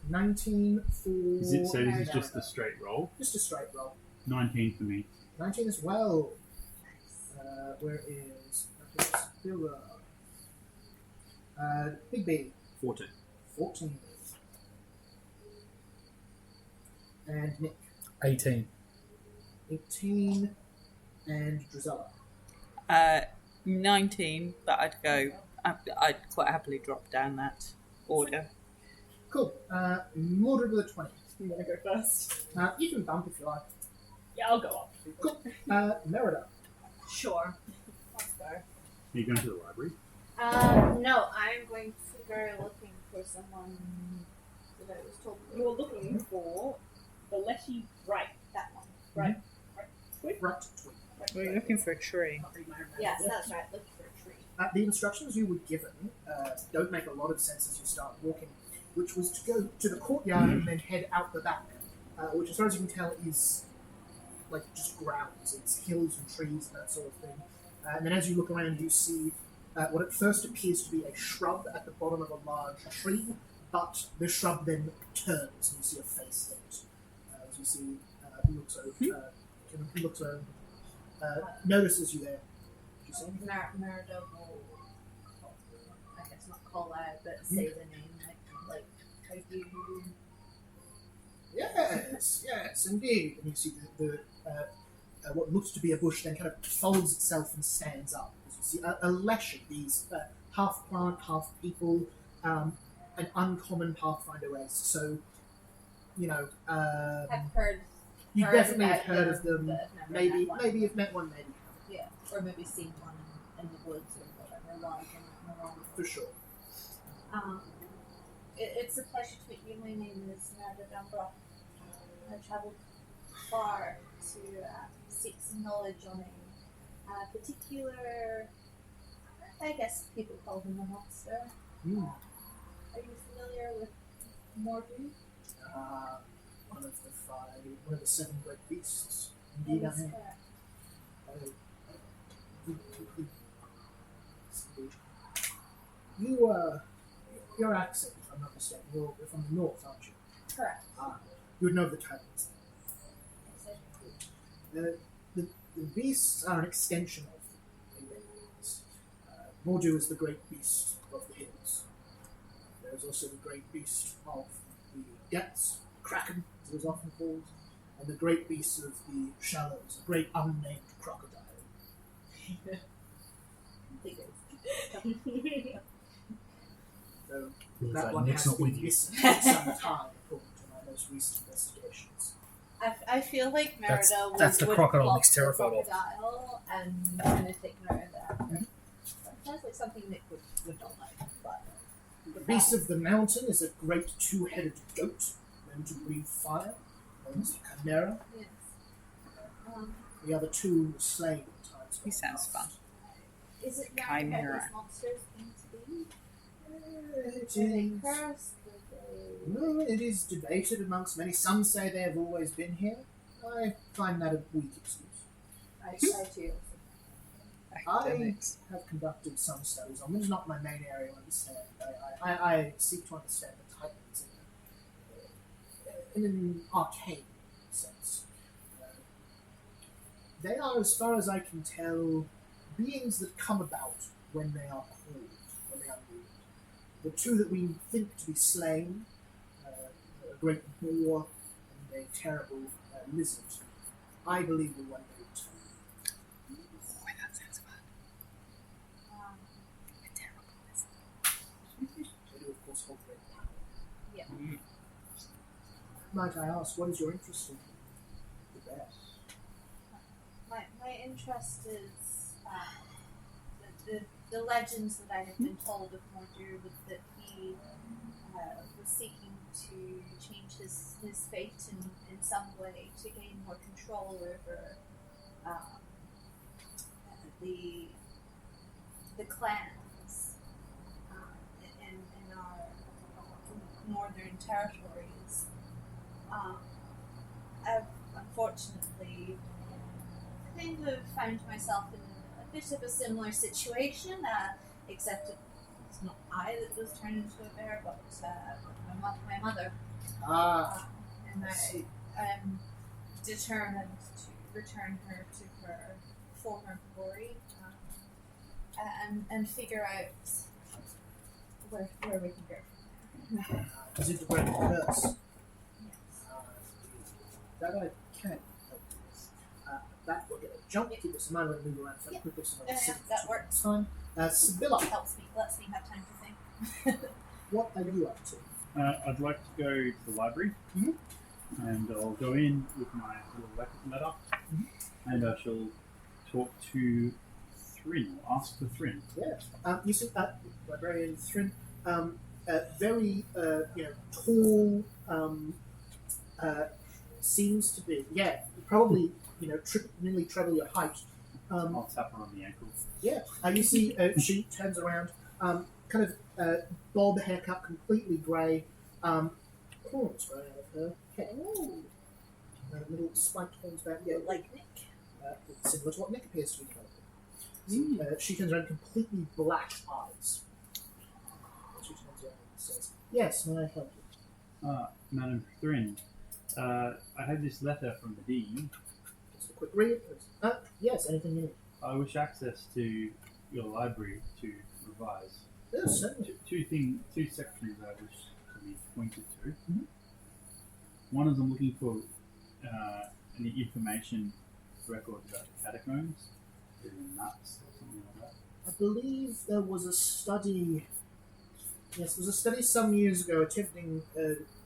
19 for... Is it so this is Merida. just a straight roll? Just a straight roll. 19 for me. 19 as well. Where is Billa? Big B. 14. 14. And Nick. 18. 18. And Drizella. 19, but I'd quite happily drop down that order. Cool. Mordred with a 20. You want to go first? You can bump if you like. Yeah, I'll go up. Cool. Merida. Sure. Let's go. Are you going to the library? No, I'm going to go looking for someone that I was told. You're looking for the Letty right. That one. Right. Right. We're looking for a tree. Yes, that's right. Looking for a tree. The instructions you were given don't make a lot of sense as you start walking, which was to go to the courtyard and then head out the back, which as far as you can tell is like just grounds. It's hills and trees and that sort of thing. And then as you look around, you see what at first appears to be a shrub at the bottom of a large tree, but the shrub then turns and you see a face in it. As you see, who looks over, notices you there. Did you say anything? Merida will, I guess not call out, but say the name. Like, are you? Yes, indeed. And you see the what looks to be a bush then kind of folds itself and stands up. As you see a leshy, these half plant, half people, an uncommon pathfinder race. So, you know, I've heard. you heard definitely about have heard of them. but never Maybe met one. maybe you've met one, maybe Yeah, or maybe seen one in the woods or whatever, while in the wrong. for sure. It's a pleasure to meet you. My name is Nada Dumbra. I travelled far to seek some knowledge on a particular, I guess people call him a monster. Hmm. Are you familiar with Morgan? One of the 7 great beasts. Indeed, I That is am. correct. Your accent, if I'm not mistaken, you're from the north, aren't you? Correct. You would know the titles. The beasts are an extension of the Indians. Mordu is the great beast of the hills. There is also the great beast of the depths, Kraken, as it is often called, and the great beast of the shallows, a great unnamed crocodile. So Looks that like one Nick's has not been with you. missing for some time, according to my most recent investigations. I feel like That's- Merida that's the would crocodile block Nick's the terrified of. crocodile and kind of take note of that. That sounds like something Nick would not like, but The beast of the mountain is a great 2-headed goat known to breathe fire, known as the Chimera. yes. The other 2 were slain in times He sounds past. fun. Is it Chimera. that these monsters seem to be? It Are they is, cursed? Are they... no, it is debated amongst many. Some say they have always been here. I find that a weak excuse. I too. Academics. I have conducted some studies on them. It's not my main area to understand. I seek to understand the Titans in an arcane sense. They are, as far as I can tell, beings that come about when they are called, when they are needed. The 2 that we think to be slain, a great boar and a terrible lizard, I believe will one day return. Oh, that sounds fun. A terrible lizard. They do, of course, hold great power. Yeah. Might I ask, what is your interest in the bear? My interest is the legends that I have been told of Mordred was that he was seeking to change his fate in some way to gain more control over the clans in our northern territories. I've unfortunately kind of found myself in a bit of a similar situation, except it's not I that was turned into a bear, but my mother. And I am determined to return her to her former glory, and figure out where we can go from there. Is it to break the curse? Yes. That I can help with. That we're going to jump, keep us in mind, we're going to move around fairly Yep. quickly, so Yeah, that works. time. Sibylla, Lets me have time to think. what are you up to? I'd like to go to the library, Mhm. and I'll go in with my little letter, and I shall talk to Thrin, or ask for Thrin. Yeah. You see librarian Thrin, very tall, seems to be probably nearly treble your height. I'll tap her on the ankle. You see she turns around, kind of bob haircut, completely grey, horns growing out of her head. Little spiked horns back. Yeah, Like Nick. similar to what Nick appears to be developing. She turns around, completely black eyes. She turns around and says, "Yes, may I help you?" Madam Thrin, I have this letter from the Dean. Just a quick read. Yes, anything you need. I wish access to your library to revise. Yes, certainly. Two sections I wish to be pointed to. Mhm. One is I'm looking for any information records about the catacombs, the nuts or something like that. I believe there was a study. Yes, there was a study some years ago attempting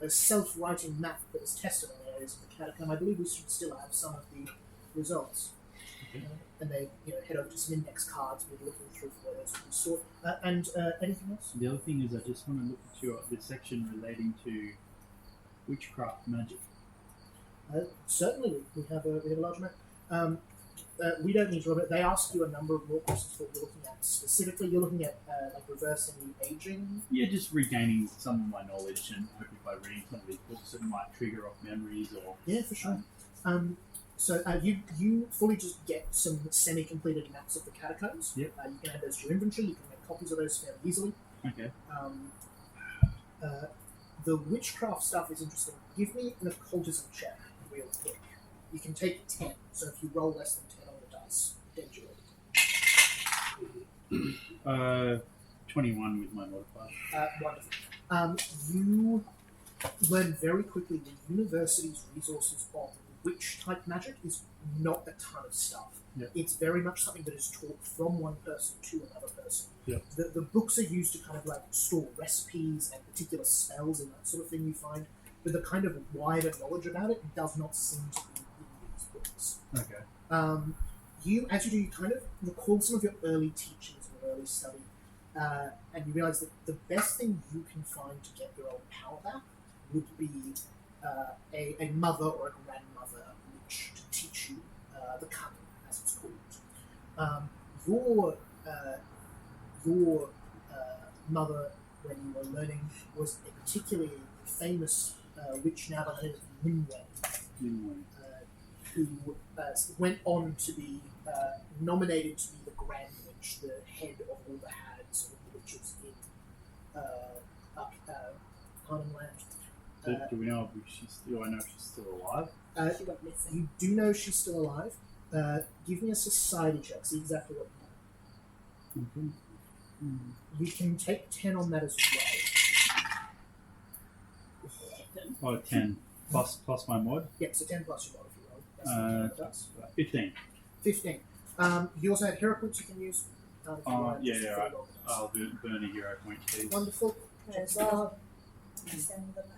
a self-writing map that was tested on areas of the catacomb. I believe we should still have some of the results. Okay. And they head over to some index cards we're looking through for where those would be stored. And anything else? The other thing is I just want to look at the section relating to witchcraft magic. Certainly, we have a large amount. We don't need to remember. They ask you a number of more questions for what you're looking at. Specifically, you're looking at like reversing the aging. Yeah, just regaining some of my knowledge, and hoping by reading some of these books it might trigger off memories or... Yeah, for sure. So you fully just get some semi-completed maps of the catacombs. Yep. You can add those to your inventory. You can make copies of those fairly easily. Okay. The witchcraft stuff is interesting. Give me an occultism check real quick. You can take 10. So if you roll less than 10 on the dice, then you 21 with my modifier. wonderful. You learn very quickly the university's resources on witch-type magic is not a ton of stuff. Yep. It's very much something that is taught from one person to another person. Yep. The books are used to kind of like store recipes and particular spells and that sort of thing you find, but the kind of wider knowledge about it does not seem to be in these books. Okay. As you do, you kind of recall some of your early teachings and early study, and you realise that the best thing you can find to get your own power back would be a mother or a grandmother witch to teach you the cunning, as it's called. Your mother, when you were learning, was a particularly famous witch now by the name of Minway, who went on to be nominated to be the Grand Witch, the head of all the hags or the witches in Arnhem Land. Do we know if she's still? I know if she's still alive. She went missing. You do know she's still alive. Give me a society check. See exactly what you know. You can take 10 on that as well. 10 plus my mod. Yeah, so 10 plus your mod if you roll. That's 15. 15. You also had hero points you can use. If you want, Yeah, just yeah, for right. the roll. I'll burn a hero point too. Wonderful. As well. Send them out.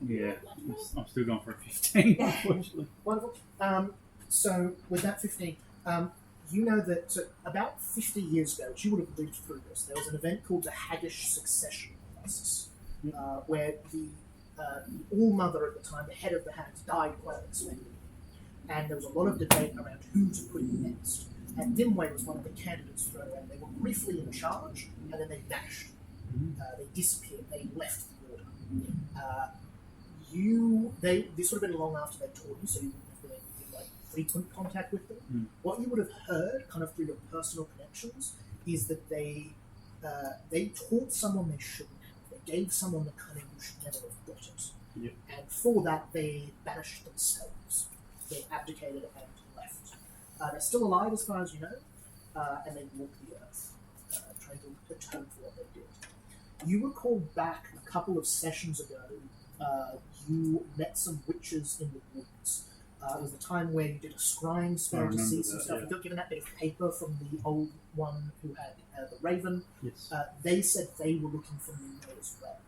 Yeah, I'm still going for a 15, unfortunately. Wonderful. So with that 15, you know that about 50 years ago, which you would have lived through this, there was an event called the Haggish Succession Crisis, where the All-Mother at the time, the head of the Hags, died quite unexpectedly. And there was a lot of debate around who to put in next. And Dimway was one of the candidates thrown around. They were briefly in charge, and then they vanished. They disappeared. They left the order. This would have been long after they taught you, so you wouldn't have been in like frequent contact with them. What you would have heard, kind of through your personal connections, is that they taught someone they shouldn't have. They gave someone the cunning who should never have got it. Yep. And for that, they banished themselves. They abdicated and left. They're still alive, as far as you know, and they walk the earth, trying to atone for what they did. You recall back a couple of sessions ago, you met some witches in the woods. It was the time where you did a scrying spell to see some stuff. You got given that bit of paper from the old one who had the raven. Yes. They said they were looking for new as well.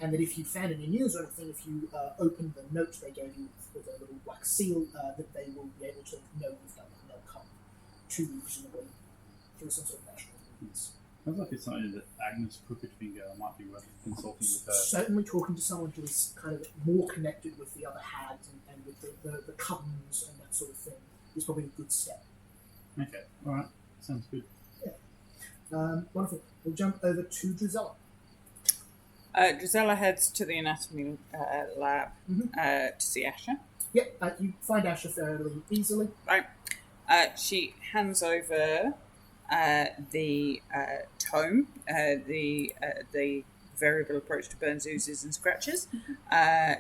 And that if you found any news or anything, if you opened the note they gave you with a little wax seal, that they will be able to know you've done it, and they'll come to you, presumably through some sort of national means. Sounds like it's something that Agnes Crooked-Finger might be worth consulting with her. Certainly talking to someone who is kind of more connected with the other hags and with the covens and that sort of thing is probably a good step. Okay, alright. Sounds good. Wonderful. We'll jump over to Drizella. Drizella heads to the anatomy lab to see Asher. Yep, you find Asher fairly easily. Right. She hands over the tome, the variable approach to burns, oozes and scratches,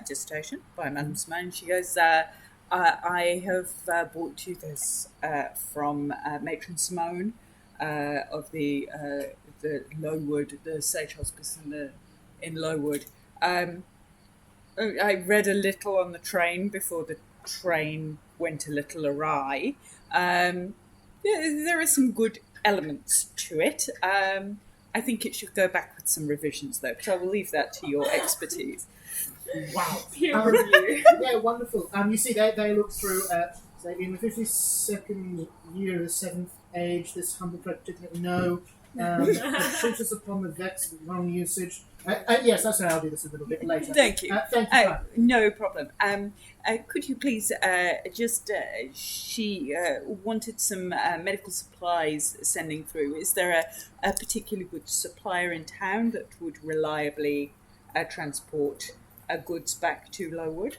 dissertation by Madame Simone. She goes, I have brought you this from Matron Simone of the Lowood, the Sage Hospice in Lowood. I read a little on the train before the train went a little awry. There are some good elements to it. I think it should go back with some revisions, though, but I will leave that to your expertise. Wow. Peer review. Yeah, wonderful. You see, they look through, say, in the 52nd year of the 7th age, this humble practitioner, no. Shoot us upon the vex with wrong usage. Yes, that's how I'll do this a little bit later. Thank you. Thank you. No problem. Could you please she wanted some medical supplies sending through. Is there a particularly good supplier in town that would reliably transport goods back to Lowood?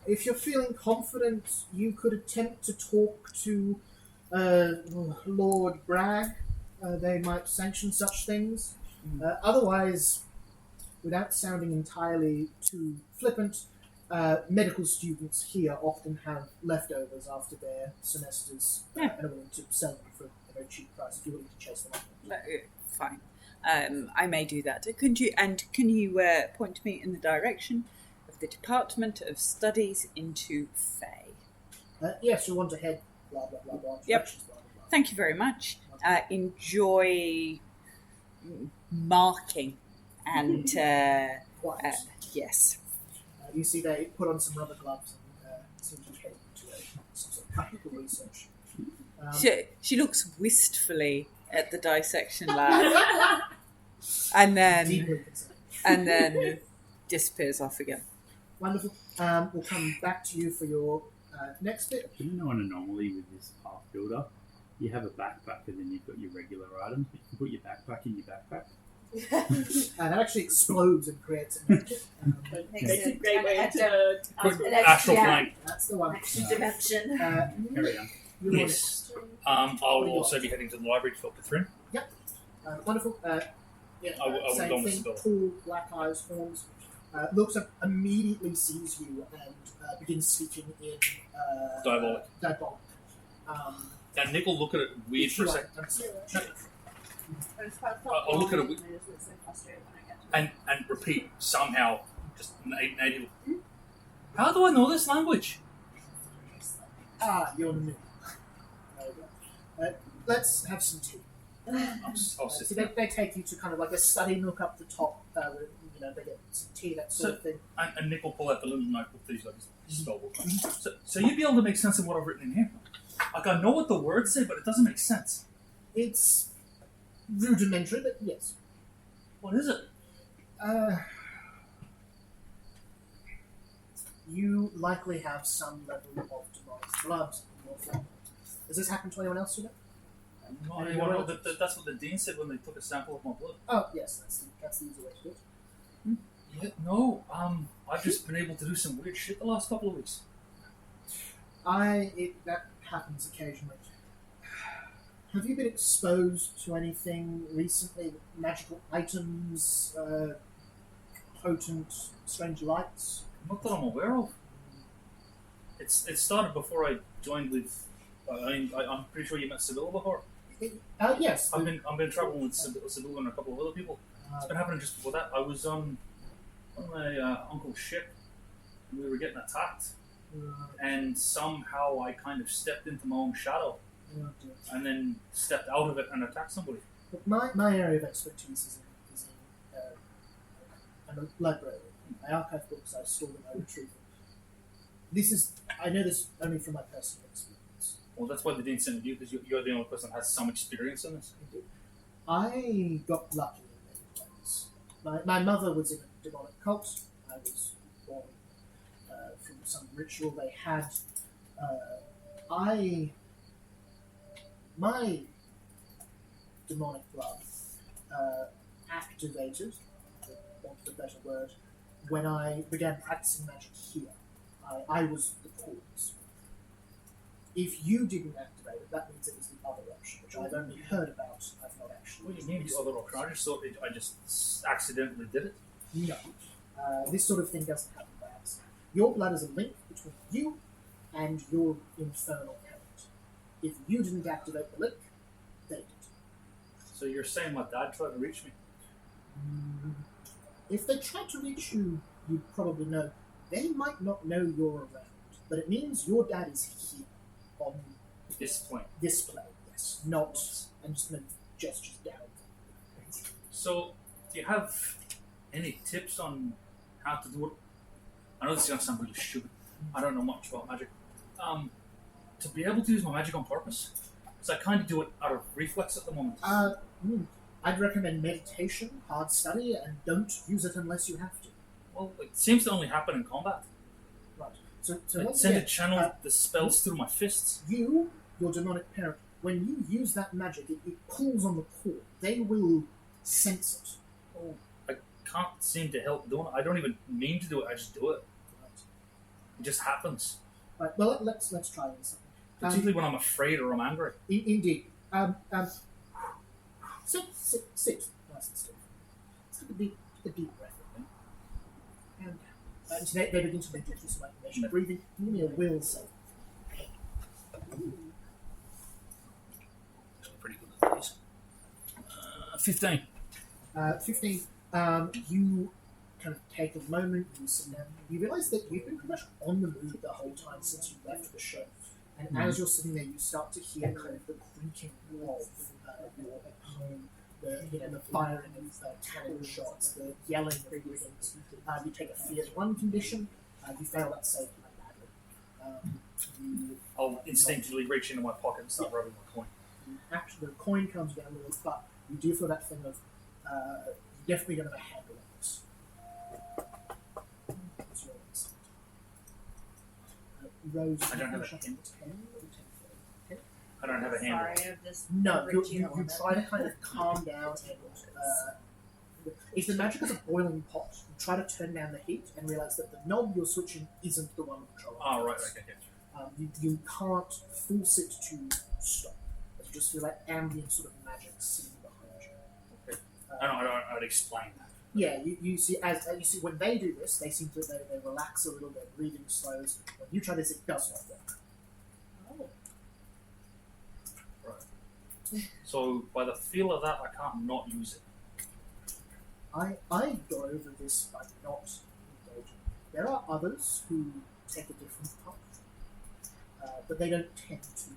If you're feeling confident, you could attempt to talk to Lord Bragg. They might sanction such things. Otherwise, without sounding entirely too flippant, medical students here often have leftovers after their semesters and are willing to sell them for a very cheap price if you're willing to chase them up. Fine. I may do that. Can you point me in the direction of the Department of Studies into Fae? Yes, you'll want to head blah blah blah blah. Yep. Blah, blah, blah. Thank you very much. Enjoy marking and Quiet. yes. You see they put on some rubber gloves and seem to head into some sort of practical research. She looks wistfully at the dissection lab and Deeply then concerned. disappears off again. Wonderful. We'll come back to you for your next bit. Do you know an anomaly with this path builder? You have a backpack and then you've got your regular items, but you can put your backpack in your backpack. That actually explodes and creates a magic. It's a great way to Quick astral plane. That's the one. Extra dimension. Carry on. You're on Yes. I'll also be heading to the library to filter through. wonderful. I will Same go on thing. the Tall, black eyes, horns. Looks up, immediately sees you, and begins speaking in Diabolic. Diabolic. And Nick will look at it weird for a second. I'll look at it and repeat somehow, just native. How do I know this language? You're new. Let's have some tea. I'll sit So they take you to kind of like a study nook up the top, they get some tea, that sort of thing. And Nick will pull out the little notebook that he's got his spell book. So you'd be able to make sense of what I've written in here. Like, I know what the words say, but it doesn't make sense. It's rudimentary, but yes. What is it? You likely have some level of demonic blood in your family. Has this happened to anyone else you know? That's what the dean said when they took a sample of my blood. Oh, yes, that's the easy way to do it. Yeah, no, I've just been able to do some weird shit the last couple of weeks. That happens occasionally. Have you been exposed to anything recently? Magical items, potent, strange lights? Not that I'm aware of. It started before I joined with. I'm pretty sure you met Sibylla before. Yes. I've been traveling with Sibylla and a couple of other people. It's been happening just before that. I was on my uncle's ship, and we were getting attacked, and somehow I kind of stepped into my own shadow, and then stepped out of it and attacked somebody. But my area of expertise is in I'm a librarian. I archive books, I store them, I retrieve them. I know this only from my personal experience. Well, that's why the dean sent you, because you're the only person that has some experience in this. I got lucky in many ways. My mother was in a demonic cult. I was born from some ritual they had. My demonic blood activated, for want of a better word, when I began practicing magic here. I was the cause. If you didn't activate it, that means it was the other option, which I've only heard about. I've not actually. What do you mean the other option? I just thought I just accidentally did it. No. This sort of thing doesn't happen by accident. Your blood is a link between you and your infernal parent. If you didn't activate the link, they did. So you're saying my dad tried to reach me? If they tried to reach you, you'd probably know. They might not know you're around, but it means your dad is here on This point. this plane. Yes, not. I'm just going to gestures down. So, do you have any tips on how to do it? I know this is going to sound really stupid. I don't know much about magic. To be able to use my magic on purpose, because I kind of do it out of reflex at the moment. I'd recommend meditation, hard study, and don't use it unless you have to. Well, it seems to only happen in combat. Right. So I once tend to again, channel the spells through my fists. your demonic parent, when you use that magic, it pulls on the cord. They will sense it. Oh, I can't seem to help doing it. I don't even mean to do it. I just do it. It just happens. Right. Well, let's try this. Particularly when I'm afraid or I'm angry. Indeed. Sit. Nice and still. Let's take a deep breath. And so they begin to make some activation. Breathing. Give me a will save. Pretty good at these. 15. 15. You kind of take a moment, you sit down, you realise that you've been pretty much on the move the whole time since you left the show. And as you're sitting there, you start to hear kind of the creaking of your home, the firing of cannon shots, the yelling of things. You take a fear 1 condition, you fail that save quite badly. I'll instinctively reach into my pocket and start rubbing my coin. Actually, the coin comes down a little, but you do feel that thing of you're definitely going to have a handle on this. What's your instinct? Rose, I don't have a 10 hint. or 10? I don't have a handle. Sorry, I've just No, you on it. try to kind of calm down and if the magic is a boiling pot, you try to turn down the heat and realise that the knob you're switching isn't the one controlling it. Oh, right, okay. You can't force it to stop. You just feel like ambient sort of magic sitting behind you. I'd explain that. Yeah, you see as you see when they do this, they seem to they relax a little bit, breathing slows. When you try this, it does not work. Oh. Right. So, by the feel of that, I can't not use it. I go over this by not engaging. There are others who take a different path, but they don't tend to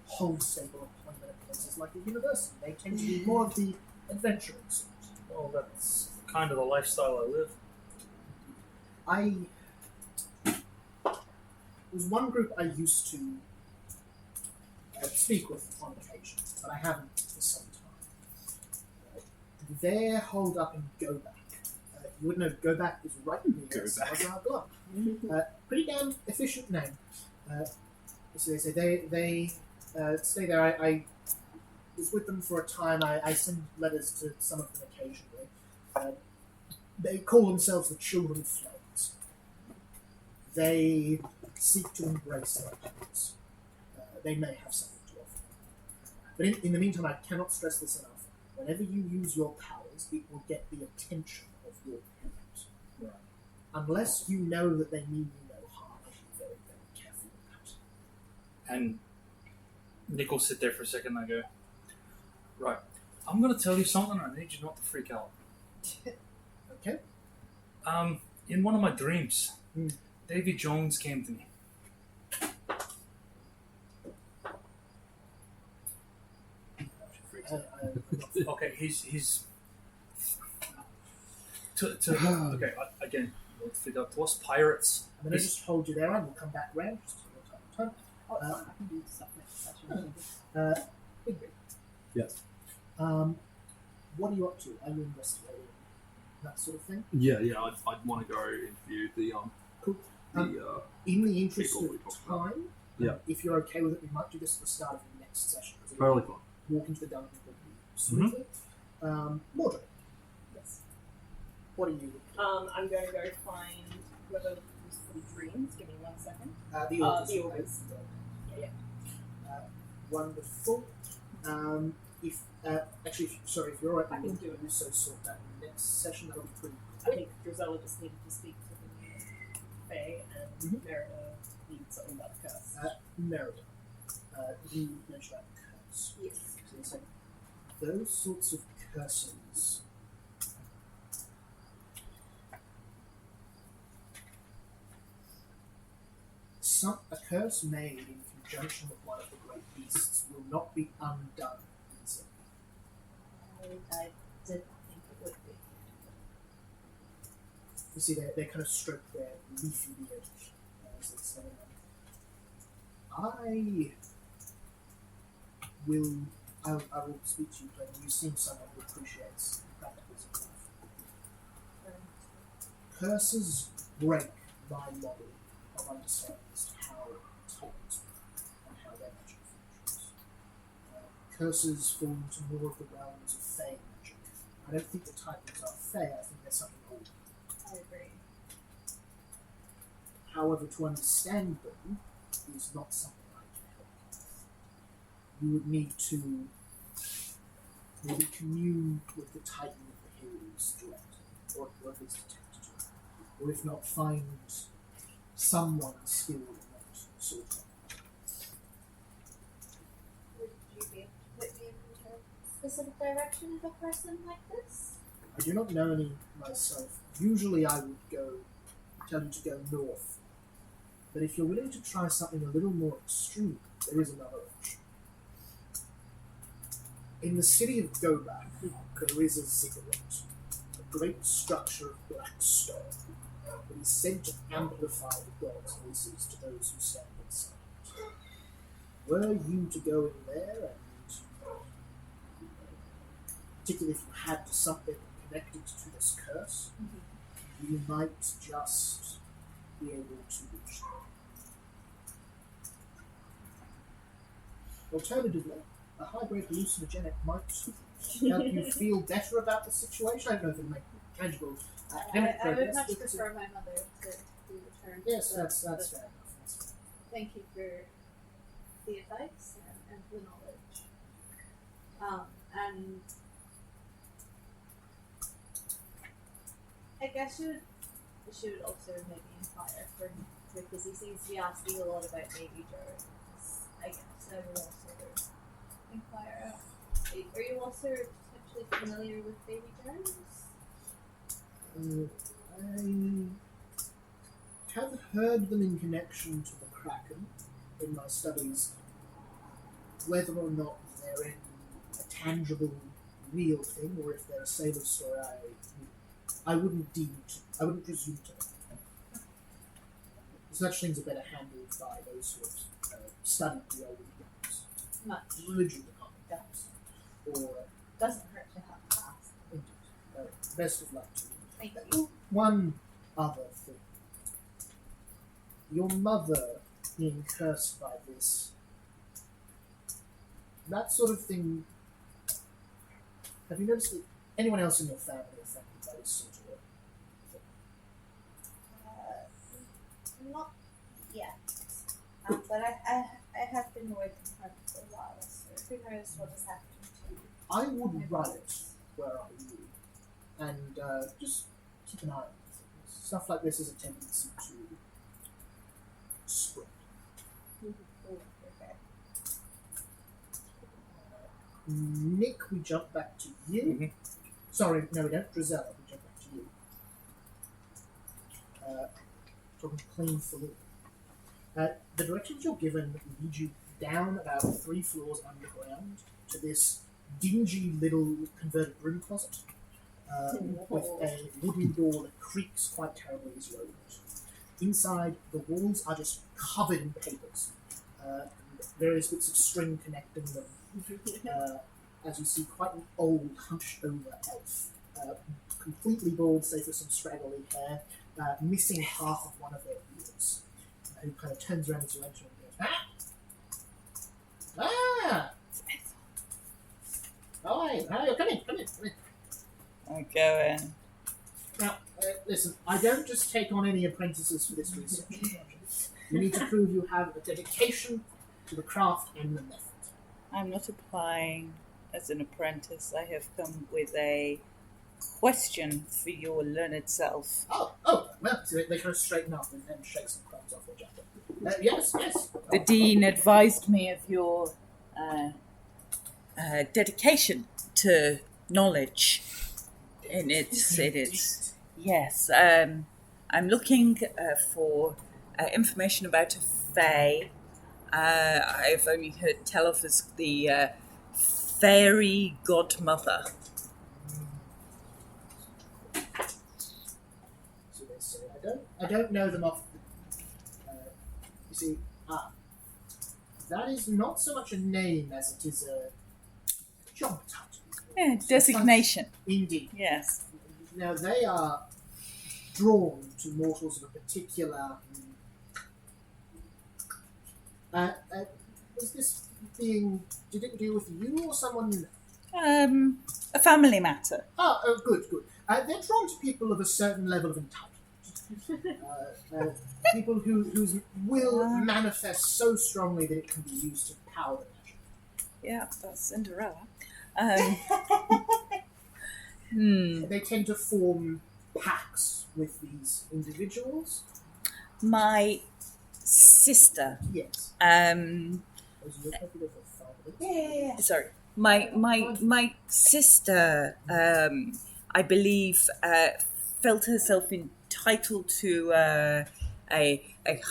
hold stable employment at places like a university. They tend to be more of the adventurers. Well, that's kind of the lifestyle I live. There's one group I used to speak with on occasion, but I haven't for some time. They're holed up in Go Back. You would know Go Back is right near Go Back. Salazar Block. Pretty damn efficient name. So they say they stay there. I was with them for a time. I send letters to some of them occasionally. They call themselves the Children of Flames. They seek to embrace their powers. They may have something to offer. But in the meantime, I cannot stress this enough. Whenever you use your powers, it will get the attention of your parents. Right. Unless you know that they mean you no harm, I should be very, very careful about it. And Nick will sit there for a second and I go, right, I'm going to tell you something and I need you not to freak out. Okay? In one of my dreams, Hmm. Davy Jones came to me. Okay, he's okay. Again, we'll figure out to us pirates. I'm going to just hold you there and we'll come back round just a little time. Oh, it's fine. I can do stuff next session. Big. Yes. What are you up to? Are you investigating that sort of thing? Yeah. I'd want to go interview the Cool. the In the interest people we of talked about. time, Yeah. if you're okay with it, we might do this at the start of the next session. Because totally fine. walk into the dungeon smoothly. Mordred, Yes. what are you? I'm going to go find whoever was for the dreams. Give me 1 second. The Augurs. The Augurs. Yeah. Wonderful. If if you're alright, I we can will do it. also sort that in the next session. That'll be pretty. I think Drizella just needed to speak to the Fae, and Merida needs something about the curse. Merida, you mentioned about curse. Yes. So it's like those sorts of curses. A curse made in conjunction with one of the great beasts will not be undone easily. I did not think it would be. You see, they kind of stroke their leafy beard as they say, I will speak to you plainly. You seem someone who appreciates practicals of life. Curses break my model of understanding as to how Titans work and how their magic functions. Curses fall into more of the realms of Fey magic. I don't think the Titans are Fey, I think they're something older. I agree. However, to understand them is not something I can help with. You would need to maybe commune with the Titan of the Hills directly, or at least attempt to. Or if not, find someone skilled in that sort of thing. Would you be able to put me into a specific direction of a person like this? I do not know any myself. Usually I would tell you to go north. But if you're willing to try something a little more extreme, there is another option. In the city of Gobak, there is a ziggurat, a great structure of black stone that is said to amplify the gods' voices to those who stand inside it. Were you to go in there and, particularly if you had something connected to this curse, you might just be able to reach them. Alternatively, a high-grade hallucinogenic might help you feel better about the situation. I don't know if it'll make tangible academic I would progress. much but- prefer my mother to be returned. Yes, but- that's fair but enough. That's fair. Thank you for the advice and the knowledge. And I guess you should also maybe inquire for because he seems to be asking a lot about baby Jones. I guess I would also inquire. Are you also potentially familiar with baby Jones? I have heard them in connection to the Kraken in my studies. Whether or not they're in a tangible, real thing, or if they're a sailor story, I wouldn't presume to. Such things are better handled by those who have studied the older books. Much. Religion department, perhaps. Or, Doesn't hurt to have class. indeed. Best of luck to you. Thank you. One other thing. Your mother being cursed by this. That sort of thing. Have you noticed that anyone else in your family affected by this sort of thing? Not yet. But I have been away from home for a while, so who knows what has happened to you. I would write where I you, and just keep an eye on things. Stuff like this has a tendency to spread. Okay. Nick, we jump back to you. Mm-hmm. Sorry, no, we don't. Drizella, we jump back to you. Talking clean through. The directions you're given lead you down about 3 floors underground to this dingy little converted broom closet with a wooden door that creaks quite terribly as you open it. Inside, the walls are just covered in papers, and various bits of string connecting them. As you see, quite an old, hunched-over elf, completely bald, save for some straggly hair, missing half of one of their ears, who kind of turns around as you enter and goes, Ah! Oh, hey, come in. I go in. Now, listen, I don't just take on any apprentices for this research project. You need to prove you have a dedication to the craft and the method. I'm not applying as an apprentice. I have come with a question for your learned self. Oh, well, so they kind of straighten up and shake some crumbs off their jacket. Yes. The dean advised me of your dedication to knowledge. And it's yes. I'm looking for information about a fae. I've only heard tell of as the fairy godmother. So they say, I don't know them off. You see, that is not so much a name as it is a job title. Yeah, designation. Indeed. Yes. Now they are drawn to mortals of a particular. Was this being? Did it deal with you or someone you know? A family matter. Oh, good. They're drawn to people of a certain level of entitlement. People whose will manifests so strongly that it can be used to power the magic. Yeah, that's Cinderella. They tend to form packs with these individuals. My sister. Yes. Yeah. Sorry. My sister, I believe, felt herself entitled to a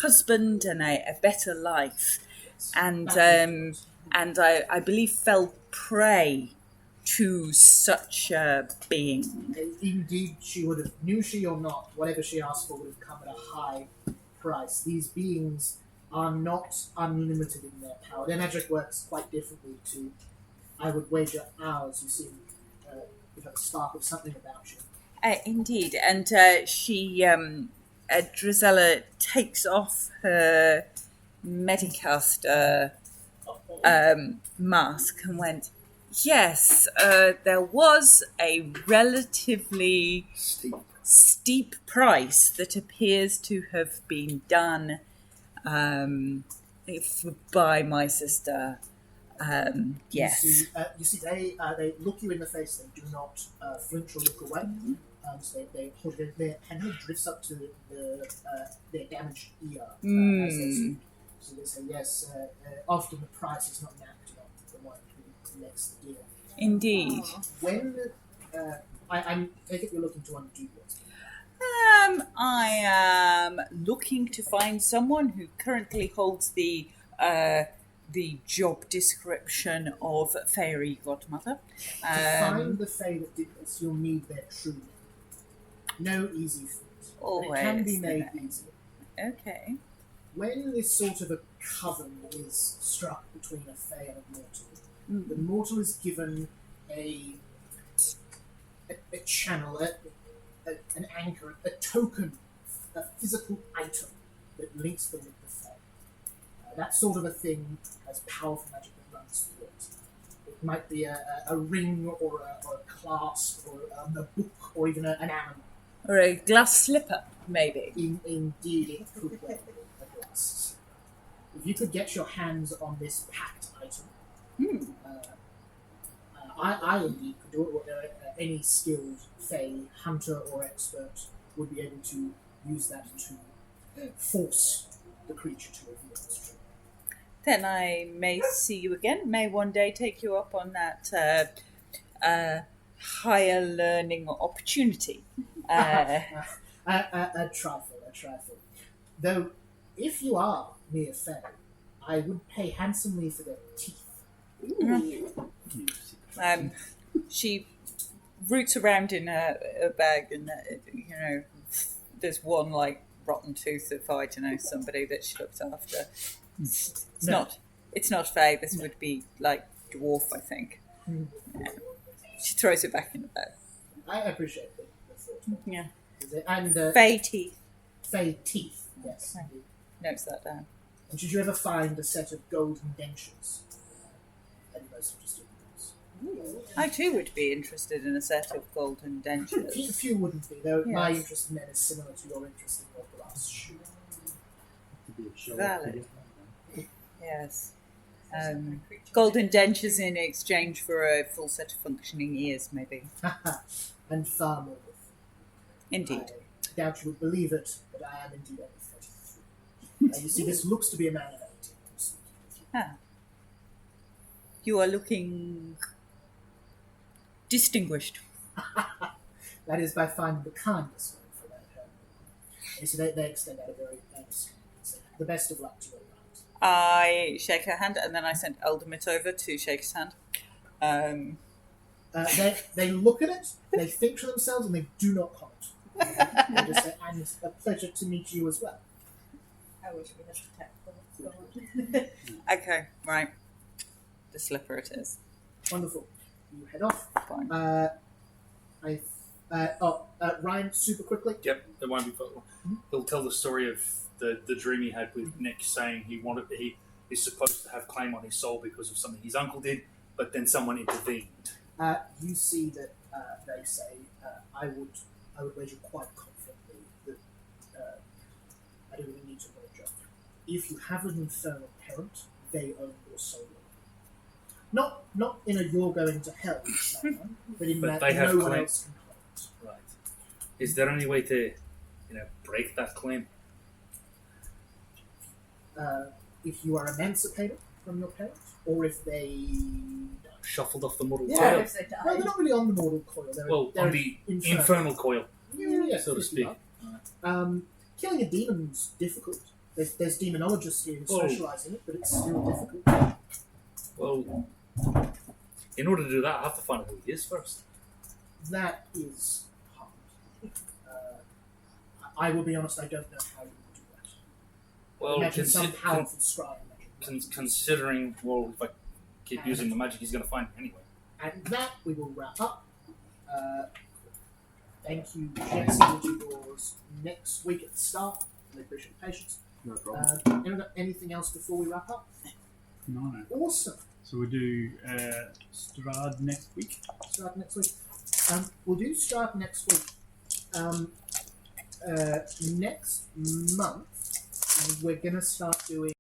husband and a better life, and I believe fell prey to such a being. Indeed, she would have, knew she or not, whatever she asked for would have come at a high price. These beings are not unlimited in their power. Their magic works quite differently to, I would wager, ours. You seem you have a spark of something about you. Indeed, and she, Drizella takes off her Medicaster mask and went, yes, there was a relatively steep price that appears to have been done by my sister. Yes. You see, they look you in the face. They do not flinch or look away. So they hold their hand drifts up to their damaged ear as they speak. So they say, yes, often the price is not mapped on the one who collects the deal. Indeed. When I take it you're looking to undo this. I am looking to find someone who currently holds the job description of fairy godmother. To find the fae that did this, you'll need their true name. No easy feat. Always. It can be the made name. easy. Okay. When this sort of a coven is struck between a Fae and a mortal, the mortal is given a channel, an anchor, a token, a physical item that links them with the Fae. That sort of a thing has powerful magic that runs through it. It might be a ring or a clasp or a book or even an animal. Or a glass slipper, maybe. Indeed, it could well be a glass. If you could get your hands on this packed item, I indeed could do it. Or, any skilled Fae, hunter or expert would be able to use that to force the creature to reveal its truth. Then I may see you again. May one day take you up on that higher learning opportunity. A trifle. Though, if you are near Fae, I would pay handsomely for their teeth. She roots around in her bag, and there's one like rotten tooth of somebody that she looks after. It's not Fae. This would be like dwarf, I think. Yeah. She throws it back in the bag. I appreciate the thought. Yeah. And Fae teeth. Fae teeth, yes. Right. Notes that down. And should you ever find a set of golden dentures, I'd be most interested in those. I too would be interested in a set of golden dentures. Few wouldn't be, though. Yes. My interest in them is similar to your interest in your glass shoe. Valid. Yes. Golden dentures in exchange for a full set of functioning ears, maybe. And far more. Indeed. I doubt you would believe it, but I am indeed only 33. You see, this looks to be a man of 18. You are looking distinguished. That is by finding the kindest word for that. You see, they extend out a very earnest hand. The best of luck to your right. I shake her hand, and then I send Eldamit over to shake his hand. They look at it, they think to themselves, and they do not comment. They just say, and it's a pleasure to meet you as well. I wish we had the tech. Okay, right. The slipper it is. Wonderful. You head off. Fine. Ryan, super quickly. Yep, it won't be fun. He'll tell the story of the dream he had with Nick, saying he is supposed to have claim on his soul because of something his uncle did, but then someone intervened. You see that they say, I would wager quite confidently that I don't really need to know a joke. If you have an infernal parent, they own your soul. Not in a you're going to hell manner, but in But that they have no one claim. else can claim Right. Is there any way to, break that claim? it. If you are emancipated from your parents, or if they die. Shuffled off the mortal Yeah. coil? If they die. Well, they're not really on the mortal coil. They're On the infernal coil, yeah, so to if you speak. like. Killing a demon's difficult. There's demonologists here who specialise in it, but it's still difficult. Well, in order to do that, I have to find out who he is first. That is hard. I will be honest, I don't know how you would do that. Well, Imagine some powerful scry. considering, if I keep using the magic, he's going to find me anyway. And that we will wrap up. Thank you, Jesse. We'll do yours next week at the start. I appreciate the patience. No problem. Anyone got anything else before we wrap up? No. Awesome. So we'll do Strahd next week. Start next week. We'll do start next week. Next month, we're going to start doing